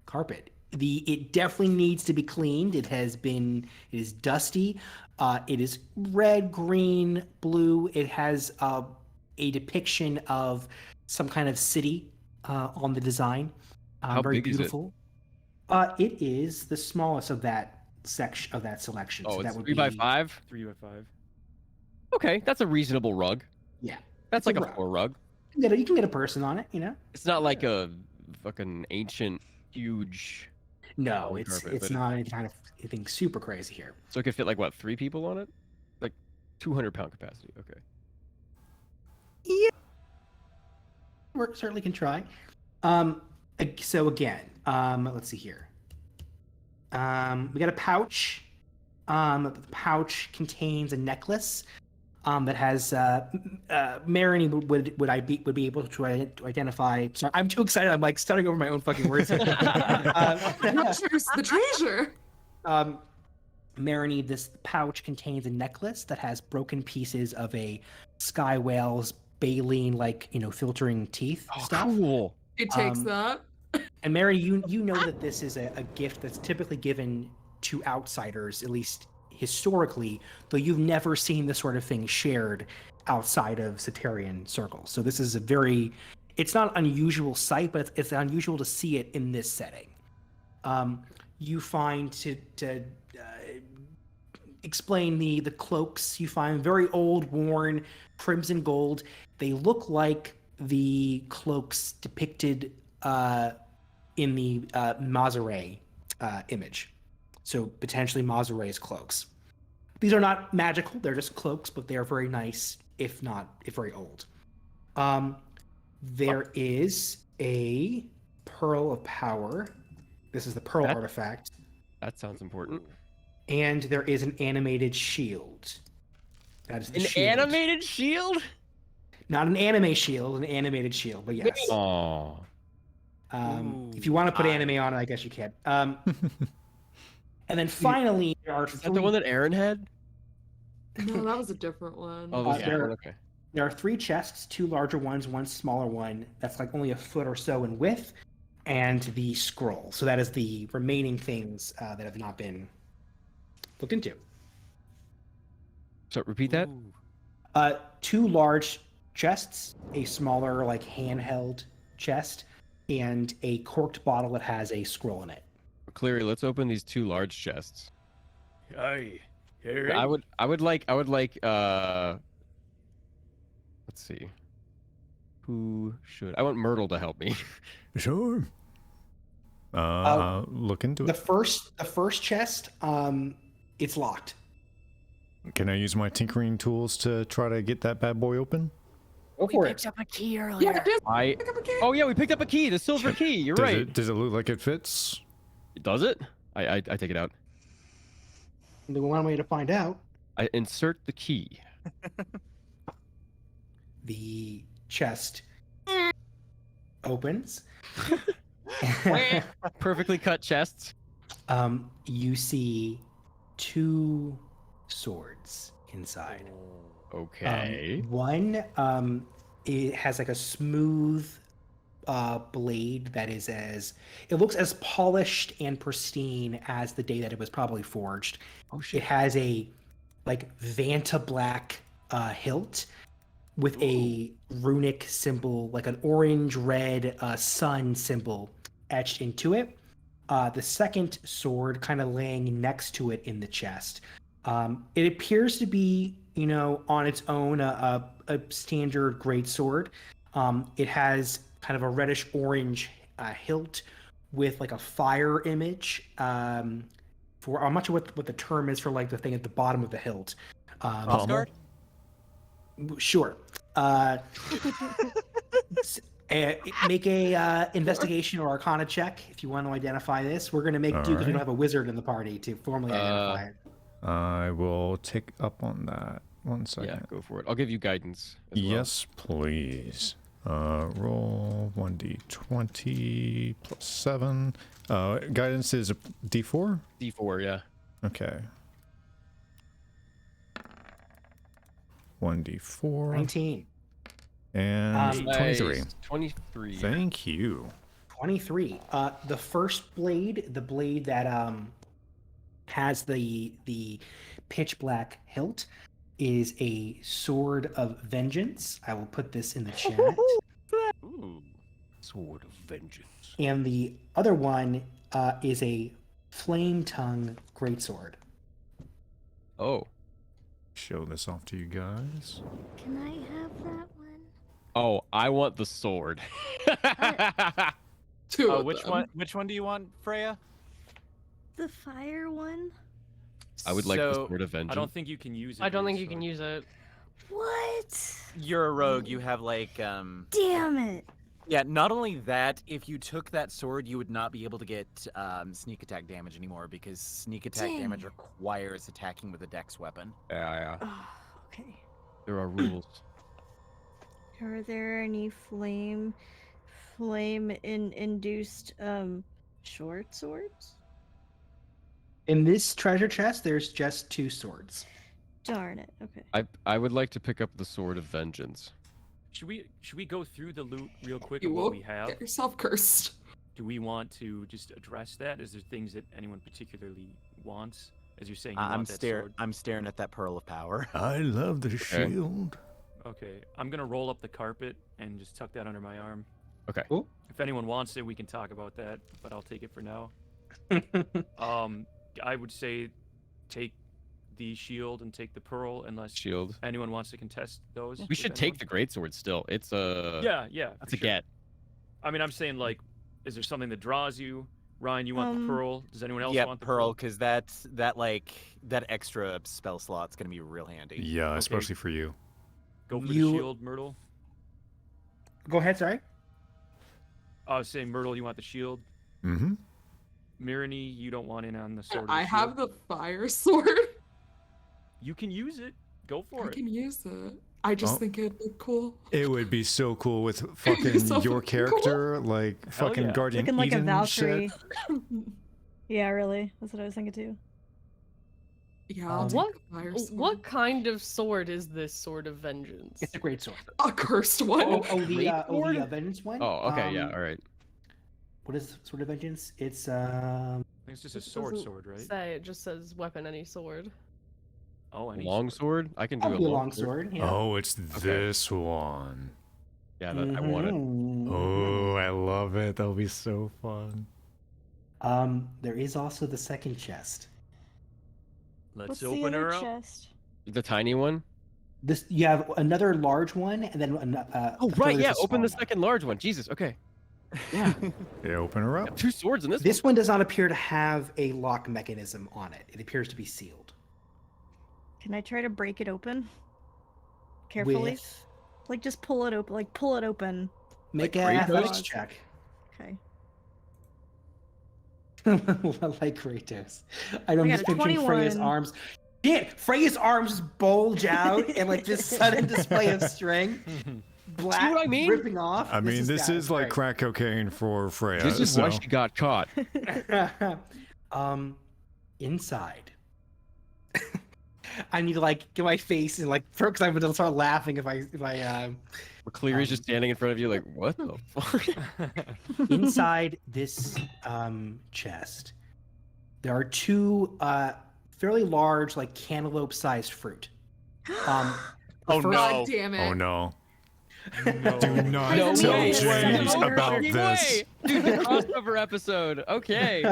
carpet. It definitely needs to be cleaned. It is dusty. It is red, green, blue. It has a depiction of some kind of city on the design. How very big is it? beautiful. It is the smallest of that section of that selection. Oh, so it's that would 3 by 5. 3 by 5. Okay, that's a reasonable rug. Yeah, That's it's like a a rug. 4 rug. You can get a person on it. It's not like a fucking ancient, huge. No, Oh, it's perfect, it's but- not any kind of anything super crazy here. So it could fit like what, 3 people on it? Like 200-pound capacity. Okay. We certainly can try. So again, let's see here. We got a pouch. The pouch contains a necklace that has Marini would be able to identify. Sorry, I'm too excited. I'm like stuttering over my own fucking words. The treasure. Marini, this pouch contains a necklace that has broken pieces of a sky whale's baleen, filtering teeth stuff. Cool. He takes that. And Mary, you know that this is a gift that's typically given to outsiders, at least historically, though you've never seen this sort of thing shared outside of Cetarian circles. So this is it's not an unusual sight, but it's unusual to see it in this setting. You find to explain the cloaks, you find very old, worn, crimson gold. They look like the cloaks depicted in the Mazare image. So potentially Mazare's cloaks. These are not magical, they're just cloaks, but they are very nice, if very old. There is a Pearl of Power. This is the Pearl artifact. That sounds important. And there is an animated shield. That is the shield. Animated shield? Not an anime shield, an animated shield, but yes. Oh. If you want to put anime on it, I guess you can. And then finally, there are Is that the one that Aaron had? No, that was a different one. Oh, that's there- one. Okay. There are 3 chests, 2 larger ones, 1 smaller one. That's like only a foot or so in width, and the scroll. So that is the remaining things that have not been looked into. So repeat that. 2 large chests, a smaller handheld chest, and a corked bottle that has a scroll in it. Cleary, let's open these 2 large chests. Aye. I would like let's see. Who should? I want Myrtle to help me. Sure. Look into The it. first chest, it's locked. Can I use my tinkering tools to try to get that bad boy open? Go for it. up a key earlier. Yeah, just I. pick up a key. Oh yeah, we picked up a key, the silver key. You're Does right. Does it look like it fits? Does it? I take it out. The one way to find out. I insert the key. The chest opens. Perfectly cut chests. You see 2 swords inside. Okay. One, it has like a smooth blade that is it looks as polished and pristine as the day that it was probably forged. Oh It shit. has a Vanta black hilt with a runic symbol, like an orange-red sun symbol etched into it. The second sword kind of laying next to it in the chest. It appears to be, on its own, a standard greatsword. It has kind of a reddish-orange hilt with like a fire image. I'm not sure what the term is for the thing at the bottom of the hilt. Pommel? Sure. Make a investigation or Arcana check if you want to identify this. We're going to make do because we Alright. don't have a wizard in the party to formally identify it. I will take up on that. 1 second. Yeah, go for it. I'll give you guidance. As well. Yes, please. Roll 1d20 plus 7. Guidance is a d4? D4, yeah. Okay. 1d4 19. and 23. Nice. 23. Thank you. 23. The first blade, the blade that has the pitch black hilt, is a sword of vengeance. I will put this in the chat. Ooh. Sword of vengeance. And the other one is a flame tongue greatsword. Oh. Show this off to you guys. Can I have that one? Oh, I want the sword. Two of Which them. one? Which one do you want, Freya? The fire one? I would like the So, sword of vengeance. I don't think you can use it. I don't with think a you can sword. use it. What? You're a rogue. You have like Damn it. Yeah, not only that, if you took that sword, you would not be able to get sneak attack damage anymore because sneak attack damage Dang. requires attacking with a dex weapon. Yeah. Oh, okay. There are rules. Are there any flame induced short swords? In this treasure chest, there's just 2 swords. Darn it. Okay. I would like to pick up the sword of vengeance. Should we go through the loot real quick You of will what we have? get yourself cursed. Do we want to just address that? Is there things that anyone particularly wants? As you're saying, you I'm want that sword. I'm staring at that pearl of power. I love the shield. Okay, I'm gonna roll up the carpet and just tuck that under my arm. Okay. Cool. If anyone wants it, we can talk about that, but I'll take it for now. I would say take the shield and take the pearl, unless Shield. anyone wants to contest those. We with should take the anyone. greatsword still. It's a Yeah, That's for a sure. get. I mean, I'm saying like, is there something that draws you? Ryan, you want the pearl? Does anyone else Yeah, want the pearl, because that extra spell slot's gonna be real handy. Yeah, especially for you. Go for You- the shield, Myrtle. Go ahead, sorry. I was saying, Myrtle, you want the shield. Mm-hmm. Mirani, you don't want in on the sword. or I the have shield. the fire sword. You can use it. Go for I it. can use it. I just Oh. think it'd look cool. It would be so cool with fucking so your fucking character, like Hell fucking yeah. Guardian Looking like a Eden Valkyrie. shit. Yeah, really. That's what I was thinking too. Yeah, I'll take What? the fire sword. What kind of sword is this sword of vengeance? It's a great sword. A cursed one. The vengeance one. Oh, okay, yeah, all right. What is sword of vengeance? It's I think it's just a It sword, doesn't right? Say it just says weapon any sword. Oh, any Long sword? I can do I'll a do a long long sword. Yeah. Oh, it's this one. Yeah, that, I want it. Mhm. Oh, I love it. That'll be so fun. There is also the second chest. Let's What's the open other her up. chest? The tiny one? This you have another large one, and then Oh, a right, third is yeah. a Open the small one. second large one. Jesus, okay. Yeah. Yeah, open her I up. have 2 swords in this This one does not appear to have a lock mechanism on it. It appears to be sealed. Can I try to break it open? Carefully? With Like just pull it open. Like pull it open. make Like an Kratos? athletics check. Okay. Like Kratos. I know I I'm got just a picturing Freya's 21. arms. Yeah, Freya's arms bulge out and like this sudden display of strength. Black what I mean? ripping off. I mean, this yeah, is like great. crack cocaine for Freya. This is so. why she got caught. Inside. I need to like get my face and like because I'm gonna start laughing if I McCleary's just standing in front of you like, what the fuck? inside this chest there are 2 fairly large like cantaloupe sized fruit. The Oh, first- God damn it. Oh no. No. Do not No tell way. James No about fucking this. way. Dude, the crossover episode. Okay.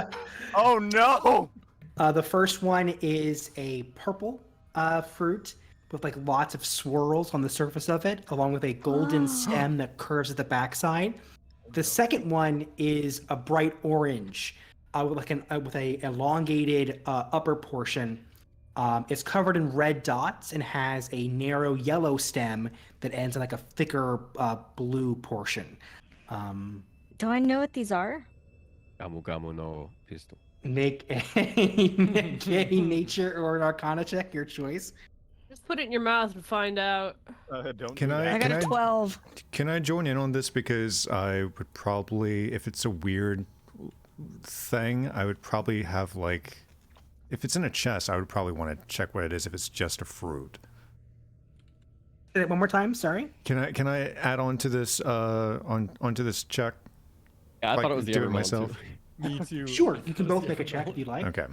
Oh no! The first one is a purple fruit with like lots of swirls on the surface of it, along with a golden stem that curves at the backside. The second one is a bright orange, with like with a elongated upper portion. It's covered in red dots and has a narrow yellow stem that ends in like a thicker blue portion. Do I know what these are? Gamu Gamu no pistol. Make a nature or an arcana check, your choice. Just put it in your mouth and find out. Don't Can do I- that. I got a 12. Can I join in on this? Because I would probably, if it's a weird thing, I would probably have like, if it's in a chest, I would probably want to check what it is if it's just a fruit. Say that one more time. Sorry. Can I add on to this onto this check? Yeah, I Like, thought it was the do it Evermon, myself. too. Me too. Sure, you can both make a check if you'd like. Okay.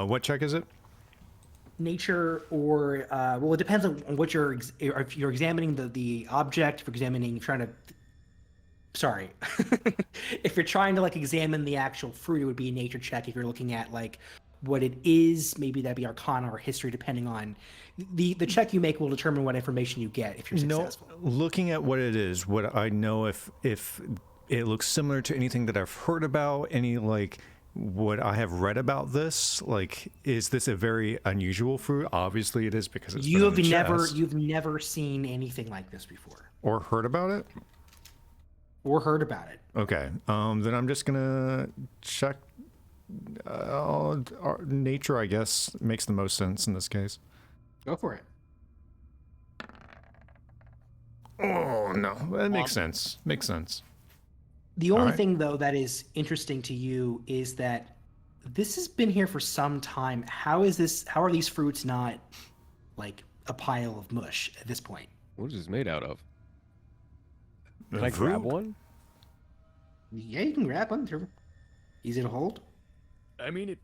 What check is it? Nature or well, it depends on what if you're examining the object, if you're examining, trying to. Sorry, if you're trying to like examine the actual fruit, it would be a nature check. If you're looking at like what it is, maybe that'd be Arcana or History, depending on the check you make will determine what information you get if you're successful. Looking at what it is, would I know if it looks similar to anything that I've heard about? Any like what I have read about this? Like, is this a very unusual fruit? Obviously, it is because it's been on the chest. You've never seen anything like this before Or heard about it. or heard about it. Okay. Then I'm just gonna check. Nature, I guess, makes the most sense in this case. Go for it. Oh no, that makes sense. Makes sense. The only Alright. thing, though, that is interesting to you is that this has been here for some time. How are these fruits not like a pile of mush at this point? What is this made out of? Can A I grab fruit? one? Yeah, you can grab them. They're easy to hold. I mean, it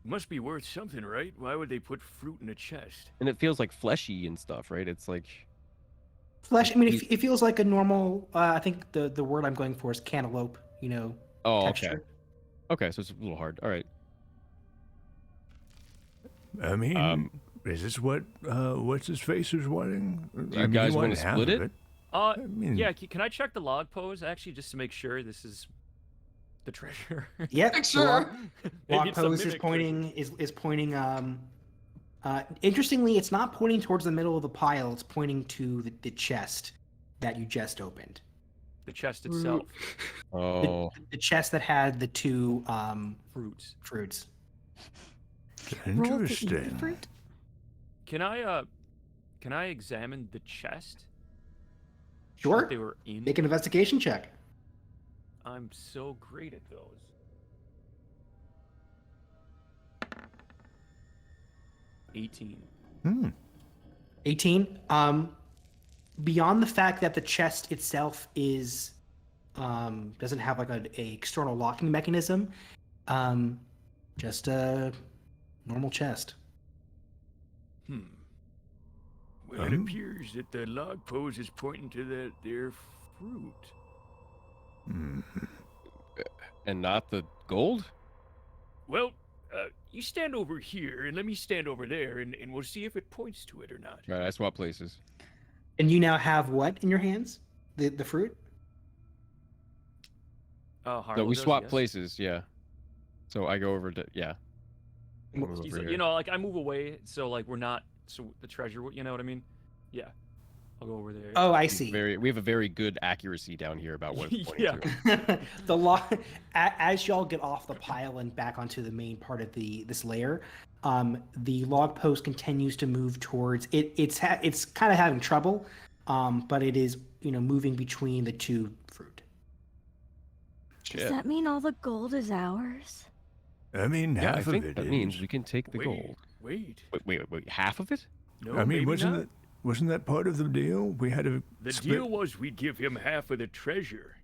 must be worth something, right? Why would they put fruit in a chest? And it feels like fleshy and stuff, right? It's like Flesh. I mean, it feels like a normal. I think the word I'm going for is cantaloupe. You know, oh, texture. okay, so it's a little hard. All right. I mean, Is this what what's his face is wanting? Do you guys want to split it? mean- Yeah, can I check the log pose actually, just to make sure this is the treasure? Yep. Make the sure. Maybe log it's a pose is mimic pointing is pointing. Interestingly, it's not pointing towards the middle of the pile. It's pointing to the chest that you just opened. The chest itself. Oh, The chest that had the two Fruits. fruits. Roll to eat the Interesting. fruit. Can I examine the chest? Sure. That they were in? Make an investigation check. I'm so great at those. $18. 18. Beyond the fact that the chest itself is doesn't have like a external locking mechanism, just a normal chest. Well, it appears that the log pose is pointing to their fruit. and not the gold? Well, you stand over here, and let me stand over there, and we'll see if it points to it or not. All right, I swap places. And you now have what in your hands? The fruit? No, Harlow we does, swap yes. places, yeah. So I go over to, yeah. I move over He's, here. you know, like I move away, so like we're not, so the treasure, you know what I mean? Yeah. I'll go over there. Oh, I see. We have a very good accuracy down here about what it's pointing Yeah. to. The log, as y'all get off the pile and back onto the main part of this layer, the log post continues to move towards it. It's kind of having trouble, but it is moving between the two fruit. Does Shit. that mean all the gold is ours? I mean, Yeah, I half think of it that is. means we can take the Wait, gold. Wait. Wait, half of it? No, I mean, maybe wasn't not. that part of the deal? We had to The split. deal was we'd give him half of the treasure.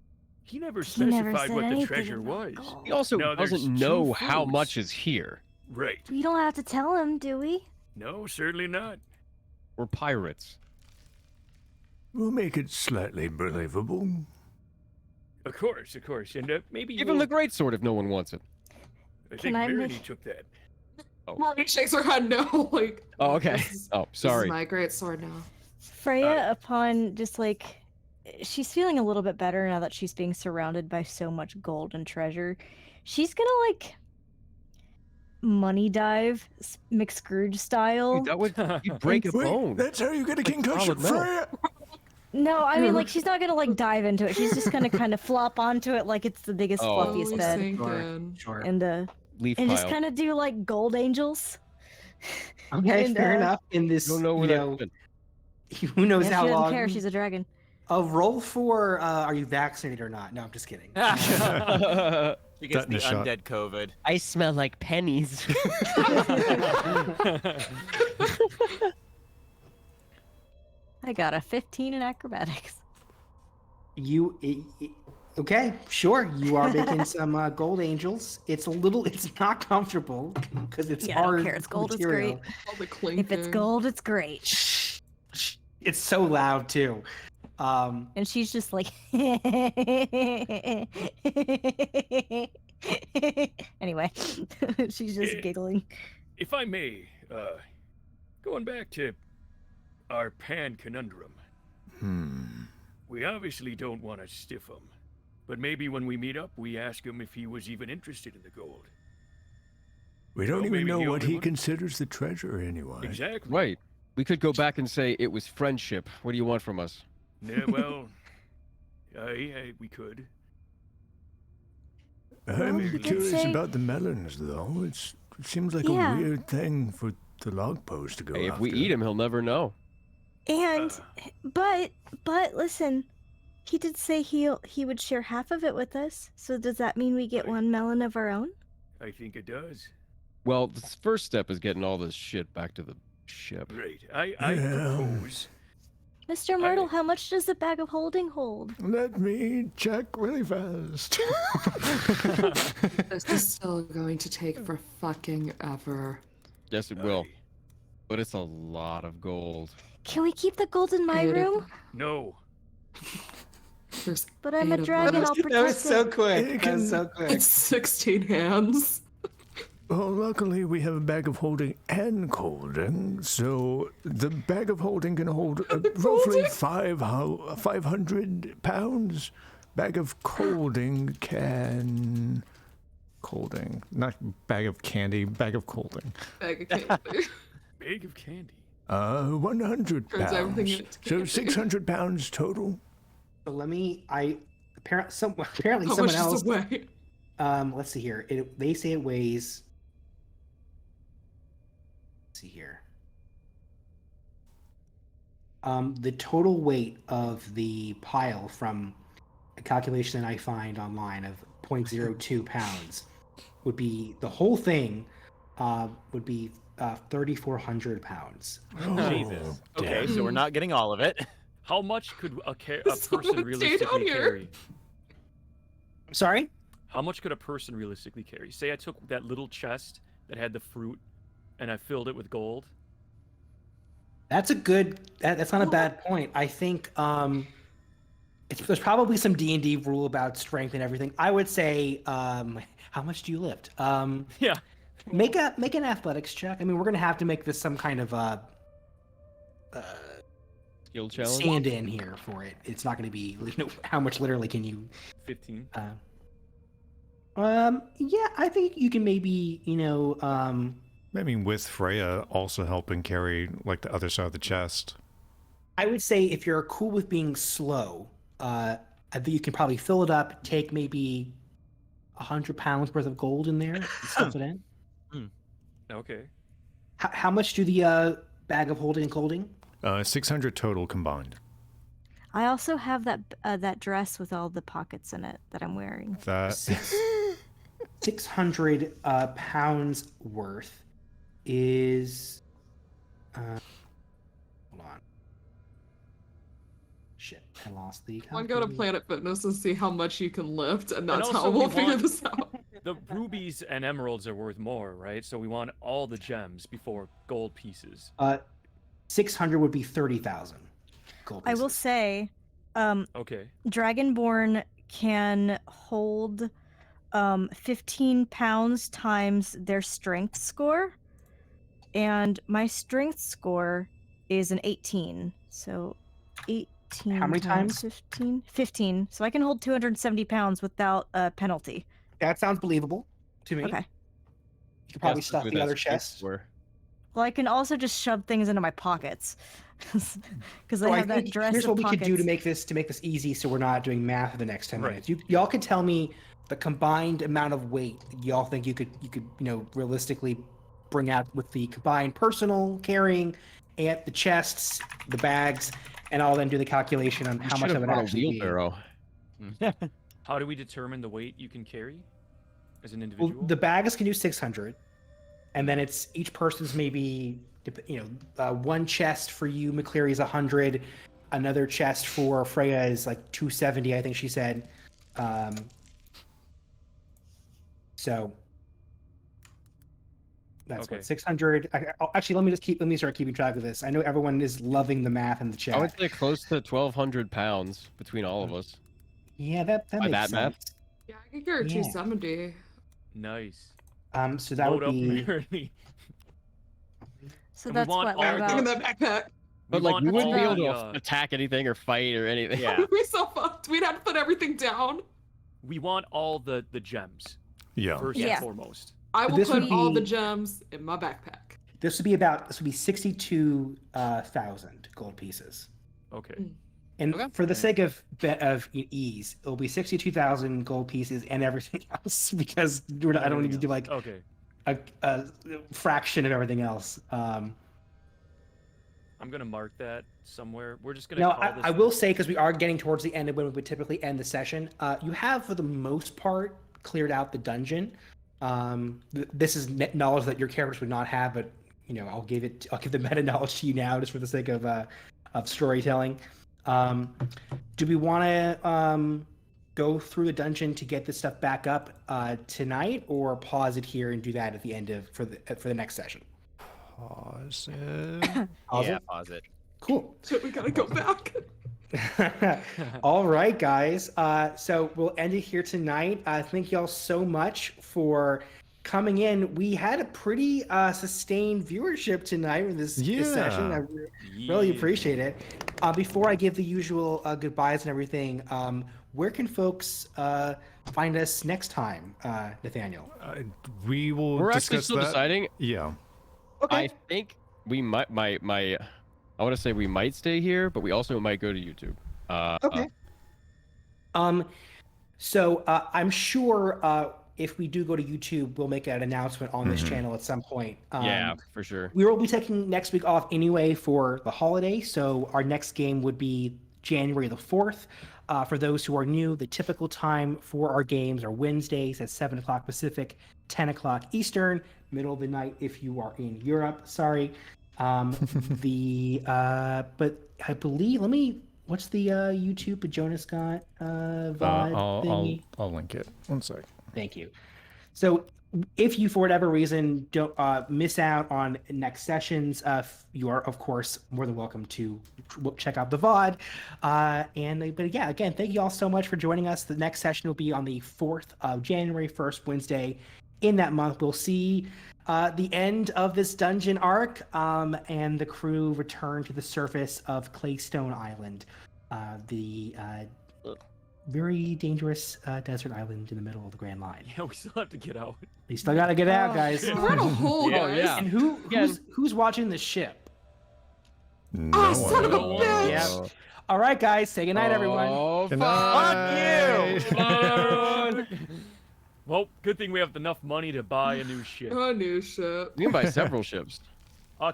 He never He never specified said what the anything treasure about was. gold. He also No, there's doesn't two know how fruits. much is here. Right. We don't have to tell him, do we? No, certainly not. We're pirates. We'll make it slightly believable. Of course. And maybe Give him the great sword if no one wants it. I Can think I Verity make- took that. Molly shakes her head no, like. Oh, okay. Oh, This sorry. is my great sword now. Freya, upon just like she's feeling a little bit better now that she's being surrounded by so much gold and treasure. She's gonna like money dive McScrooge style. Dude, that would you'd break a Wait, bone. that's how you get a Like concussion, solid metal. Freya! No, I mean like she's not gonna like dive into it. She's just gonna kind of flop onto it like it's the biggest Oh. fluffiest Slowly bed, sink Sure. in. Sure. and Leaf and pile. just kind of do like gold angels. Okay, and, fair enough. In this, You don't know where that who knows Yeah, how she doesn't long? care. She's a dragon. A roll for are you vaccinated or not? No, I'm just kidding. She gets the Tetanus shot. undead COVID. I smell like pennies. I got a 15 in acrobatics. Okay, sure. You are making some gold angels. It's not comfortable because it's Yeah, I hard don't care. It's gold. material. It's All the great. clinking. If it's gold, it's great. It's so loud too. And she's just like. Anyway, she's just giggling. If I may, going back to our Pan conundrum. We obviously don't want to stiff him, but maybe when we meet up, we ask him if he was even interested in the gold. We don't Well, even maybe know the what only he one. considers the treasure anyway. Exactly. Right. We could go back and say it was friendship. What do you want from us? Yeah, well, we could. I'm you could curious say- about the melons, though. It seems like Yeah. a weird thing for the log post to go Hey, if after. we eat him, he'll never know. And but listen, he did say he would share half of it with us. So does that mean we get one melon of our own? I think it does. Well, the first step is getting all this shit back to the ship. Right. I Yeah. propose. Mr. Myrtle, how much does the bag of holding hold? Let me check really fast. This is still going to take for fucking ever. Yes, it will. But it's a lot of gold. Can we keep the gold in my Eight of room? them. No. There's But I'm a 8 of dragon, them. I'll That protect was so it. quick. That was so quick. It's 16 hands. Well, luckily we have a bag of holding and holding, so the bag of holding can hold roughly 500 pounds. Bag of colding can... Colding. Not bag of candy, bag of colding. Bag of candy. Bag of candy. 100 Turns everything pounds. into So candy. 600 pounds total. So apparently How someone much else. is it weigh? Let's see here. They say it weighs. Let's see here. The total weight of the pile from a calculation that I find online of 0.02 pounds would be the whole thing would be 3,400 pounds. Jesus. Okay, damn. so we're not getting all of it. How much could a Someone person stay down realistically here. carry? Sorry. How much could a person realistically carry? Say I took that little chest that had the fruit and I filled it with gold. That's a good. That's not a bad point. I think there's probably some D&D rule about strength and everything. I would say, how much do you lift? Yeah. Make an athletics check. I mean, we're gonna have to make this some kind of Skill challenge? stand in here for it. It's not gonna be how much literally can you. 15. Yeah, I think you can maybe I mean, with Freya also helping carry like the other side of the chest. I would say if you're cool with being slow, I think you can probably fill it up, take maybe 100 pounds worth of gold in there, and stuff it in. Okay. How much do the bag of holding and clothing? 600 total combined. I also have that dress with all the pockets in it that I'm wearing. That 600 pounds worth is. Hold on. Shit, I lost the. One go to calculator. Planet Fitness and see how much you can lift, and that's also how we we'll figure want- this out. The rubies and emeralds are worth more, right? So we want all the gems before gold pieces. 600 would be 30,000 gold. I will pieces. say, Okay. Dragonborn can hold 15 pounds times their strength score, and my strength score is an 18. So 18. How many times? 15. 15. So I can hold 270 pounds without a penalty. That sounds believable to me. Okay. You could probably Yes, stuff with the that other strength chest. score. Well, I can also just shove things into my pockets because So I I have that think dress. here's with what we could do to pockets. make this easy, so we're not doing math for the next 10 Right. minutes. Y'all could tell me the combined amount of weight y'all think you could realistically bring out with the combined personal carrying, and the chests, the bags, and I'll then do the calculation on We how should much have of it brought a actually be. wheelbarrow. How do we determine the weight you can carry as an Well, individual? the bags can do 600, and then it's each person's maybe one chest for you, McCleary, is 100. Another chest for Freya is like 270, I think she said. So that's Okay. what 600. Actually, let me start keeping track of this. I know everyone is loving the math in the chat. I would say close to 1,200 pounds between all of us. Yeah, that By makes that sense. math? Yeah, I could get her Yeah. 270. Nice. So that Load would up, be Mary. So And we that's want what, all like the- Everything in about that backpack. But We like, want we wouldn't be all able to the, attack anything or fight or anything. Yeah. We'd be so fucked. We'd have to put everything down. we want all the gems Yeah. first Yeah. and foremost. I will This put would all the be- gems in my backpack. this would be 62,000 gold pieces. Okay. And Okay. for the sake of ease, it'll be 62,000 gold pieces and everything else because I don't need to do like Okay. a fraction of everything else. I'm gonna mark that somewhere. We're just gonna. Now, call this I will say, because we are getting towards the end of when we would typically end the session, you have, for the most part, cleared out the dungeon. This is knowledge that your characters would not have, but I'll give the meta knowledge to you now, just for the sake of storytelling. Do we want to go through the dungeon to get this stuff back up tonight, or pause it here and do that at the end for the next session? Pause it. Pause Yeah, it? pause it. Cool. Shit, we gotta go back. All right, guys. So we'll end it here tonight. Thank y'all so much for coming in. We had a pretty sustained viewership tonight with this session. I really appreciate it. Before I give the usual goodbyes and everything, where can folks find us next time, Nathaniel? We will We're discuss actually still that. deciding. Yeah. Okay. I think we might. I want to say we might stay here, but we also might go to YouTube. Okay. So I'm sure if we do go to YouTube, we'll make an announcement on this channel at some point. Yeah, for sure. We will be taking next week off anyway for the holiday, so our next game would be January the 4th. For those who are new, the typical time for our games are Wednesdays at 7 o'clock Pacific, 10 o'clock Eastern, middle of the night if you are in Europe. Sorry. But I believe, what's the YouTube Jonas Scott VOD thingy? I'll link it. One sec. Thank you. So if you, for whatever reason, don't miss out on next sessions, you are, of course, more than welcome to check out the VOD. But yeah, again, thank you all so much for joining us. The next session will be on the 4th of January, first Wednesday in that month. We'll see the end of this dungeon arc and the crew return to the surface of Claystone Island, the very dangerous desert island in the middle of the Grand Line. Yeah, we still have to get out. You still gotta get out, guys. We're in a hole, Yeah, guys. yeah. And who's watching the ship? No Oh, son of a one. bitch! Yeah. All right, guys. Say goodnight, everyone. Oh, Good fuck night. you! Everyone. Well, good thing we have enough money to buy a new ship. A new ship. We can buy several ships.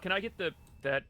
Can I get that